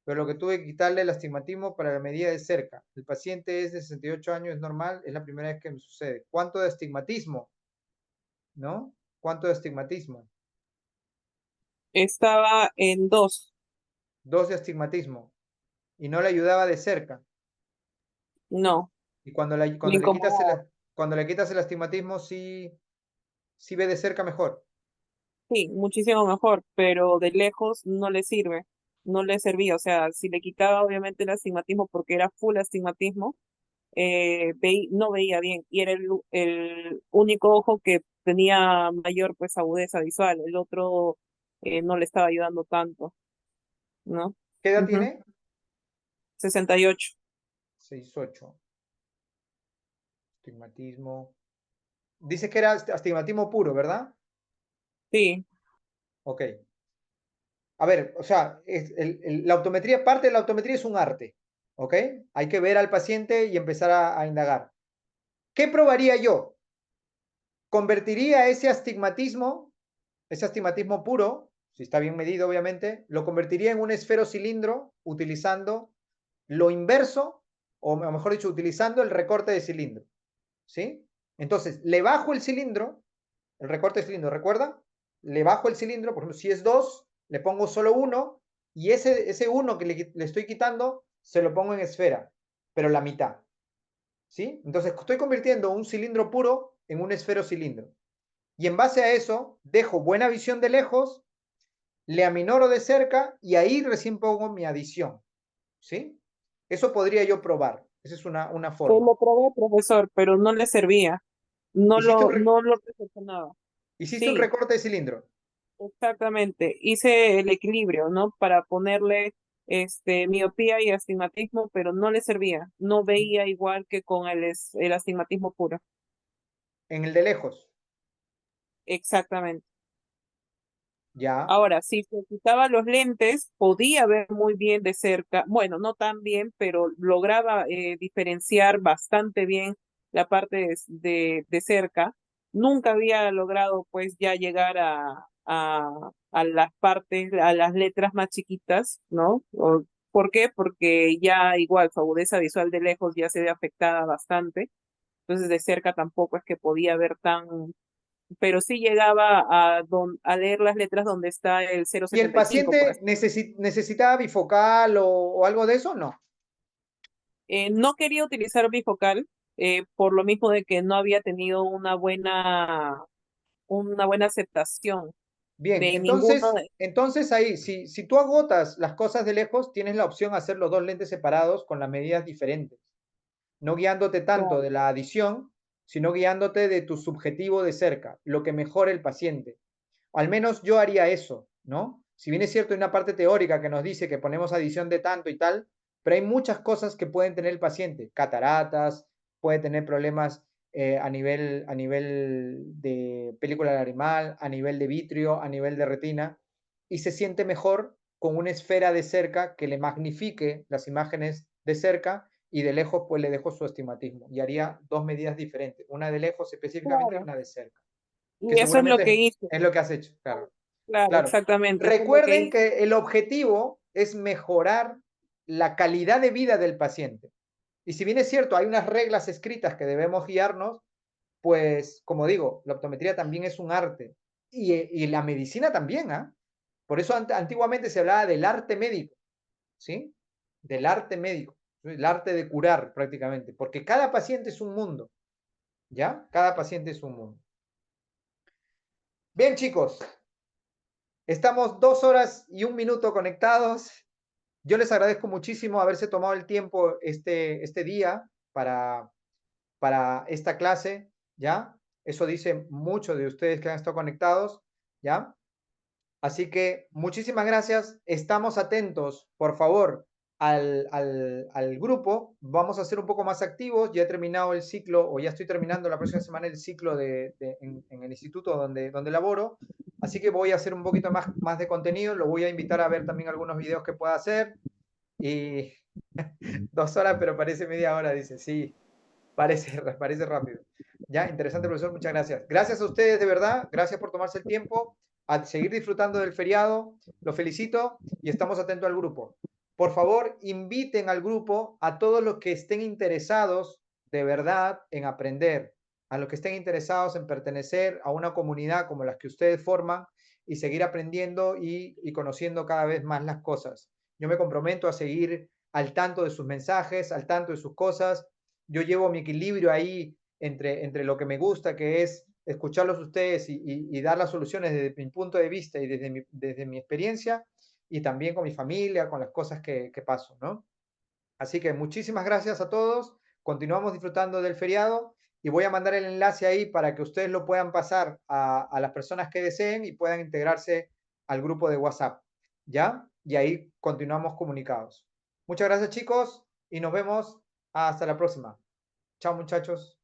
Pero lo que tuve que quitarle el astigmatismo para la medida de cerca. El paciente es de 68 años, es normal, es la primera vez que me sucede. ¿Cuánto de astigmatismo? ¿No? ¿Cuánto de astigmatismo? Estaba en 2. 2 de astigmatismo. Y no le ayudaba de cerca. No, Y cuando me incomodaba. cuando le quitas el astigmatismo, sí, sí ve de cerca mejor. Sí, muchísimo mejor, pero de lejos no le sirve, no le servía. O sea, si le quitaba obviamente el astigmatismo porque era full astigmatismo, no veía bien y era el único ojo que tenía mayor pues agudeza visual. El otro no le estaba ayudando tanto, ¿no? ¿Qué edad Ujú. tiene? 68. 6'8". Astigmatismo. Dice que era astigmatismo puro, ¿verdad? Sí, Ok. A ver, o sea, la optometría, parte de la optometría es un arte, ¿ok? Hay que ver al paciente y empezar a indagar. ¿Qué probaría yo? Convertiría ese astigmatismo puro, si está bien medido, obviamente, lo convertiría en un esferocilindro utilizando lo inverso, o mejor dicho, utilizando el recorte de cilindro, ¿sí? Entonces, le bajo el cilindro, el recorte de cilindro, ¿recuerda? Le bajo el cilindro, por ejemplo, si es 2, le pongo solo 1, y ese 1 que le estoy quitando, se lo pongo en esfera, pero la mitad, ¿sí? Entonces, estoy convirtiendo un cilindro puro en un esferocilindro. Y en base a eso, dejo buena visión de lejos, le aminoro de cerca y ahí recién pongo mi adición, ¿sí? Eso podría yo probar. Esa es una que forma. lo probé, profesor, pero no le servía, Hiciste un, no lo perfeccionaba. hiciste un Sí, recorte de cilindro. exactamente. Hice el equilibrio, ¿no? Para ponerle miopía y astigmatismo, pero no le servía. No veía igual que con el astigmatismo puro. En el de lejos. Exactamente. Ya. Ahora, si se quitaba los lentes, podía ver muy bien de cerca. Bueno, no tan bien, pero lograba diferenciar bastante bien la parte de cerca. Nunca había logrado, pues, ya llegar a las partes, a las letras más chiquitas, ¿no? ¿Por qué? Porque ya igual su agudeza visual de lejos ya se ve afectada bastante. Entonces, de cerca tampoco es que podía ver tan, pero sí llegaba a leer las letras donde está el ¿Y el 0,75, por paciente así. necesitaba bifocal o algo de eso? No. No quería utilizar bifocal por lo mismo de que no había tenido una buena aceptación Bien, de ninguno. entonces ahí, si tú agotas las cosas de lejos, tienes la opción de hacer los dos lentes separados con las medidas diferentes, no guiándote tanto Claro, de la adición, sino guiándote de tu subjetivo de cerca, lo que mejore el paciente. Al menos yo haría eso, ¿no? Si bien es cierto, hay una parte teórica que nos dice que ponemos adición de tanto y tal, pero hay muchas cosas que pueden tener el paciente, cataratas, puede tener problemas a nivel de película lagrimal, a nivel de vitrio, a nivel de retina, y se siente mejor con una esfera de cerca que le magnifique las imágenes de cerca y de lejos pues le dejo su astigmatismo y haría dos medidas diferentes, una de lejos específicamente y claro. una de cerca, que Y eso es lo que seguramente hice. es lo que has hecho, claro. Claro, Claro. exactamente. Eso es lo que Recuerden hice. que el objetivo es mejorar la calidad de vida del paciente. Y si bien es cierto, hay unas reglas escritas que debemos guiarnos, pues como digo, la optometría también es un arte y la medicina también, ¿ah? Por eso antiguamente se hablaba del arte médico, ¿sí? Del arte médico, el arte de curar prácticamente, porque cada paciente es un mundo, ¿ya? Cada paciente es un mundo. Bien, chicos, estamos 2 horas y 1 minuto conectados. Yo les agradezco muchísimo haberse tomado el tiempo este día para esta clase, ¿ya? Eso dice mucho de ustedes que han estado conectados, ¿ya? Así que muchísimas gracias. Estamos atentos, por favor, al grupo. Vamos a ser un poco más activos. Ya he terminado el ciclo, o ya estoy terminando la próxima semana el ciclo en el instituto donde laboro. Así que voy a hacer un poquito más de contenido. Lo voy a invitar a ver también algunos videos que pueda hacer. Y 2 horas, pero parece media hora, dice. Sí, parece rápido. Ya, interesante, profesor. Muchas gracias. Gracias a ustedes, de verdad. Gracias por tomarse el tiempo. A seguir disfrutando del feriado. Los felicito y estamos atentos al grupo. Por favor, inviten al grupo a todos los que estén interesados de verdad en aprender, a los que estén interesados en pertenecer a una comunidad como las que ustedes forman y seguir aprendiendo y conociendo cada vez más las cosas. Yo me comprometo a seguir al tanto de sus mensajes, al tanto de sus cosas. Yo llevo mi equilibrio ahí entre lo que me gusta, que es escucharlos ustedes y dar las soluciones desde mi punto de vista y desde mi experiencia, y también con mi familia, con las cosas que paso, ¿no? Así que muchísimas gracias a todos. Continuamos disfrutando del feriado y voy a mandar el enlace ahí para que ustedes lo puedan pasar a las personas que deseen y puedan integrarse al grupo de WhatsApp, ¿ya? Y ahí continuamos comunicados. Muchas gracias, chicos, y nos vemos hasta la próxima. Chao, muchachos.